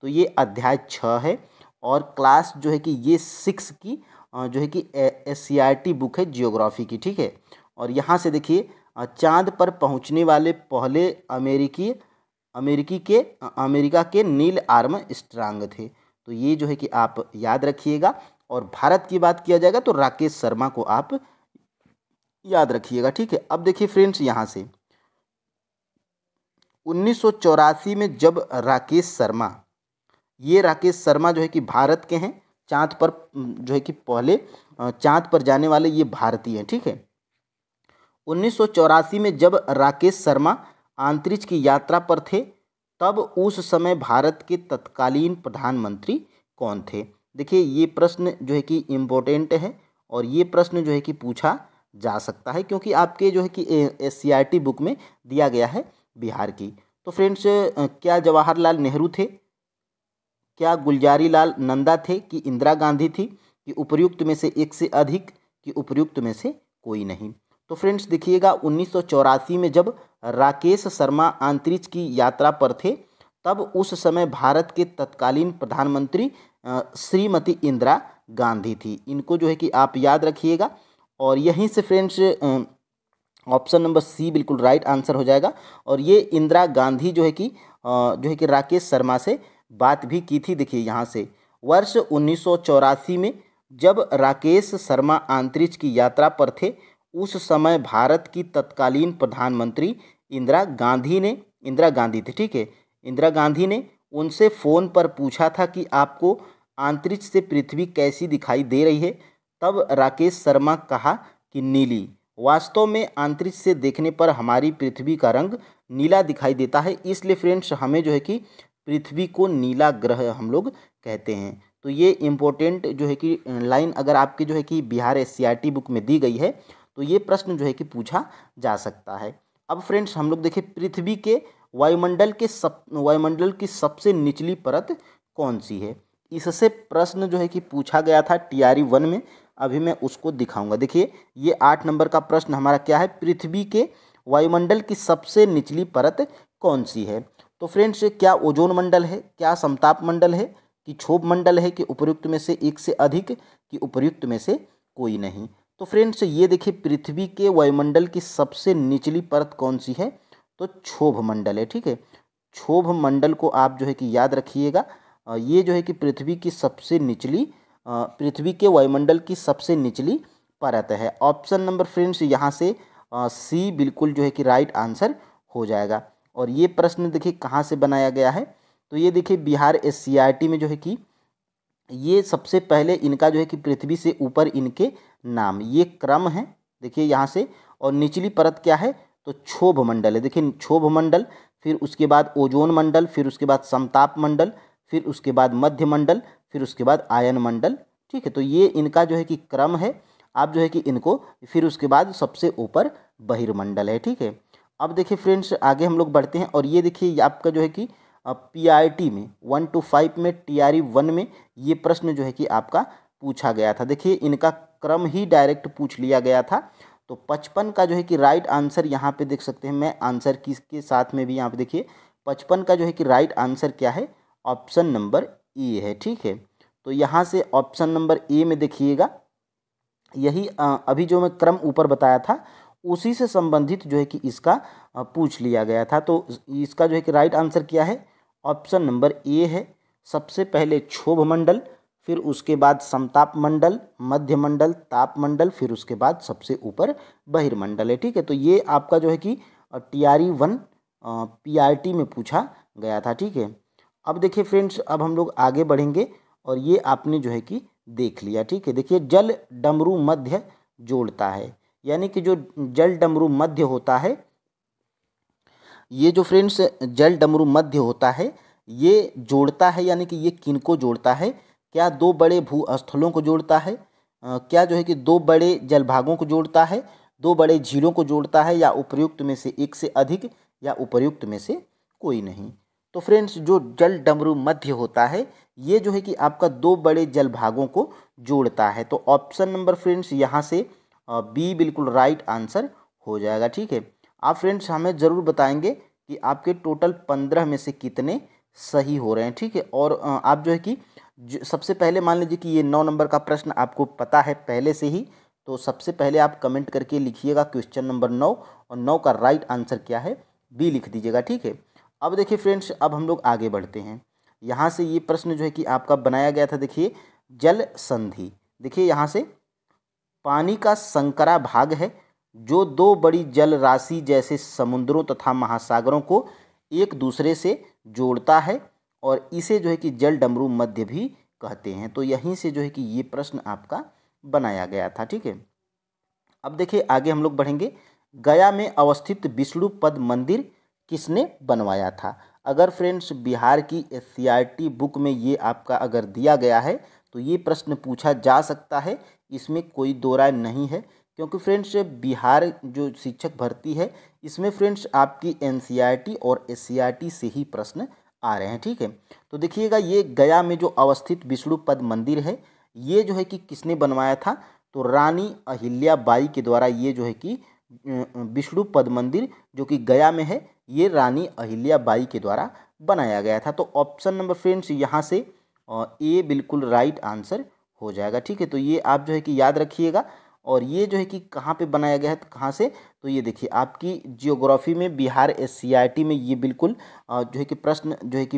तो ये अध्याय 6 है और क्लास जो है कि ये 6 की जो है कि एससीईआरटी बुक है जियोग्राफी की। ठीक है, और यहाँ से देखिए चाँद पर पहुँचने वाले पहले अमेरिका के नील आर्मस्ट्रांग थे। तो ये जो है कि आप याद रखिएगा। और भारत की बात किया जाएगा तो राकेश शर्मा को आप याद रखिएगा। ठीक है, अब देखिए फ्रेंड्स यहाँ से 1984 में जब राकेश शर्मा जो है कि भारत के हैं, चाँद पर जो है कि पहले चाँद पर जाने वाले ये भारतीय हैं। ठीक है, 1984 में जब राकेश शर्मा अंतरिक्ष की यात्रा पर थे तब उस समय भारत के तत्कालीन प्रधानमंत्री कौन थे। देखिए ये प्रश्न जो है कि इम्पोर्टेंट है और ये प्रश्न जो है कि पूछा जा सकता है, क्योंकि आपके जो है कि SCERT बुक में दिया गया है बिहार की। तो फ्रेंड्स, क्या जवाहरलाल नेहरू थे, क्या गुलजारी लाल नंदा थे, कि इंदिरा गांधी थी, कि उपर्युक्त में से एक से अधिक, कि उपर्युक्त में से कोई नहीं। तो फ्रेंड्स देखिएगा, 1984 में जब राकेश शर्मा अंतरिक्ष की यात्रा पर थे, तब उस समय भारत के तत्कालीन प्रधानमंत्री श्रीमती इंदिरा गांधी थी। इनको जो है कि आप याद रखिएगा। और यहीं से फ्रेंड्स ऑप्शन नंबर सी बिल्कुल राइट आंसर हो जाएगा। और ये इंदिरा गांधी जो है कि राकेश शर्मा से बात भी की थी। देखिए यहाँ से वर्ष 1984 में जब राकेश शर्मा अंतरिक्ष की यात्रा पर थे, उस समय भारत की तत्कालीन प्रधानमंत्री इंदिरा गांधी थी, ठीक है। इंदिरा गांधी ने उनसे फ़ोन पर पूछा था कि आपको अंतरिक्ष से पृथ्वी कैसी दिखाई दे रही है। तब राकेश शर्मा कहा कि नीली। वास्तव में अंतरिक्ष से देखने पर हमारी पृथ्वी का रंग नीला दिखाई देता है, इसलिए फ्रेंड्स हमें जो है कि पृथ्वी को नीला ग्रह हम लोग कहते हैं। तो ये इम्पोर्टेंट जो है कि लाइन अगर आपकी जो है कि बिहार SCERT बुक में दी गई है, तो ये प्रश्न जो है कि पूछा जा सकता है। अब फ्रेंड्स हम लोग देखिए, पृथ्वी के वायुमंडल की सबसे निचली परत कौन सी है। इससे प्रश्न जो है कि पूछा गया था TRE 1 में। अभी मैं उसको दिखाऊंगा। देखिए ये 8 नंबर का प्रश्न हमारा क्या है, पृथ्वी के वायुमंडल की सबसे निचली परत कौन सी है। तो फ्रेंड्स, क्या ओजोन मंडल है, क्या समताप मंडल है, कि क्षोभ मंडल है, कि उपर्युक्त में से एक से अधिक, कि उपर्युक्त में से कोई नहीं। तो फ्रेंड्स ये देखिए, पृथ्वी के वायुमंडल की सबसे निचली परत कौन सी है, तो क्षोभ मंडल है, ठीक है। क्षोभ मंडल को आप जो है कि याद रखिएगा। ये जो है कि पृथ्वी के वायुमंडल की सबसे निचली परत है। ऑप्शन नंबर फ्रेंड्स यहाँ से सी बिल्कुल जो है कि राइट आंसर हो जाएगा। और ये प्रश्न देखिए कहाँ से बनाया गया है, तो ये देखिए बिहार SCERT में जो है कि ये सबसे पहले इनका जो है कि पृथ्वी से ऊपर इनके नाम, ये क्रम है। देखिए यहाँ से, और निचली परत क्या है, तो क्षोभ मंडल है। देखिए क्षोभ मंडल, फिर उसके बाद ओजोन मंडल, फिर उसके बाद समताप मंडल, फिर उसके बाद मध्य मंडल, फिर उसके बाद आयन मंडल, ठीक है। तो ये इनका जो है कि क्रम है। आप जो है कि इनको, फिर उसके बाद सबसे ऊपर बहिर्मंडल है, ठीक है। अब देखिए फ्रेंड्स आगे हम लोग बढ़ते हैं। और ये देखिए आपका जो है कि PRT में 1 to 5 में TRE 1 में ये प्रश्न जो है कि आपका पूछा गया था। देखिए इनका क्रम ही डायरेक्ट पूछ लिया गया था। तो 55 का जो है कि राइट आंसर यहाँ पे देख सकते हैं। मैं आंसर किसके साथ में भी यहाँ पे देखिए, 55 का जो है कि राइट आंसर क्या है, ऑप्शन नंबर ए है, ठीक है। तो यहाँ से ऑप्शन नंबर ए में देखिएगा, यही अभी जो मैं क्रम ऊपर बताया था उसी से संबंधित जो है कि इसका पूछ लिया गया था। तो इसका जो है कि राइट आंसर क्या है, ऑप्शन नंबर ए है। सबसे पहले क्षोभ मंडल, फिर उसके बाद समताप मंडल, मध्य मंडल, ताप मंडल, फिर उसके बाद सबसे ऊपर बहिर्मंडल है, ठीक है। तो ये आपका जो है कि TRE 1 PRT में पूछा गया था, ठीक है। अब देखिए फ्रेंड्स, अब हम लोग आगे बढ़ेंगे। और ये आपने जो है कि देख लिया, ठीक है। देखिए जल डमरू मध्य जोड़ता है, यानी कि जो जल डमरू मध्य होता है, ये जो फ्रेंड्स जल डमरू मध्य होता है, ये जोड़ता है, यानी कि ये किनको जोड़ता है, क्या दो बड़े भूस्थलों को जोड़ता है, क्या जो है कि दो बड़े जलभागों को जोड़ता है, दो बड़े झीलों को जोड़ता है, या उपर्युक्त में से एक से अधिक, या उपर्युक्त में से कोई नहीं। तो फ्रेंड्स जो जल डमरू मध्य होता है, ये जो है कि आपका दो बड़े जलभागों को जोड़ता है। तो ऑप्शन नंबर फ्रेंड्स यहाँ से बी बिल्कुल राइट आंसर हो जाएगा, ठीक है। आप फ्रेंड्स हमें ज़रूर बताएंगे कि आपके टोटल 15 में से कितने सही हो रहे हैं, ठीक है। और आप जो है कि सबसे पहले मान लीजिए कि ये 9 नंबर का प्रश्न आपको पता है पहले से ही, तो सबसे पहले आप कमेंट करके लिखिएगा क्वेश्चन नंबर 9, और 9 का राइट आंसर क्या है, बी लिख दीजिएगा, ठीक है। अब देखिए फ्रेंड्स, अब हम लोग आगे बढ़ते हैं। यहाँ से ये प्रश्न जो है कि आपका बनाया गया था। देखिए जल संधि, देखिए यहाँ से पानी का संकरा भाग है जो दो बड़ी जल राशि जैसे समुद्रों तथा महासागरों को एक दूसरे से जोड़ता है, और इसे जो है कि जल डमरू मध्य भी कहते हैं। तो यहीं से जो है कि ये प्रश्न आपका बनाया गया था, ठीक है। अब देखिए आगे हम लोग बढ़ेंगे। गया में अवस्थित विष्णु पद मंदिर किसने बनवाया था। अगर फ्रेंड्स बिहार की एससीईआरटी बुक में ये आपका अगर दिया गया है तो ये प्रश्न पूछा जा सकता है, इसमें कोई दो राय नहीं है। क्योंकि फ्रेंड्स बिहार जो शिक्षक भर्ती है इसमें फ्रेंड्स आपकी एनसीईआरटी और एससीईआरटी से ही प्रश्न आ रहे हैं, ठीक है। तो देखिएगा ये गया में जो अवस्थित विष्णुपद मंदिर है ये जो है कि किसने बनवाया था, तो रानी अहिल्याबाई के द्वारा ये जो है कि विष्णुपद मंदिर जो कि गया में है ये रानी अहिल्याबाई के द्वारा बनाया गया था। तो ऑप्शन नंबर फ्रेंड्स यहाँ से ए बिल्कुल राइट आंसर हो जाएगा, ठीक है। तो ये आप जो है कि याद रखिएगा। और ये जो है कि कहाँ पे बनाया गया है, तो कहाँ से, तो ये देखिए आपकी जियोग्राफी में बिहार एससीईआरटी में ये बिल्कुल जो है कि प्रश्न जो है कि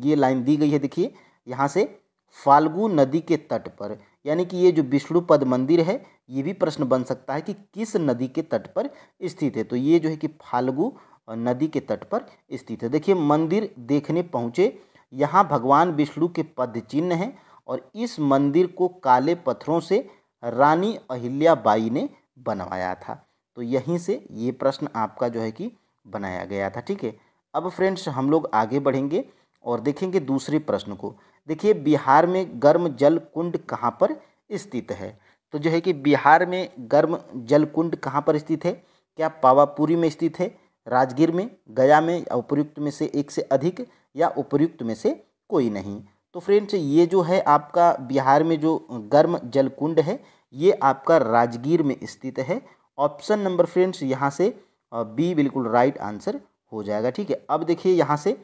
ये लाइन दी गई है, देखिए यहाँ से फाल्गु नदी के तट पर, यानी कि ये जो विष्णुपद मंदिर है ये भी प्रश्न बन सकता है कि किस नदी के तट पर स्थित है। तो ये जो है कि फाल्गु नदी के तट पर स्थित है। देखिए मंदिर देखने पहुँचे, यहाँ भगवान विष्णु के पद चिन्ह हैं और इस मंदिर को काले पत्थरों से रानी अहिल्याबाई ने बनवाया था। तो यहीं से ये प्रश्न आपका जो है कि बनाया गया था, ठीक है। अब फ्रेंड्स हम लोग आगे बढ़ेंगे और देखेंगे दूसरे प्रश्न को। देखिए बिहार में गर्म जल कुंड कहाँ पर स्थित है, तो जो है कि बिहार में गर्म जल कुंड कहाँ पर स्थित है, क्या पावापुरी में स्थित है, राजगीर में, गया में, उपर्युक्त में से एक से अधिक या उपर्युक्त में से कोई नहीं। तो फ्रेंड्स ये जो है आपका बिहार में जो गर्म जल कुंड है ये आपका राजगीर में स्थित है। ऑप्शन नंबर फ्रेंड्स यहाँ से बी बिल्कुल राइट आंसर हो जाएगा, ठीक है। अब देखिए यहाँ से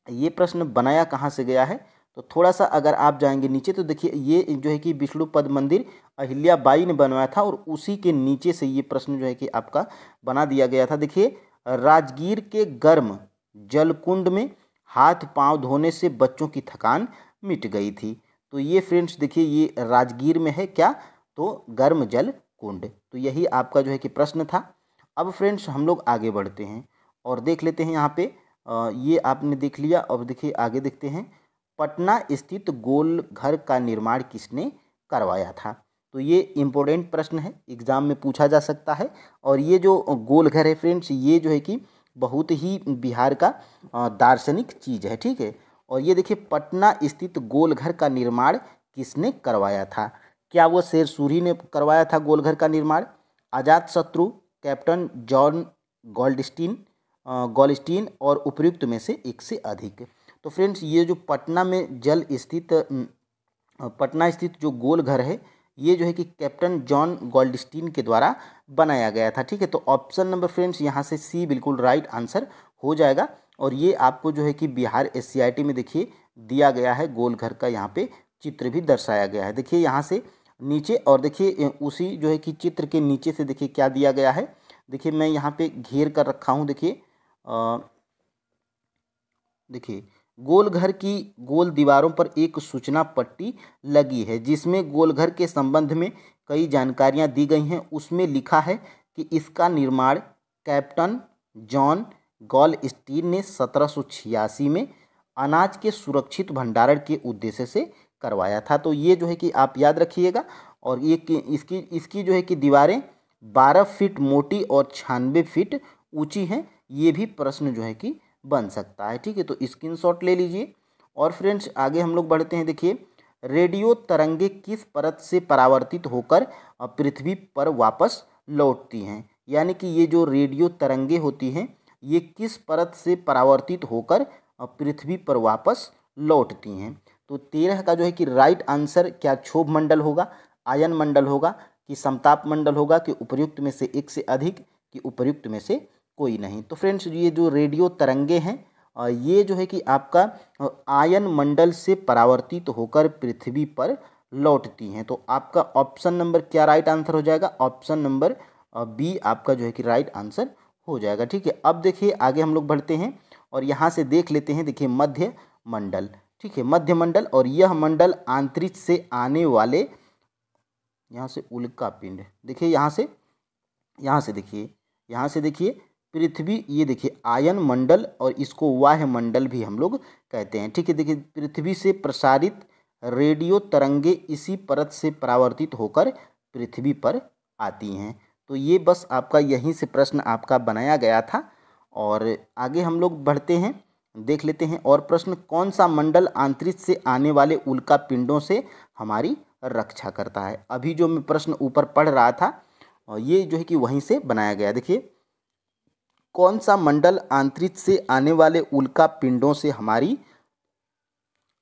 ये प्रश्न बनाया कहाँ से गया है, तो थोड़ा सा अगर आप जाएंगे नीचे तो देखिए ये जो है कि विष्णुपद मंदिर अहिल्याबाई ने बनवाया था और उसी के नीचे से ये प्रश्न जो है कि आपका बना दिया गया था। देखिए राजगीर के गर्म जलकुंड में हाथ पांव धोने से बच्चों की थकान मिट गई थी। तो ये फ्रेंड्स देखिए ये राजगीर में है क्या, तो गर्म जल कुंड। तो यही आपका जो है कि प्रश्न था। अब फ्रेंड्स हम लोग आगे बढ़ते हैं और देख लेते हैं यहाँ पे ये आपने देख लिया। अब देखिए आगे देखते हैं, पटना स्थित गोल घर का निर्माण किसने करवाया था। तो ये इम्पोर्टेंट प्रश्न है, एग्जाम में पूछा जा सकता है। और ये जो गोल घर है फ्रेंड्स ये जो है कि बहुत ही बिहार का दार्शनिक चीज़ है, ठीक है। और ये देखिए पटना स्थित गोल घर का निर्माण किसने करवाया था, क्या वो शेर सूरी ने करवाया था गोल घर का निर्माण, अजात शत्रु, कैप्टन जॉन गोल्डस्टीन और उपयुक्त में से एक से अधिक। तो फ्रेंड्स ये जो पटना स्थित जो गोल घर है ये जो है कि कैप्टन जॉन गोल्डस्टीन के द्वारा बनाया गया था, ठीक है। तो ऑप्शन नंबर फ्रेंड्स यहाँ से सी बिल्कुल राइट आंसर हो जाएगा। और ये आपको जो है कि बिहार एससीईआरटी में देखिए दिया गया है, गोल घर का यहाँ पे चित्र भी दर्शाया गया है। देखिए यहाँ से नीचे, और देखिए उसी जो है कि चित्र के नीचे से देखिए क्या दिया गया है, देखिए मैं यहाँ पे घेर कर रखा हूँ। देखिए गोल घर की गोल दीवारों पर एक सूचना पट्टी लगी है जिसमें गोल घर के संबंध में कई जानकारियां दी गई हैं। उसमें लिखा है कि इसका निर्माण कैप्टन जॉन गोल्डस्टीन ने 1786 में अनाज के सुरक्षित भंडारण के उद्देश्य से करवाया था। तो ये जो है कि आप याद रखिएगा। और ये इसकी जो है कि दीवारें 12 फीट मोटी और 96 फीट ऊंची हैं। ये भी प्रश्न जो है कि बन सकता है, ठीक है। तो स्क्रीनशॉट ले लीजिए। और फ्रेंड्स आगे हम लोग बढ़ते हैं। देखिए रेडियो तरंगे किस परत से परावर्तित होकर पृथ्वी पर वापस लौटती हैं, यानी कि ये जो रेडियो तरंगे होती हैं ये किस परत से परावर्तित होकर पृथ्वी पर वापस लौटती हैं। तो 13 का जो है कि राइट आंसर क्या क्षोभ मंडल होगा, आयन मंडल होगा, कि समताप मंडल होगा, कि उपर्युक्त में से एक से अधिक, कि उपर्युक्त में से कोई नहीं। तो फ्रेंड्स ये जो रेडियो तरंगे हैं ये जो है कि आपका आयन मंडल से परावर्तित होकर पृथ्वी पर लौटती हैं। तो आपका ऑप्शन नंबर क्या राइट आंसर हो जाएगा, ऑप्शन नंबर बी आपका जो है कि राइट आंसर हो जाएगा, ठीक है। अब देखिए आगे हम लोग बढ़ते हैं और यहाँ से देख लेते हैं। देखिए मध्य मंडल, ठीक है, मध्य मंडल, और यह मंडल अंतरिक्ष से आने वाले, यहाँ से उल्का पिंड, देखिए यहाँ से देखिए पृथ्वी, ये देखिए आयन मंडल और इसको वाह्य मंडल भी हम लोग कहते हैं, ठीक है। देखिए पृथ्वी से प्रसारित रेडियो तरंगे इसी परत से परावर्तित होकर पृथ्वी पर आती हैं। तो ये बस आपका यहीं से प्रश्न आपका बनाया गया था। और आगे हम लोग बढ़ते हैं देख लेते हैं और प्रश्न, कौन सा मंडल अंतरिक्ष से आने वाले उल्का पिंडों से हमारी रक्षा करता है। अभी जो मैं प्रश्न ऊपर पढ़ रहा था ये जो है कि वहीं से बनाया गया। देखिए, कौन सा मंडल अंतरिक्ष से आने वाले उल्का पिंडों से हमारी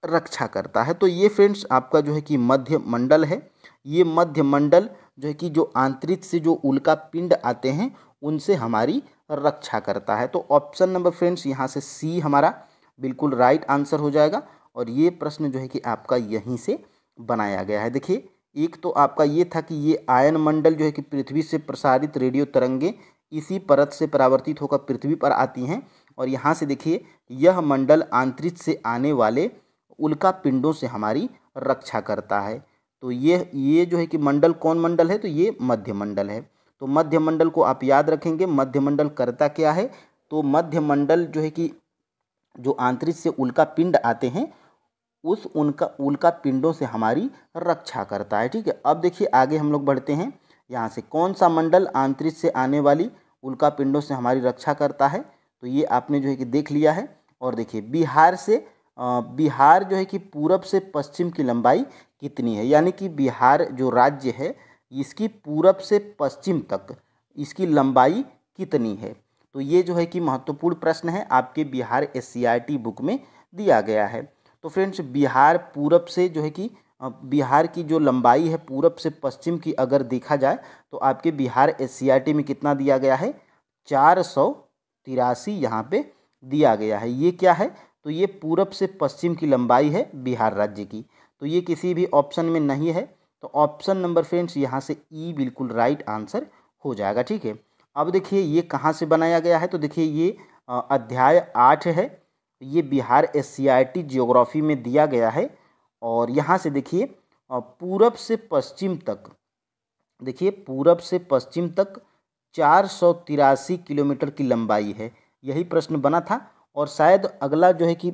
रक्षा करता है। तो ये फ्रेंड्स आपका जो है कि मध्य मंडल है। ये मध्य मंडल जो है कि जो अंतरिक्ष से जो उल्का पिंड आते हैं उनसे हमारी रक्षा करता है। तो ऑप्शन नंबर फ्रेंड्स यहाँ से सी हमारा बिल्कुल राइट आंसर हो जाएगा। और ये प्रश्न जो है कि आपका यहीं से बनाया गया है। देखिए, एक तो आपका ये था कि ये आयन मंडल जो है कि पृथ्वी से प्रसारित रेडियो तरंगे इसी परत से परावर्तित होकर पृथ्वी पर आती हैं। और यहाँ से देखिए, यह मंडल अंतरिक्ष से आने वाले उल्का पिंडों से हमारी रक्षा करता है। तो ये जो है कि मंडल कौन मंडल है, तो ये मध्य मंडल है। तो मध्य मंडल को आप याद रखेंगे। मध्य मंडल करता क्या है, तो मध्य मंडल जो है कि जो अंतरिक्ष से उल्का पिंड आते हैं उस उनका उल्का पिंडों से हमारी रक्षा करता है। ठीक है, अब देखिए आगे हम लोग बढ़ते हैं। यहाँ से कौन सा मंडल अंतरिक्ष से आने वाली उल्का पिंडों से हमारी रक्षा करता है, तो ये आपने जो है कि देख लिया है। और देखिए, बिहार जो है कि पूरब से पश्चिम की लंबाई कितनी है, यानी कि बिहार जो राज्य है इसकी पूरब से पश्चिम तक इसकी लंबाई कितनी है। तो ये जो है कि महत्वपूर्ण प्रश्न है, आपके बिहार एससीईआरटी बुक में दिया गया है। तो फ्रेंड्स, बिहार पूरब से जो है कि बिहार की जो लंबाई है पूरब से पश्चिम की अगर देखा जाए तो आपके बिहार एससीईआरटी में कितना दिया गया है, 483 यहाँ पे दिया गया है। ये क्या है, तो ये पूरब से पश्चिम की लंबाई है बिहार राज्य की। तो ये किसी भी ऑप्शन में नहीं है। तो ऑप्शन नंबर फ्रेंड्स यहाँ से ई बिल्कुल राइट आंसर हो जाएगा। ठीक है, अब देखिए ये कहाँ से बनाया गया है, तो देखिए ये अध्याय 8 है। ये बिहार एससीईआरटी ज्योग्राफी में दिया गया है। और यहाँ से देखिए पूरब से पश्चिम तक, देखिए पूरब से पश्चिम तक 483 किलोमीटर की लंबाई है। यही प्रश्न बना था। और शायद अगला जो है कि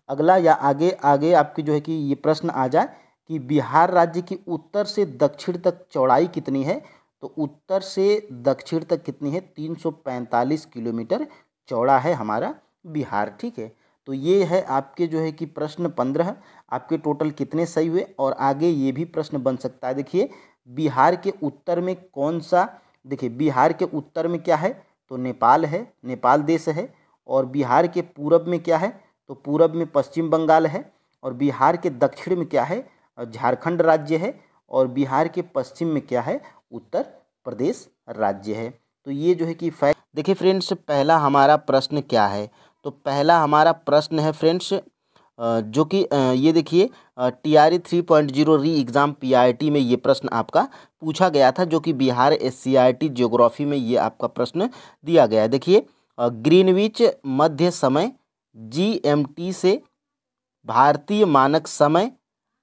अगला या आगे आगे आपकी जो है कि ये प्रश्न आ जाए कि बिहार राज्य की उत्तर से दक्षिण तक चौड़ाई कितनी है। तो उत्तर से दक्षिण तक कितनी है, 345 किलोमीटर चौड़ा है हमारा बिहार। ठीक है, तो ये है आपके जो है कि प्रश्न 15। आपके टोटल कितने सही हुए। और आगे ये भी प्रश्न बन सकता है। देखिए, बिहार के उत्तर में कौन सा, देखिए बिहार के उत्तर में क्या है, तो नेपाल है, नेपाल देश है। और बिहार के पूरब में क्या है, तो पूरब में पश्चिम बंगाल है। और बिहार के दक्षिण में क्या है, झारखंड राज्य है। और बिहार के पश्चिम में क्या है, उत्तर प्रदेश राज्य है। तो ये जो है कि फैक्ट। देखिए फ्रेंड्स, पहला हमारा प्रश्न क्या है, तो पहला हमारा प्रश्न है फ्रेंड्स जो कि ये देखिए TRE 3.0 री एग्ज़ाम PRT में ये प्रश्न आपका पूछा गया था, जो कि बिहार SCRT ज्योग्राफी में ये आपका प्रश्न दिया गया है। देखिए, ग्रीनविच मध्य समय GMT से भारतीय मानक समय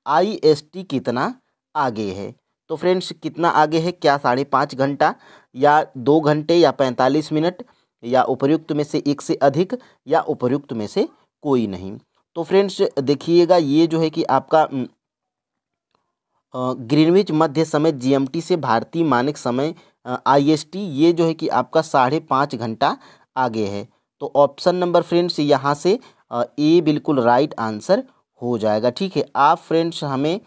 IST कितना आगे है। तो फ्रेंड्स, कितना आगे है, क्या 5.5 घंटा या 2 घंटे या 45 मिनट या उपर्युक्त में से एक से अधिक या उपर्युक्त में से कोई नहीं। तो फ्रेंड्स देखिएगा, ये जो है कि आपका ग्रीनविच मध्य समय GMT से भारतीय मानक समय IST ये जो है कि आपका 5.5 घंटा आगे है। तो ऑप्शन नंबर फ्रेंड्स यहाँ से ए बिल्कुल राइट आंसर हो जाएगा। ठीक है, आप फ्रेंड्स हमें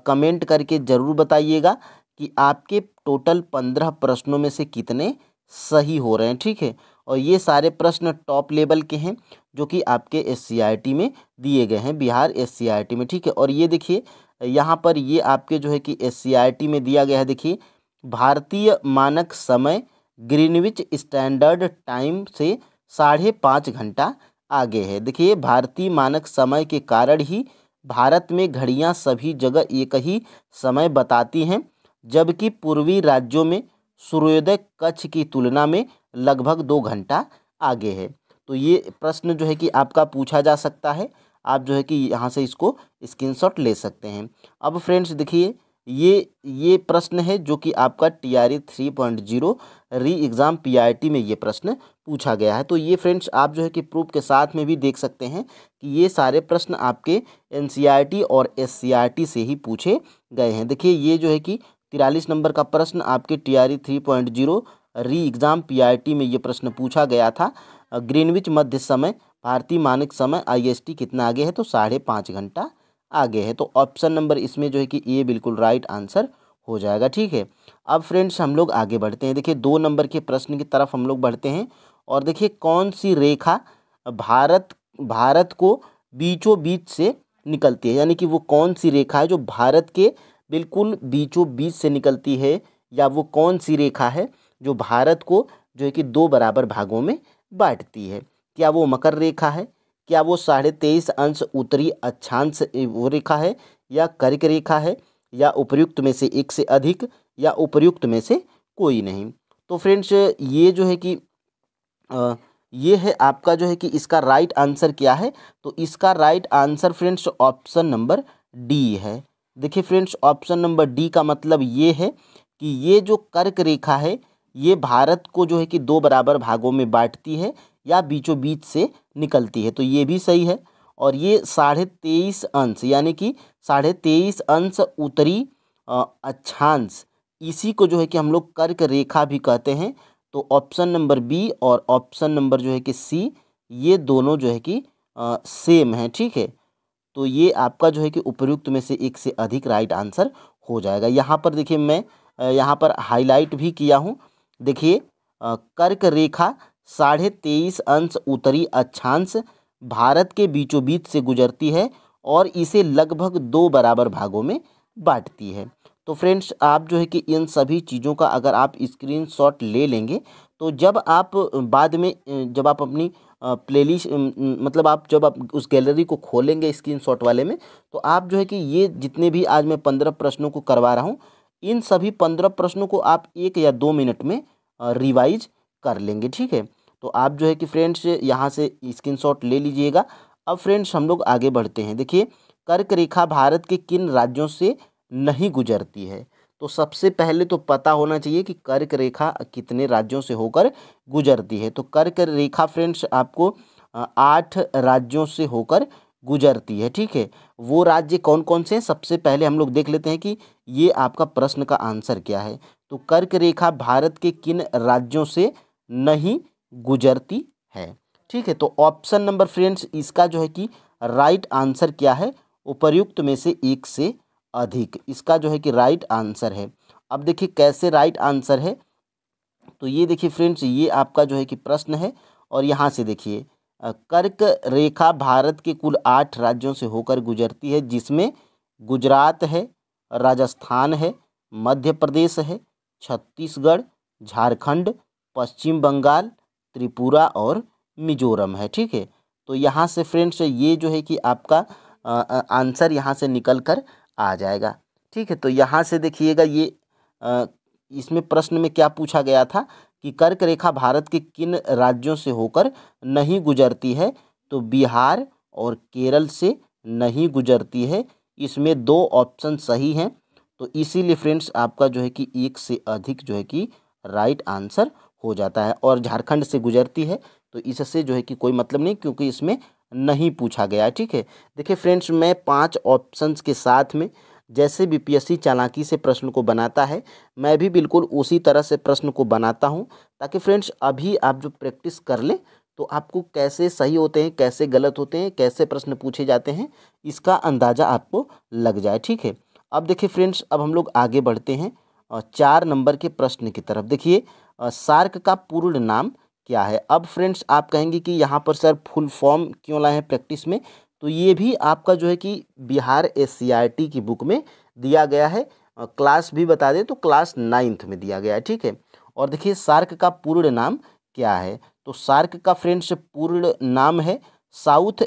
कमेंट करके ज़रूर बताइएगा कि आपके टोटल 15 प्रश्नों में से कितने सही हो रहे हैं। ठीक है, और ये सारे प्रश्न टॉप लेवल के हैं जो कि आपके SCRT में दिए गए हैं, बिहार SCRT में। ठीक है, और ये देखिए यहाँ पर ये आपके जो है कि SCRT में दिया गया है। देखिए, भारतीय मानक समय ग्रीनविच स्टैंडर्ड टाइम से 5.5 घंटा आगे है। देखिए, भारतीय मानक समय के कारण ही भारत में घड़ियां सभी जगह एक ही समय बताती हैं, जबकि पूर्वी राज्यों में सूर्योदय कक्ष की तुलना में लगभग 2 घंटा आगे है। तो ये प्रश्न जो है कि आपका पूछा जा सकता है। आप जो है कि यहाँ से इसको स्क्रीनशॉट ले सकते हैं। अब फ्रेंड्स देखिए, ये प्रश्न है जो कि आपका TRE 3.0 री एग्ज़ाम PRT में ये प्रश्न पूछा गया है। तो ये फ्रेंड्स आप जो है कि प्रूफ के साथ में भी देख सकते हैं कि ये सारे प्रश्न आपके NCERT और SCRT से ही पूछे गए हैं। देखिए, ये जो है कि 43 नंबर का प्रश्न आपके TRE 3.0 री एग्ज़ाम PRT में ये प्रश्न पूछा गया था, ग्रीनविच मध्य समय भारतीय मानक समय IST कितना आगे है, तो 5.5 घंटा आगे है। तो ऑप्शन नंबर इसमें जो है कि ए बिल्कुल राइट आंसर हो जाएगा। ठीक है, अब फ्रेंड्स हम लोग आगे बढ़ते हैं। देखिए 2 नंबर के प्रश्न की तरफ हम लोग बढ़ते हैं और देखिए कौन सी रेखा भारत को बीचों बीच से निकलती है, यानी कि वो कौन सी रेखा है जो भारत के बिल्कुल बीचों बीच से निकलती है, या वो कौन सी रेखा है जो भारत को जो है कि 2 बराबर भागों में बांटती है। क्या वो मकर रेखा है, क्या वो 23.5 उत्तरी अक्षांश वो रेखा है, या कर्क रेखा है, या उपर्युक्त में से एक से अधिक, या उपर्युक्त में से कोई नहीं। तो फ्रेंड्स ये जो है कि ये है आपका जो है कि इसका राइट आंसर क्या है, तो इसका right answer friends option number D है। देखिए फ्रेंड्स ऑप्शन नंबर डी का मतलब ये है कि ये जो कर्क रेखा है ये भारत को जो है कि 2 बराबर भागों में बांटती है या बीचों बीच से निकलती है, तो ये भी सही है। और ये 23.5 अंश यानी कि 23.5 अंश उत्तरी अक्षांश, इसी को जो है कि हम लोग कर्क रेखा भी कहते हैं। तो ऑप्शन नंबर बी और ऑप्शन नंबर जो है कि सी, ये दोनों जो है कि सेम है। ठीक है, तो ये आपका जो है कि उपयुक्त में से एक से अधिक राइट आंसर हो जाएगा। यहाँ पर देखिए मैं यहाँ पर हाईलाइट भी किया हूँ। देखिए कर्क रेखा 23.5 अंश उत्तरी अक्षांश भारत के बीचों बीच से गुजरती है और इसे लगभग 2 बराबर भागों में बांटती है। तो फ्रेंड्स आप जो है कि इन सभी चीज़ों का अगर आप स्क्रीनशॉट ले लेंगे, तो जब आप बाद में जब आप अपनी प्लेलिस्ट मतलब आप जब आप उस गैलरी को खोलेंगे स्क्रीनशॉट वाले में, तो आप जो है कि ये जितने भी आज मैं 15 प्रश्नों को करवा रहा हूँ, इन सभी 15 प्रश्नों को आप 1 या 2 मिनट में रिवाइज कर लेंगे। ठीक है, तो आप जो है कि फ्रेंड्स यहाँ से स्क्रीनशॉट ले लीजिएगा। अब फ्रेंड्स हम लोग आगे बढ़ते हैं। देखिए कर्क रेखा भारत के किन राज्यों से नहीं गुजरती है, तो सबसे पहले तो पता होना चाहिए कि कर्क रेखा कितने राज्यों से होकर गुजरती है। तो कर्क रेखा फ्रेंड्स आपको 8 राज्यों से होकर गुजरती है। ठीक है, वो राज्य कौन कौन से हैं, सबसे पहले हम लोग देख लेते हैं कि ये आपका प्रश्न का आंसर क्या है। तो कर्क रेखा भारत के किन राज्यों से नहीं गुजरती है। ठीक है, तो ऑप्शन नंबर फ्रेंड्स इसका जो है कि राइट आंसर क्या है, उपर्युक्त में से एक से अधिक, इसका जो है कि राइट आंसर है। अब देखिए कैसे राइट आंसर है, तो ये देखिए फ्रेंड्स ये आपका जो है कि प्रश्न है और यहाँ से देखिए कर्क रेखा भारत के कुल 8 राज्यों से होकर गुजरती है, जिसमें गुजरात है, राजस्थान है, मध्य प्रदेश है, छत्तीसगढ़, झारखंड, पश्चिम बंगाल, त्रिपुरा और मिजोरम है। ठीक है, तो यहाँ से फ्रेंड्स ये जो है कि आपका आंसर यहाँ से निकल कर आ जाएगा। ठीक है, तो यहाँ से देखिएगा ये इसमें प्रश्न में क्या पूछा गया था कि कर्क रेखा भारत के किन राज्यों से होकर नहीं गुजरती है, तो बिहार और केरल से नहीं गुजरती है। इसमें 2 ऑप्शन सही हैं, तो इसीलिए फ्रेंड्स आपका जो है कि एक से अधिक जो है कि राइट आंसर हो जाता है। और झारखंड से गुजरती है, तो इससे जो है कि कोई मतलब नहीं, क्योंकि इसमें नहीं पूछा गया है। ठीक है, देखिए फ्रेंड्स मैं 5 ऑप्शंस के साथ में जैसे BPSC चालाकी से प्रश्न को बनाता है, मैं भी बिल्कुल उसी तरह से प्रश्न को बनाता हूं, ताकि फ्रेंड्स अभी आप जो प्रैक्टिस कर लें तो आपको कैसे सही होते हैं, कैसे गलत होते हैं, कैसे प्रश्न पूछे जाते हैं, इसका अंदाज़ा आपको लग जाए। ठीक है, अब देखिए फ्रेंड्स अब हम लोग आगे बढ़ते हैं 4 नंबर के प्रश्न की तरफ। देखिए सार्क का पूर्ण नाम क्या है। अब फ्रेंड्स आप कहेंगे कि यहाँ पर सर फुल फॉर्म क्यों लाए हैं प्रैक्टिस में, तो ये भी आपका जो है कि बिहार SCRT की बुक में दिया गया है। क्लास भी बता दें तो क्लास 9th में दिया गया है। ठीक है, और देखिए सार्क का पूर्ण नाम क्या है, तो सार्क का फ्रेंड्स पूर्ण नाम है south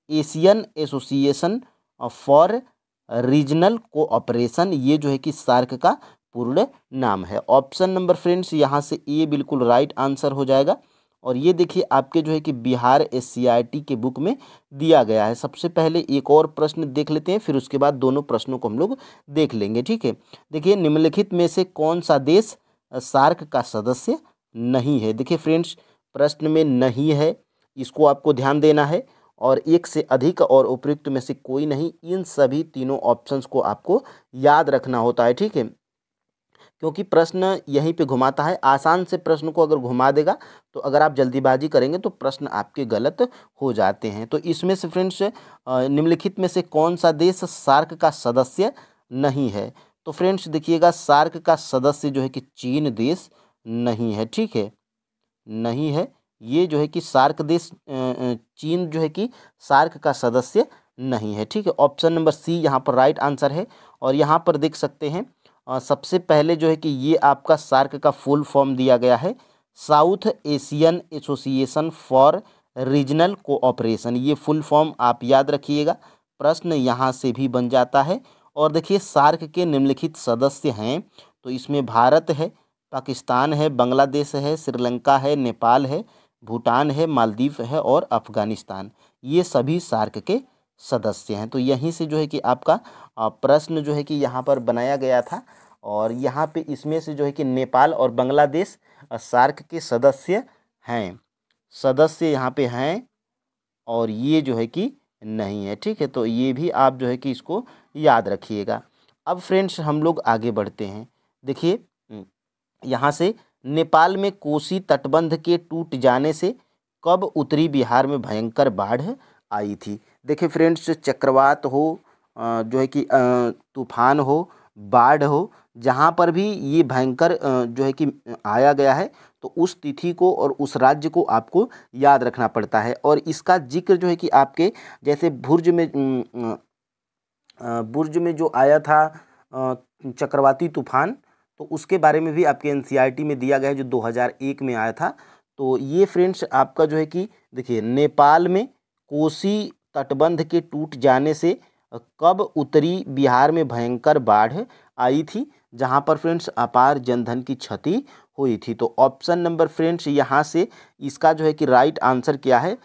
Asian association for regional cooperation. ये जो है कि सार्क का पूर्ण नाम है। ऑप्शन नंबर फ्रेंड्स यहाँ से ए बिल्कुल राइट आंसर हो जाएगा। और ये देखिए आपके जो है कि बिहार SCRT के बुक में दिया गया है। सबसे पहले एक और प्रश्न देख लेते हैं, फिर उसके बाद दोनों प्रश्नों को हम लोग देख लेंगे। ठीक है, देखिए निम्नलिखित में से कौन सा देश सार्क का सदस्य नहीं है। देखिए फ्रेंड्स प्रश्न में नहीं है, इसको आपको ध्यान देना है, और एक से अधिक और उपयुक्त में से कोई नहीं, इन सभी तीनों ऑप्शंस को आपको याद रखना होता है। ठीक है, क्योंकि प्रश्न यहीं पे घुमाता है। आसान से प्रश्न को अगर घुमा देगा तो अगर आप जल्दीबाजी करेंगे तो प्रश्न आपके गलत हो जाते हैं। तो इसमें से फ्रेंड्स निम्नलिखित में से कौन सा देश सार्क का सदस्य नहीं है? तो फ्रेंड्स देखिएगा, सार्क का सदस्य जो है कि चीन देश नहीं है, ठीक है, नहीं है। ये जो है कि सार्क देश चीन जो है कि सार्क का सदस्य नहीं है, ठीक है। ऑप्शन नंबर सी यहाँ पर राइट आंसर है। और यहाँ पर देख सकते हैं सबसे पहले जो है कि ये आपका सार्क का फुल फॉर्म दिया गया है, south Asian association for regional cooperation. ये फुल फॉर्म आप याद रखिएगा, प्रश्न यहाँ से भी बन जाता है। और देखिए सार्क के निम्नलिखित सदस्य हैं, तो इसमें भारत है, पाकिस्तान है, बांग्लादेश है, श्रीलंका है, नेपाल है, भूटान है, मालदीव है और अफगानिस्तान। ये सभी सार्क के सदस्य हैं। तो यहीं से जो है कि आपका प्रश्न जो है कि यहाँ पर बनाया गया था। और यहाँ पे इसमें से जो है कि नेपाल और बांग्लादेश सार्क के सदस्य हैं, सदस्य यहाँ पे हैं, और ये जो है कि नहीं है, ठीक है। तो ये भी आप जो है कि इसको याद रखिएगा। अब फ्रेंड्स हम लोग आगे बढ़ते हैं। देखिए यहाँ से नेपाल में कोसी तटबंध के टूट जाने से कब उत्तरी बिहार में भयंकर बाढ़ आई थी? देखिए फ्रेंड्स, चक्रवात हो जो है कि तूफान हो, बाढ़ हो, जहाँ पर भी ये भयंकर जो है कि आया गया है, तो उस तिथि को और उस राज्य को आपको याद रखना पड़ता है। और इसका जिक्र जो है कि आपके जैसे बुर्ज में जो आया था चक्रवाती तूफान, तो उसके बारे में भी आपके एनसीईआरटी में दिया गया है, जो 2001 में आया था। तो ये फ्रेंड्स आपका जो है कि देखिए नेपाल में कोसी तटबंध के टूट जाने से कब उत्तरी बिहार में भयंकर बाढ़ आई थी, जहां पर फ्रेंड्स अपार जनधन की क्षति हुई थी। तो ऑप्शन नंबर फ्रेंड्स यहाँ से इसका जो है कि राइट आंसर क्या है?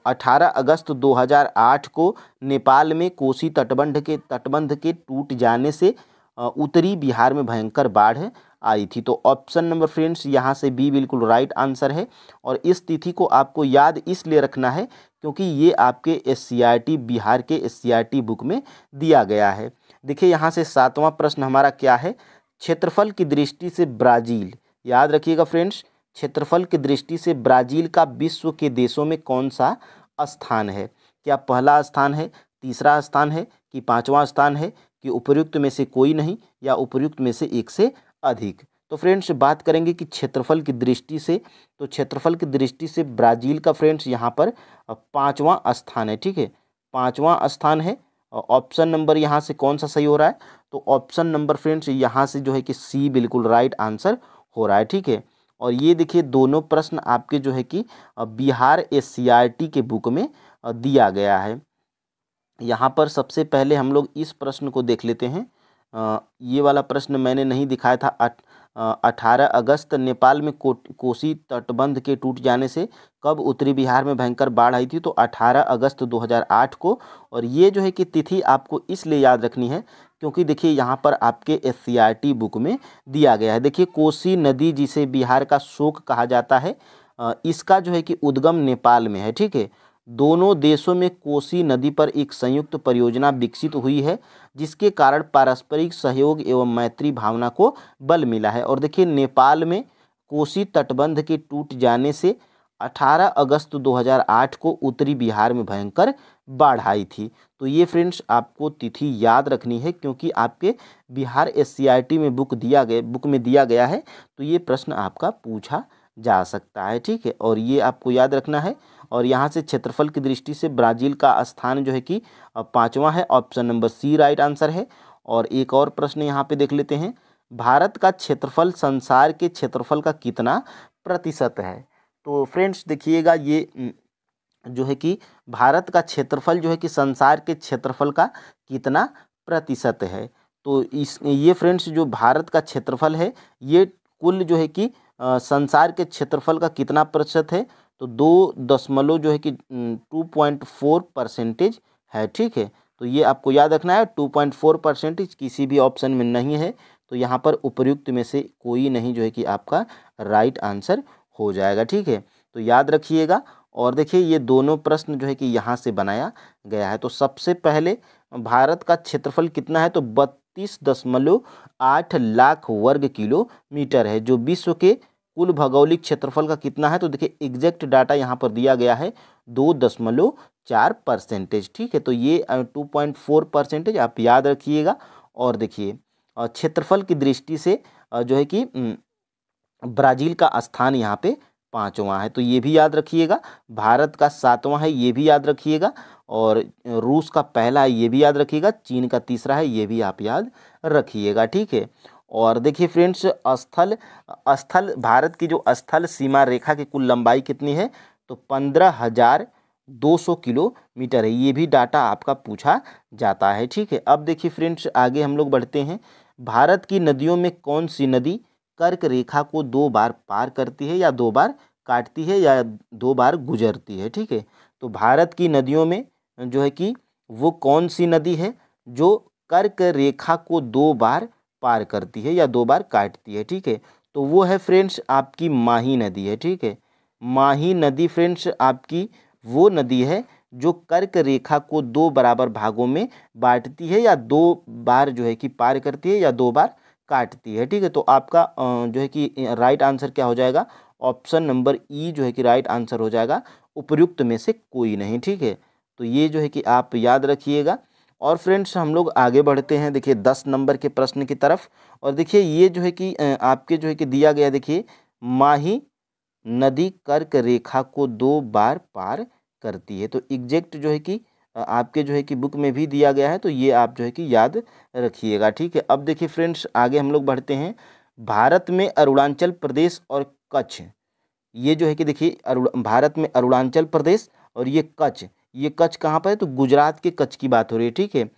18 अगस्त 2008 को नेपाल में कोसी तटबंध के टूट जाने से उत्तरी बिहार में भयंकर बाढ़ आई थी। तो ऑप्शन नंबर फ्रेंड्स यहाँ से बी बिल्कुल राइट आंसर है। और इस तिथि को आपको याद इसलिए रखना है क्योंकि ये आपके एससीईआरटी बिहार के एससीईआरटी बुक में दिया गया है। देखिए यहाँ से 7वां प्रश्न हमारा क्या है? क्षेत्रफल की दृष्टि से ब्राज़ील, याद रखिएगा फ्रेंड्स, क्षेत्रफल की दृष्टि से ब्राज़ील का विश्व के देशों में कौन सा स्थान है? क्या पहला स्थान है, तीसरा स्थान है, कि 5वां स्थान है, कि उपर्युक्त में से कोई नहीं, या उपर्युक्त में से एक से अधिक? तो फ्रेंड्स बात करेंगे कि क्षेत्रफल की दृष्टि से, तो क्षेत्रफल की दृष्टि से ब्राज़ील का फ्रेंड्स यहाँ पर 5वां स्थान है, ठीक है, 5वां स्थान है। ऑप्शन नंबर यहाँ से कौन सा सही हो रहा है? तो ऑप्शन नंबर फ्रेंड्स यहाँ से जो है कि सी बिल्कुल राइट आंसर हो रहा है, ठीक है। और ये देखिए दोनों प्रश्न आपके जो है कि बिहार एससीईआरटी के बुक में दिया गया है। यहाँ पर सबसे पहले हम लोग इस प्रश्न को देख लेते हैं। ये वाला प्रश्न मैंने नहीं दिखाया था। 18 अगस्त नेपाल में कोसी तटबंध के टूट जाने से कब उत्तरी बिहार में भयंकर बाढ़ आई थी? तो 18 अगस्त 2008 को। और ये जो है कि तिथि आपको इसलिए याद रखनी है क्योंकि देखिए यहाँ पर आपके एससीईआरटी बुक में दिया गया है। देखिए कोसी नदी जिसे बिहार का शोक कहा जाता है, इसका जो है कि उद्गम नेपाल में है, ठीक है। दोनों देशों में कोसी नदी पर एक संयुक्त परियोजना विकसित हुई है, जिसके कारण पारस्परिक सहयोग एवं मैत्री भावना को बल मिला है। और देखिए नेपाल में कोसी तटबंध के टूट जाने से 18 अगस्त 2008 को उत्तरी बिहार में भयंकर बाढ़ आई थी। तो ये फ्रेंड्स आपको तिथि याद रखनी है क्योंकि आपके बिहार एससीईआरटी में बुक में दिया गया है, तो ये प्रश्न आपका पूछा जा सकता है, ठीक है। और ये आपको याद रखना है। और यहाँ से क्षेत्रफल की दृष्टि से ब्राज़ील का स्थान जो है कि 5वां है, option number C right answer है। और एक और प्रश्न यहाँ पे देख लेते हैं, भारत का क्षेत्रफल संसार के क्षेत्रफल का कितना प्रतिशत है? तो फ्रेंड्स देखिएगा ये जो है कि भारत का क्षेत्रफल जो है कि संसार के क्षेत्रफल का कितना प्रतिशत है? तो ये फ्रेंड्स जो भारत का क्षेत्रफल है, ये कुल जो है कि संसार के क्षेत्रफल का कितना प्रतिशत है? तो 2 जो है कि 2.4% है, ठीक है। तो ये आपको याद रखना है, 2.4% किसी भी ऑप्शन में नहीं है। तो यहाँ पर उपर्युक्त में से कोई नहीं जो है कि आपका राइट आंसर हो जाएगा, ठीक है। तो याद रखिएगा। और देखिए ये दोनों प्रश्न जो है कि यहाँ से बनाया गया है। तो सबसे पहले भारत का क्षेत्रफल कितना है? तो 36.8 लाख वर्ग किलोमीटर है, जो विश्व के कुल भौगोलिक क्षेत्रफल का कितना है। तो देखिए एग्जैक्ट डाटा यहाँ पर दिया गया है 2.4%। ठीक है, तो ये 2.4% आप याद रखिएगा। और देखिए क्षेत्रफल की दृष्टि से जो है कि ब्राज़ील का स्थान यहाँ पे 5वां है, तो ये भी याद रखिएगा। भारत का 7वां है, ये भी याद रखिएगा। और रूस का पहला है, ये भी याद रखिएगा। चीन का तीसरा है, ये भी आप याद रखिएगा। ठीक है, और देखिए फ्रेंड्स स्थल स्थल भारत की जो स्थल सीमा रेखा की कुल लंबाई कितनी है, तो 15,200 किलोमीटर है। ये भी डाटा आपका पूछा जाता है। ठीक है, अब देखिए फ्रेंड्स आगे हम लोग बढ़ते हैं। भारत की नदियों में कौन सी नदी कर्क रेखा को 2 बार पार करती है, या 2 बार काटती है, या 2 बार गुजरती है। ठीक है, तो भारत की नदियों में जो है कि वो कौन सी नदी है जो कर्क रेखा को 2 बार पार करती है या 2 बार काटती है। ठीक है, तो वो है फ्रेंड्स आपकी माही नदी है। ठीक है, माही नदी फ्रेंड्स आपकी वो नदी है जो कर्क रेखा को 2 बराबर भागों में बांटती है, या 2 बार जो है कि पार करती है, या 2 बार काटती है। ठीक है, तो आपका जो है कि राइट आंसर क्या हो जाएगा, ऑप्शन नंबर ई जो है कि राइट आंसर हो जाएगा, उपयुक्त में से कोई नहीं। ठीक है, तो ये जो है कि आप याद रखिएगा। और फ्रेंड्स हम लोग आगे बढ़ते हैं देखिए 10 नंबर के प्रश्न की तरफ। और देखिए ये जो है कि आपके जो है कि दिया गया, देखिए माही नदी कर्क रेखा को 2 बार पार करती है। तो एग्जैक्ट जो है कि आपके जो है कि बुक में भी दिया गया है, तो ये आप जो है कि याद रखिएगा। ठीक है, अब देखिए फ्रेंड्स आगे हम लोग बढ़ते हैं। भारत में अरुणाचल प्रदेश और कच्छ, ये जो है कि देखिए भारत में अरुणाचल प्रदेश और ये कच्छ कहाँ पर है, तो गुजरात के कच्छ की बात हो रही है। ठीक है,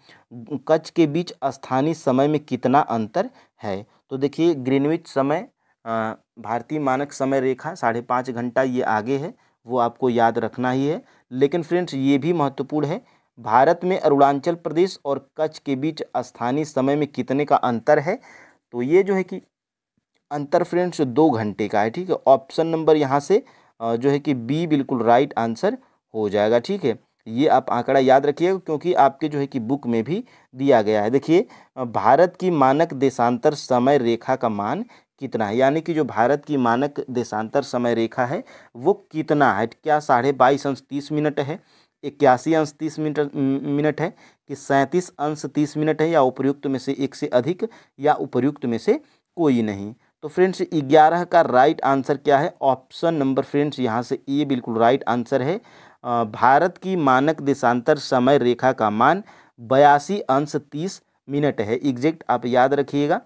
कच्छ के बीच स्थानीय समय में कितना अंतर है। तो देखिए ग्रीनविच समय भारतीय मानक समय रेखा 5.5 घंटा ये आगे है, वो आपको याद रखना ही है। लेकिन फ्रेंड्स ये भी महत्वपूर्ण है, भारत में अरुणाचल प्रदेश और कच्छ के बीच स्थानीय समय में कितने का अंतर है। तो ये जो है कि अंतर फ्रेंड्स 2 घंटे का है। ठीक है, ऑप्शन नंबर यहाँ से जो है कि बी बिल्कुल राइट आंसर हो जाएगा। ठीक है, ये आप आंकड़ा याद रखिएगा क्योंकि आपके जो है कि बुक में भी दिया गया है। देखिए भारत की मानक देशांतर समय रेखा का मान कितना है, यानी कि जो भारत की मानक देशांतर समय रेखा है वो कितना है। क्या 22.5 अंश 30 मिनट है, 81 अंश 30 मिनट है, कि 37 अंश 30 मिनट है, या उपयुक्त में से एक से अधिक, या उपयुक्त में से कोई नहीं। तो फ्रेंड्स 11 का राइट आंसर क्या है, ऑप्शन नंबर फ्रेंड्स यहाँ से ए बिल्कुल राइट आंसर है। भारत की मानक देशांतर समय रेखा का मान 82 अंश 30 मिनट है, एग्जैक्ट आप याद रखिएगा।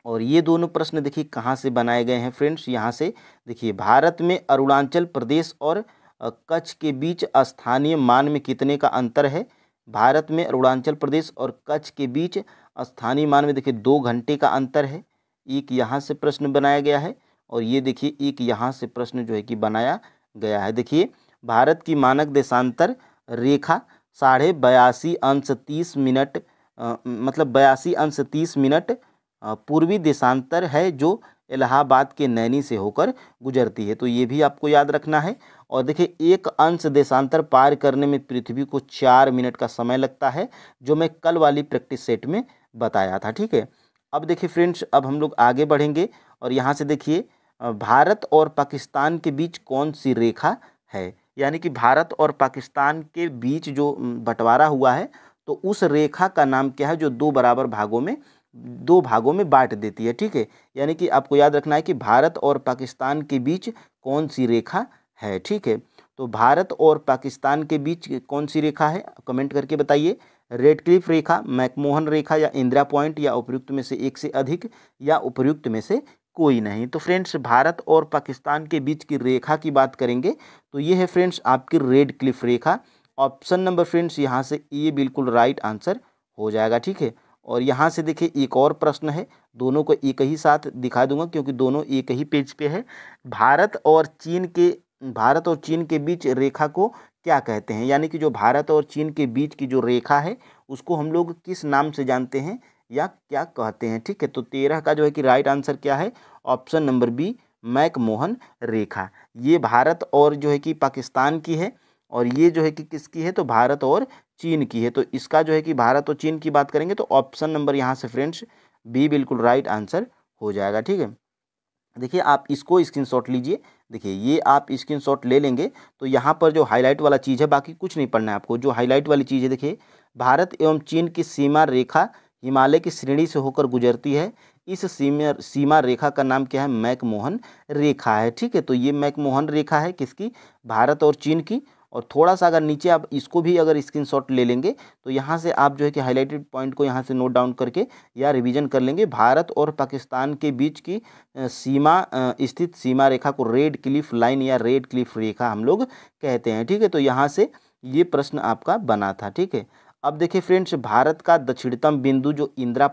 और ये दोनों प्रश्न देखिए कहाँ से बनाए गए हैं फ्रेंड्स, यहाँ से देखिए भारत में अरुणाचल प्रदेश और कच्छ के बीच स्थानीय मान में कितने का अंतर है। भारत में अरुणाचल प्रदेश और कच्छ के बीच स्थानीय मान में देखिए 2 घंटे का अंतर है। एक यहाँ से प्रश्न बनाया गया है, और ये देखिए एक यहाँ से प्रश्न जो है कि बनाया गया है। देखिए भारत की मानक देशांतर रेखा 82.5 अंश 30 मिनट मतलब 82 अंश 30 मिनट पूर्वी देशांतर है जो इलाहाबाद के नैनी से होकर गुजरती है, तो ये भी आपको याद रखना है। और देखिए 1 अंश देशांतर पार करने में पृथ्वी को 4 मिनट का समय लगता है, जो मैं कल वाली प्रैक्टिस सेट में बताया था। ठीक है, अब देखिए फ्रेंड्स अब हम लोग आगे बढ़ेंगे, और यहाँ से देखिए भारत और पाकिस्तान के बीच कौन सी रेखा है, यानी कि भारत और पाकिस्तान के बीच जो बंटवारा हुआ है, तो उस रेखा का नाम क्या है जो 2 बराबर भागों में 2 भागों में बांट देती है। ठीक है, यानी कि आपको याद रखना है कि भारत और पाकिस्तान के बीच कौन सी रेखा है। ठीक है, तो भारत और पाकिस्तान के बीच कौन सी रेखा है, कमेंट करके बताइए। रेड क्लिफ रेखा, मैकमोहन रेखा, या इंदिरा पॉइंट, या उपयुक्त में से एक से अधिक, या उपयुक्त में से कोई नहीं। तो फ्रेंड्स भारत और पाकिस्तान के बीच की रेखा की बात करेंगे तो ये है फ्रेंड्स आपकी रेड क्लिफ रेखा। ऑप्शन नंबर फ्रेंड्स यहाँ से ये बिल्कुल राइट आंसर हो जाएगा। ठीक है, और यहाँ से देखिए एक और प्रश्न है, दोनों को एक ही साथ दिखा दूंगा क्योंकि दोनों एक ही पेज पे है। भारत और चीन के बीच रेखा को क्या कहते हैं, यानी कि जो भारत और चीन के बीच की जो रेखा है उसको हम लोग किस नाम से जानते हैं या क्या कहते हैं। ठीक है, तो 13 का जो है कि राइट आंसर क्या है, ऑप्शन नंबर बी मैकमोहन रेखा। ये भारत और जो है कि पाकिस्तान की है, और ये जो है कि किसकी है, तो भारत और चीन की है। तो इसका जो है कि भारत और चीन की बात करेंगे तो ऑप्शन नंबर यहाँ से फ्रेंड्स बी बिल्कुल राइट आंसर हो जाएगा। ठीक है, देखिए आप इसको स्क्रीनशॉट लीजिए। देखिए ये आप स्क्रीनशॉट ले लेंगे तो यहाँ पर जो हाईलाइट वाला चीज़ है, बाकी कुछ नहीं पढ़ना है आपको, जो हाईलाइट वाली चीज़ है देखिए, भारत एवं चीन की सीमा रेखा हिमालय की श्रेणी से होकर गुजरती है। इस सीमा रेखा का नाम क्या है? मैकमोहन रेखा है। ठीक है, तो ये मैकमोहन रेखा है किसकी? भारत और चीन की। और थोड़ा सा अगर नीचे आप इसको भी अगर स्क्रीनशॉट ले लेंगे तो यहाँ से आप जो है कि हाईलाइटेड पॉइंट को यहाँ से नोट डाउन करके या रिवीजन कर लेंगे। भारत और पाकिस्तान के बीच की स्थित सीमा रेखा को रेड क्लिफ लाइन या रेड क्लिफ रेखा हम लोग कहते हैं। ठीक है, तो यहाँ से ये प्रश्न आपका बना था। ठीक है, अब देखिए फ्रेंड्स, भारत का दक्षिणतम बिंदु जो इंदिरा,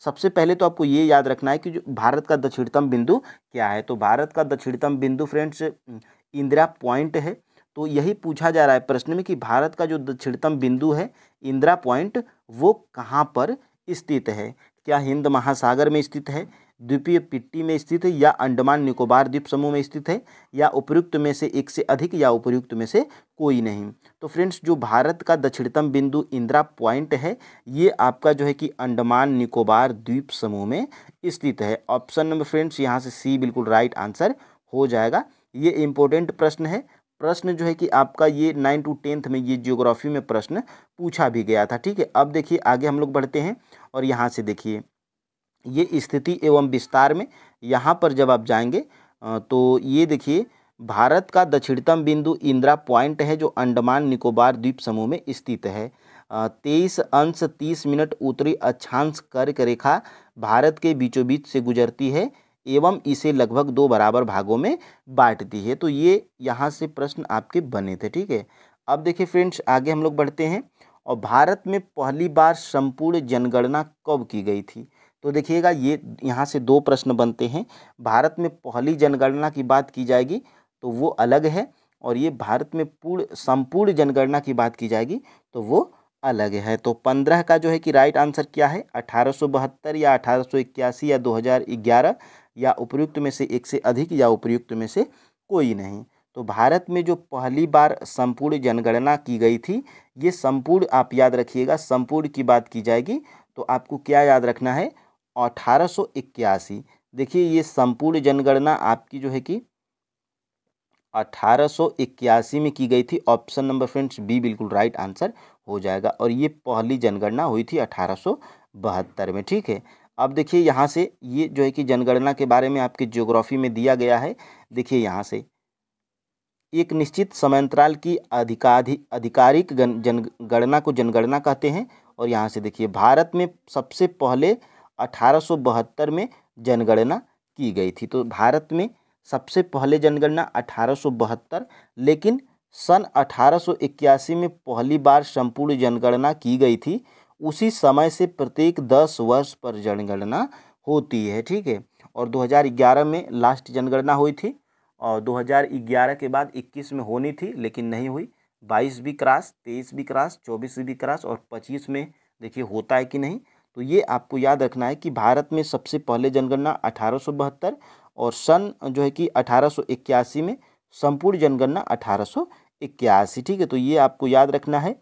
सबसे पहले तो आपको ये याद रखना है कि जो भारत का दक्षिणतम बिंदु क्या है। तो भारत का दक्षिणतम बिंदु फ्रेंड्स इंदिरा पॉइंट है। तो यही पूछा जा रहा है प्रश्न में कि भारत का जो दक्षिणतम बिंदु है इंदिरा पॉइंट, वो कहाँ पर स्थित है? क्या हिंद महासागर में स्थित है, द्वीपीय पिट्टी में स्थित है, या अंडमान निकोबार द्वीप समूह में स्थित है, या उपयुक्त में से एक से अधिक, या उपयुक्त में से कोई नहीं? तो फ्रेंड्स, जो भारत का दक्षिणतम बिंदु इंदिरा पॉइंट है, ये आपका जो है कि अंडमान निकोबार द्वीप समूह में स्थित है। ऑप्शन नंबर फ्रेंड्स यहाँ से सी बिल्कुल राइट आंसर हो जाएगा। ये इंपॉर्टेंट प्रश्न है। प्रश्न जो है कि आपका ये 9 to 10th में ये ज्योग्राफी में प्रश्न पूछा भी गया था। ठीक है, अब देखिए आगे हम लोग बढ़ते हैं और यहाँ से देखिए ये स्थिति एवं विस्तार में यहाँ पर जब आप जाएंगे तो ये देखिए भारत का दक्षिणतम बिंदु इंदिरा पॉइंट है जो अंडमान निकोबार द्वीप समूह में स्थित है। 23 अंश 30 मिनट उत्तरी अक्षांश कर्क रेखा भारत के बीचों बीच से गुजरती है एवं इसे लगभग 2 बराबर भागों में बांटती है। तो ये यहाँ से प्रश्न आपके बने थे। ठीक है, अब देखिए फ्रेंड्स आगे हम लोग बढ़ते हैं और भारत में पहली बार संपूर्ण जनगणना कब की गई थी? तो देखिएगा ये यहाँ से 2 प्रश्न बनते हैं। भारत में पहली जनगणना की बात की जाएगी तो वो अलग है, और ये भारत में संपूर्ण जनगणना की बात की जाएगी तो वो अलग है। तो 15 का जो है कि राइट आंसर क्या है? 1872 या 1881 या 2011, या उपयुक्त में से एक से अधिक, या उपयुक्त में से कोई नहीं। तो भारत में जो पहली बार संपूर्ण जनगणना की गई थी, ये संपूर्ण आप याद रखिएगा, संपूर्ण की बात की जाएगी तो आपको क्या याद रखना है? 1881। देखिए ये संपूर्ण जनगणना आपकी जो है कि 1881 में की गई थी। ऑप्शन नंबर फ्रेंड्स बी बिल्कुल राइट आंसर हो जाएगा। और ये पहली जनगणना हुई थी 1872 में। ठीक है, अब देखिए यहाँ से ये जो है कि जनगणना के बारे में आपके ज्योग्राफी में दिया गया है। देखिए यहाँ से एक निश्चित समयांतराल की आधिकारिक जनगणना को जनगणना कहते हैं। और यहाँ से देखिए भारत में सबसे पहले 1872 में जनगणना की गई थी। तो भारत में सबसे पहले जनगणना 1872, लेकिन सन 1881 में पहली बार संपूर्ण जनगणना की गई थी। उसी समय से प्रत्येक 10 वर्ष पर जनगणना होती है। ठीक है, और 2011 में लास्ट जनगणना हुई थी, और 2011 के बाद 21 में होनी थी लेकिन नहीं हुई। 22 भी क्रॉस, 23 भी क्रॉस, 24 भी क्रॉस, और 25 में देखिए होता है कि नहीं। तो ये आपको याद रखना है कि भारत में सबसे पहले जनगणना 1872, और सन जो है कि 1881 में संपूर्ण जनगणना 1881। ठीक है, तो ये आपको याद रखना है।